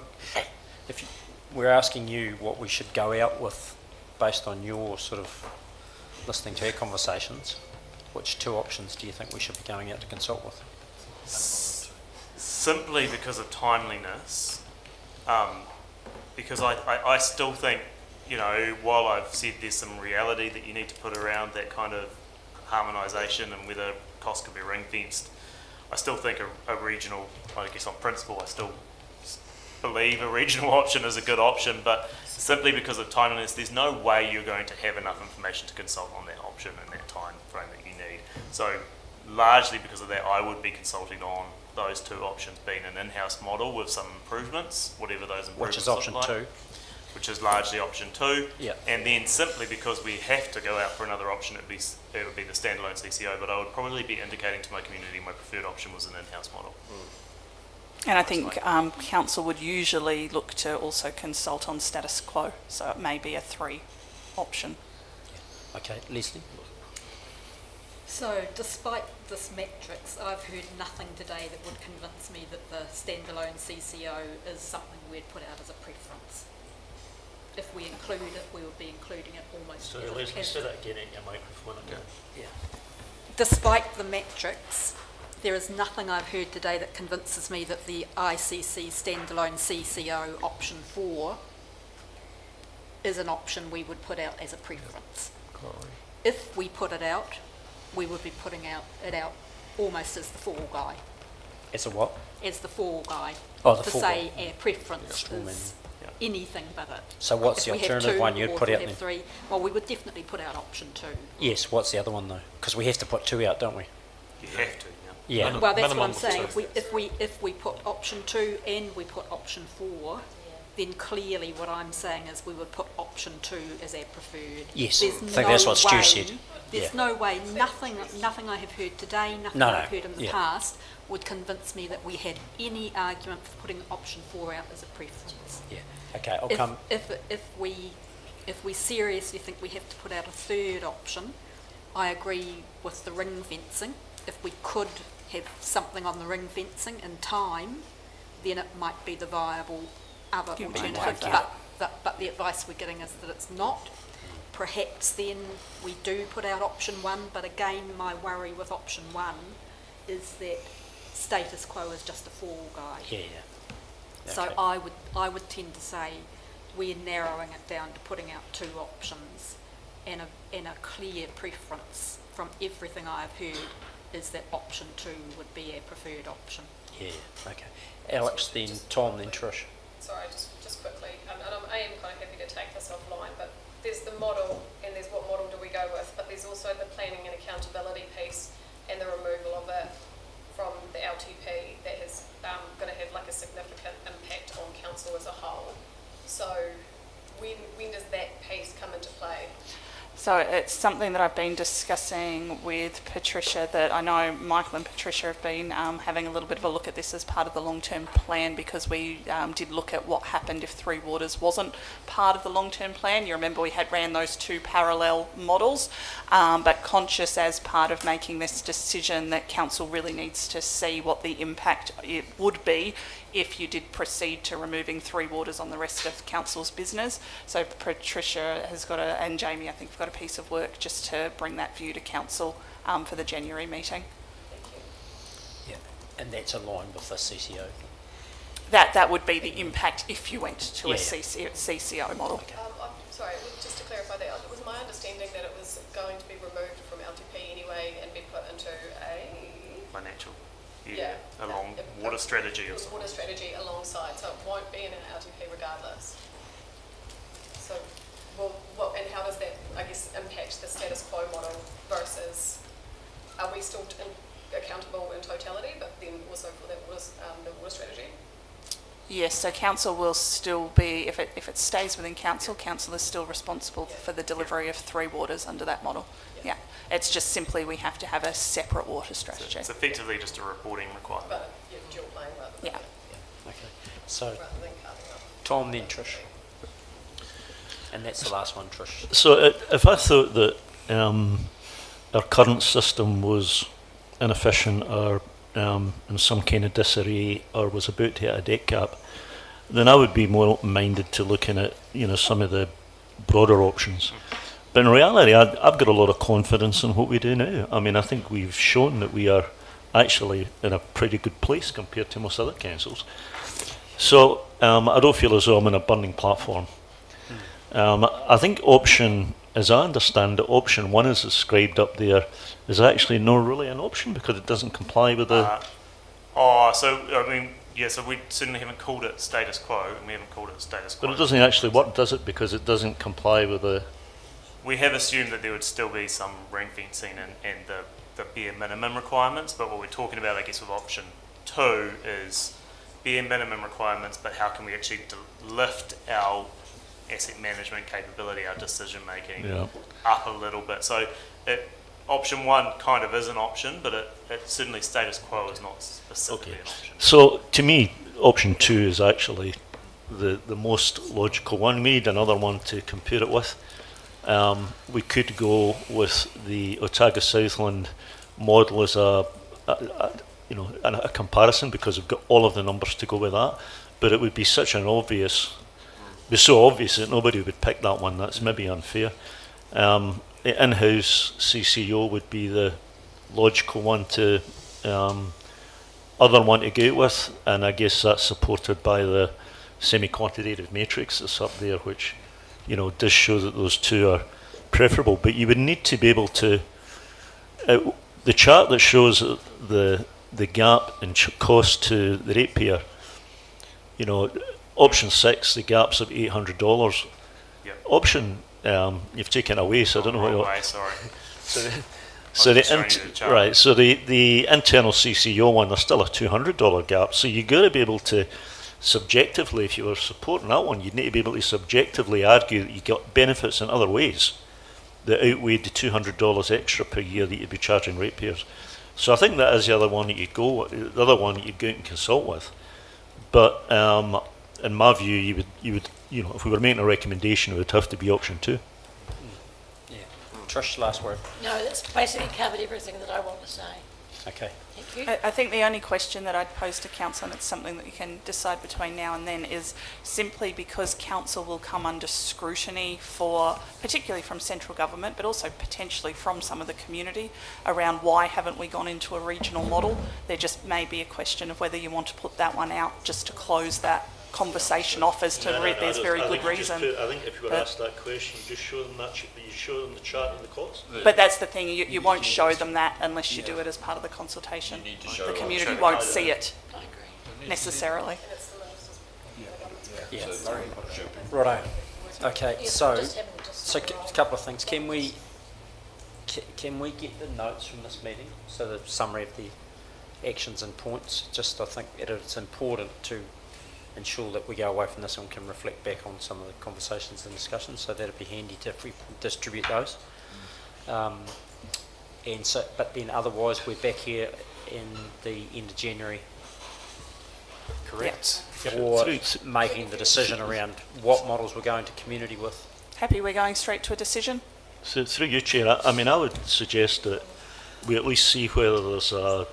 G: we're asking you what we should go out with based on your sort of listening to our conversations, which two options do you think we should be going out to consult with?
K: Simply because of timeliness, because I still think, while I've said there's some reality that you need to put around that kind of harmonisation and whether costs could be ring-fenced, I still think a regional, I guess on principle, I still believe a regional option is a good option, but simply because of timeliness, there's no way you're going to have enough information to consult on that option in that time frame that you need. So largely because of that, I would be consulting on those two options being an in-house model with some improvements, whatever those improvements
G: Which is option
K: look like,
G: 2.
K: which is largely option 2.
G: Yeah.
K: And then simply because we have to go out for another option, it would be the standalone CCO, but I would probably be indicating to my community my preferred option was an in-house model.
B: And I think council would usually look to also consult on status quo, so it may be a 3 option.
G: Okay, Leslie?
O: So, despite this matrix, I've heard nothing today that would convince me that the standalone CCO is something we'd put out as a preference. If we include it, we would be including it almost
A: So
O: as
A: Leslie,
O: as-
A: say that again in your microphone again.
O: Yeah. Despite the matrix, there is nothing I've heard today that convinces me that the ICC standalone CCO option 4 is an option we would put out as a preference. If we put it out, we would be putting it out almost as the fall guy.
G: As a what?
O: As the fall guy.
G: Oh, the
O: to
G: fall
O: say
G: guy.
O: our preference
G: Yeah.
O: is anything but it.
G: So what's
O: If
G: the
O: we have
G: alternative
O: 2
G: one you'd
O: or if
G: put
O: we
G: out
O: have
G: then?
O: 3, well, we would definitely put out option 2.
G: Yes, what's the other one though? Because we have to put 2 out, don't we?
K: You have to,
G: Yeah.
O: Well, that's what
C: minimum
O: I'm saying.
C: of 2.
O: If we put option 2 and we put option 4, then clearly what I'm saying is we would put option 2 as our preferred.
G: Yes,
O: There's
G: I think that's what Stu
O: way-
G: said.
O: There's
G: Yeah.
O: no way, nothing I have heard today, nothing
G: No,
O: I've
G: no,
O: heard in the
G: yeah.
O: past would convince me that we had any argument for putting option 4 out as a preference.
G: Yeah. Okay, I'll come.
O: If we seriously think we have to put out a third option, I agree with the ring fencing. If we could have something on the ring fencing in time, then it might be the viable other
B: You might
O: alternative.
B: have that.
O: But the advice we're getting is that it's not. Perhaps then we do put out option 1, but again, my worry with option 1 is that status quo is just a fall guide.
G: Yeah.
O: So
G: Okay.
O: I would tend to say we're narrowing it down to putting out 2 options, and a clear preference from everything I've heard is that option 2 would be our preferred option.
G: Yeah. Okay. Alex, then Tom, then Trish.
M: Sorry, just quickly, and I am kind of happy to take this offline, but there's the model and there's what model do we go with, but there's also the planning and accountability piece and the removal of it from the LTP that is going to have like a significant impact on council as a whole. So when does that piece come into play?
B: So it's something that I've been discussing with Patricia, that I know Michael and Patricia have been having a little bit of a look at this as part of the long-term plan, because we did look at what happened if Three Waters wasn't part of the long-term plan. You remember we had ran those two parallel models, but conscious as part of making this decision that council really needs to see what the impact it would be if you did proceed to removing Three Waters on the rest of council's business. So Patricia has got and Jamie, I think, have got a piece of work just to bring that view to council for the January meeting.
G: Yeah, and that's aligned with the CCO.
B: That would be the impact if you went to
G: Yeah.
B: a CCO model.
M: I'm sorry, just to clarify that, it was my understanding that it was going to be removed from LTP anyway and be put into a
K: Financial.
M: along
K: water strategy or something.
M: Water strategy alongside, so it won't be in an LTP regardless. So, well, and how does that, I guess, impact the status quo model versus, are we still accountable in totality, but then also for that the water strategy?
B: Yes, so council will still be, if it stays within council, council is still responsible for the delivery of Three Waters under that model. Yeah. It's just simply we have to have a separate water strategy.
K: So it's effectively just a reporting requirement.
M: But dual playing rather than,
B: Yeah.
G: Okay, so
M: rather than carving up.
G: Tom, then Trish. And that's the last one, Trish.
A: So if I thought that our current system was inefficient or in some kind of disarray or was about to hit a debt cap, then I would be more open-minded to looking at some of the broader options. But in reality, I've got a lot of confidence in what we do now. I mean, I think we've shown that we are actually in a pretty good place compared to most other councils. So I don't feel as though I'm on a burning platform. I think option, as I understand it, option 1 is described up there, is actually not really an option because it doesn't comply with the...
K: So we certainly haven't called it status quo, and we haven't called it status quo.
A: But it doesn't actually work, does it? Because it doesn't comply with the...
K: We have assumed that there would still be some ring fencing and the bare minimum requirements, but what we're talking about, I guess, with option 2 is bare minimum requirements, but how can we actually lift our asset management capability, our decision making up a little bit. So option 1 kind of is an option, but it certainly status quo is not specifically an option.
A: So to me, option 2 is actually the most logical one. We need another one to compare it with. We could go with the Otago Southland model as a comparison because we've got all of the numbers to go with that. But it would be so obvious that nobody would pick that one. That's maybe unfair. The in-house CCO would be the logical one to other one to go with, and I guess that's supported by the semi-quantitative matrix that's up there, which does show that those two are preferable. But you would need to be able to the chart that shows the gap in cost to the ratepayer. Option 6, the gap's of $800.
K: Yep.
A: Option you've taken away, so I don't know what.
K: Way, sorry.
A: So the internal CCO one, there's still a $200 gap. So you got to be able to subjectively, if you were supporting that one, you'd need to be able to subjectively argue that you got benefits in other ways that outweighed the $200 extra per year that you'd be charging ratepayers. So I think that is the other one that you'd go out and consult with. But in my view, you would if we were making a recommendation, it would have to be option 2.
G: Yeah. Trish, last word.
H: No, that's basically covered everything that I want to say.
G: Okay.
H: Thank you.
B: I think the only question that I'd pose to council, and it's something that you can decide between now and then, is simply because council will come under scrutiny particularly from central government, but also potentially from some of the community around why haven't we gone into a regional model. There just may be a question of whether you want to put that one out just to close that conversation off as to there's very good reason.
A: I think if you were asked that question, you just show them the chart and the cost.
B: But that's the thing, you won't show them that unless you do it as part of the consultation.
J: You need to show
B: The
J: them.
B: community won't see it necessarily.
G: Yeah.
J: So,
G: Righto. Okay,
H: Yes,
G: so
H: just having a
G: So a couple of things. Can we get the notes from this meeting? So the summary of the actions and points. Just I think it's important to ensure that we go away from this and can reflect back on some of the conversations and discussions. So that'd be handy if we distribute those. And so, but then otherwise we're back here in the end of January. Correct. For making the decision around what models we're going to community with.
B: Happy we're going straight to a decision?
A: So through you, Chair, I mean, I would suggest that we at least see whether there's a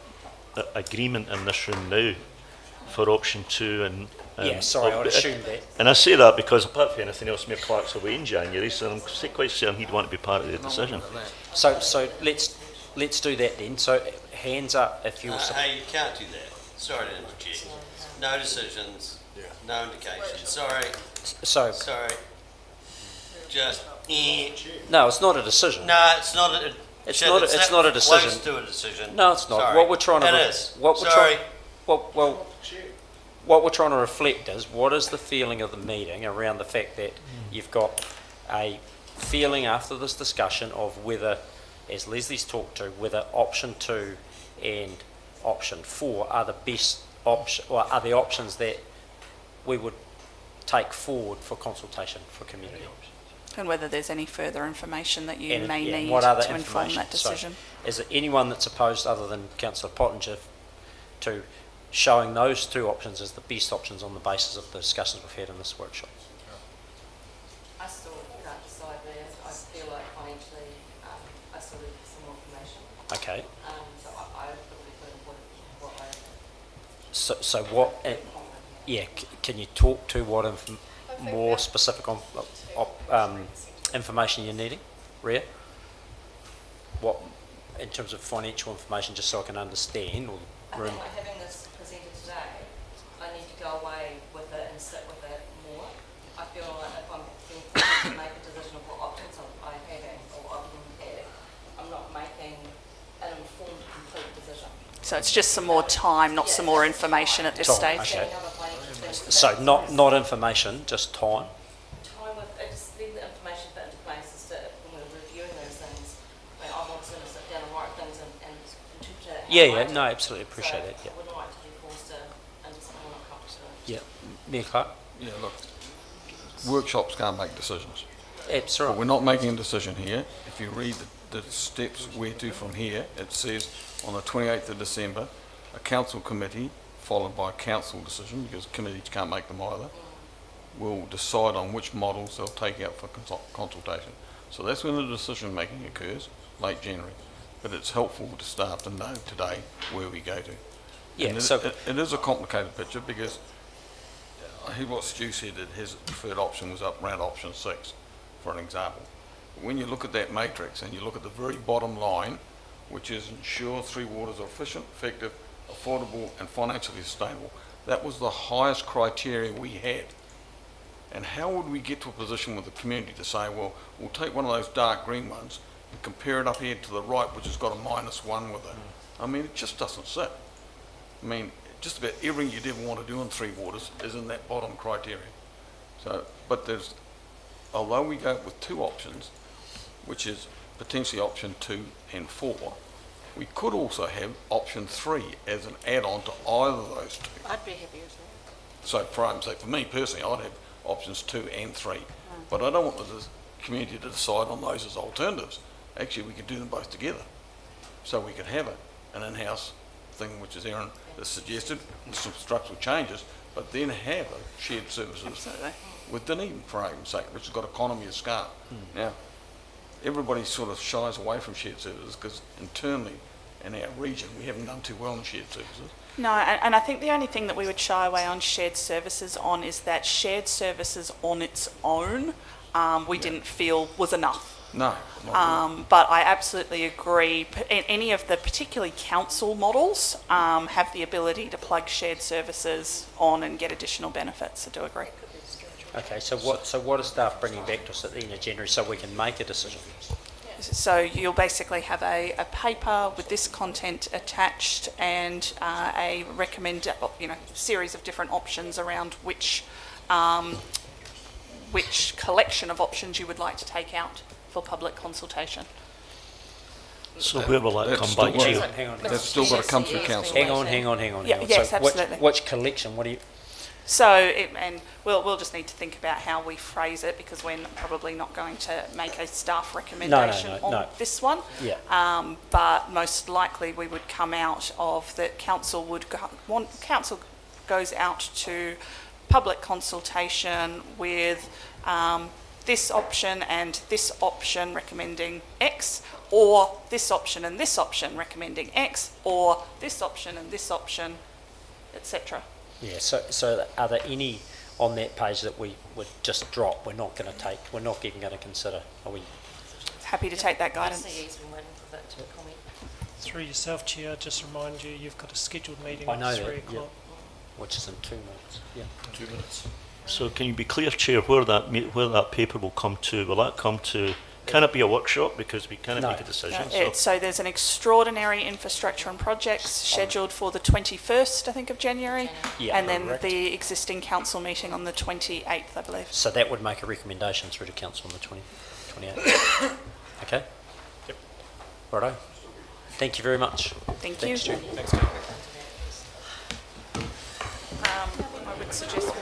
A: agreement in this room now for option 2 and
G: yeah, sorry, I'd assumed that.
A: And I say that because apart from anything else, Mayor Clark's away in January, so I'm quite certain he'd want to be part of the decision.
G: So let's do that then. So hands up if you.
P: Hey, you can't do that. Sorry to interject. No decisions. No indications. Sorry.
G: So.
P: Sorry. Just.
G: No, it's not a decision.
P: No, it's not a.
G: It's not a decision.
P: Close to a decision.
G: No, it's not.
P: Sorry.
G: What we're trying to.
P: It is.
G: What we're trying to reflect is what is the feeling of the meeting around the fact that you've got a feeling after this discussion of whether, as Leslie's talked to, whether option 2 and option 4 are the best option, or are the options that we would take forward for consultation for community.
B: And whether there's any further information that you may need
G: what other
B: to inform that
G: information?
B: decision.
G: So, is there anyone that's opposed other than Councillor Pottinger to showing those 2 options as the best options on the basis of the discussions we've had in this workshop?
N: I still can't decide there. I feel like financially I still need some more information.
G: Okay.
N: So I would prefer what I...
G: So what, can you talk to what more specific on information you're needing, Rhea? What, in terms of financial information, just so I can understand? Or room?
N: I think having this presented today, I need to go away with it and sit with it more. I feel like if I'm being forced to make a decision of what options I have or I wouldn't have, I'm not making an informed, complete decision.
B: So it's just some more time, not some more information at this stage.
G: Okay. So not information, just time.
N: Time with just leave the information put into place as to when we're reviewing those things. I want to sit down and write things and interpret it.
G: Yeah, no, absolutely appreciate that. Yeah.
N: I wouldn't like to be forced to into something I'm not comfortable with.
G: Yeah, Mayor Clark.
D: Yeah, look, workshops can't make decisions.
G: Absolutely.
D: But we're not making a decision here. If you read the steps where to from here, it says on the 28th of December, a council committee, followed by a council decision, because committees can't make them either, will decide on which models they'll take out for consultation. So that's when the decision making occurs, late January. But it's helpful to start to know today where we go to.
G: Yeah,
D: and
G: so
D: it is a complicated picture because I heard what Stu said that his preferred option was up around option 6, for an example. But when you look at that matrix and you look at the very bottom line, which is ensure Three Waters are efficient, effective, affordable and financially sustainable, that was the highest criteria we had. And how would we get to a position with the community to say, well, we'll take one of those dark green ones and compare it up here to the right, which has got a -1 with it? I mean, it just doesn't sit. I mean, just about everything you'd ever want to do in Three Waters is in that bottom criteria. So, but there's, although we go with 2 options, which is potentially option 2 and 4, we could also have option 3 as an add-on to either of those 2.
H: I'd be happy with that.
D: So for me personally, I'd have options 2 and 3. But I don't want the community to decide on those as alternatives. Actually, we could do them both together. So we could have an in-house thing, which is Aaron has suggested, with some structural changes, but then have a shared services with Dunedin, for argument's sake, which has got economy of scale. Now, everybody sort of shies away from shared services because internally in our region we haven't done too well in shared services.
B: No, and I think the only thing that we would shy away on shared services on is that shared services on its own we didn't feel was enough.
D: No.
B: But I absolutely agree. Any of the particularly council models have the ability to plug shared services on and get additional benefits. I do agree.
G: Okay, so what is staff bringing back to us at the end of January so we can make a decision?
B: So you'll basically have a paper with this content attached and a series of different options around which which collection of options you would like to take out for public consultation.
A: So where will that
D: That's
A: come back
D: still
A: to?
D: got-
G: Hang on.
D: That's still got to come through council.
G: Hang on.
B: Yeah, yes,
G: So
B: absolutely.
G: Which collection, what do you,
B: So, and we'll just need to think about how we phrase it, because we're probably not going to make a staff recommendation on
G: no.
B: this one.
G: yeah,
B: But most likely we would come out of that council council goes out to public consultation with this option and this option recommending X, or this option and this option recommending X, or this option and this option, etc.
G: yeah, so are there any on that page that we would just drop, we're not going to take, we're not even going to consider, are we?
B: Happy to take that guidance.
N: SCE's been waiting for that to comment.
I: Through yourself, Chair, just remind you, you've got a scheduled meeting
G: I know
I: at
G: that,
I: 3
G: yeah.
I: o'clock.
G: Which is in 2 minutes, yeah.
J: 2 minutes.
A: So can you be clear, Chair, where that paper will come to? Will that come to, can it be a workshop, because we can't
G: No.
A: make a decision?
B: So there's an extraordinary infrastructure and projects scheduled for the 21st, I think, of January,
G: Yeah,
B: and then
G: correct.
B: the existing council meeting on the 28th, I believe.
G: So that would make a recommendation through to council on the 28th. Okay?
C: Yep.
G: Righto. Thank you very much.
B: Thank
G: Thanks,
B: you.
G: Stu.
C: Thanks, Chair.
B: I would suggest we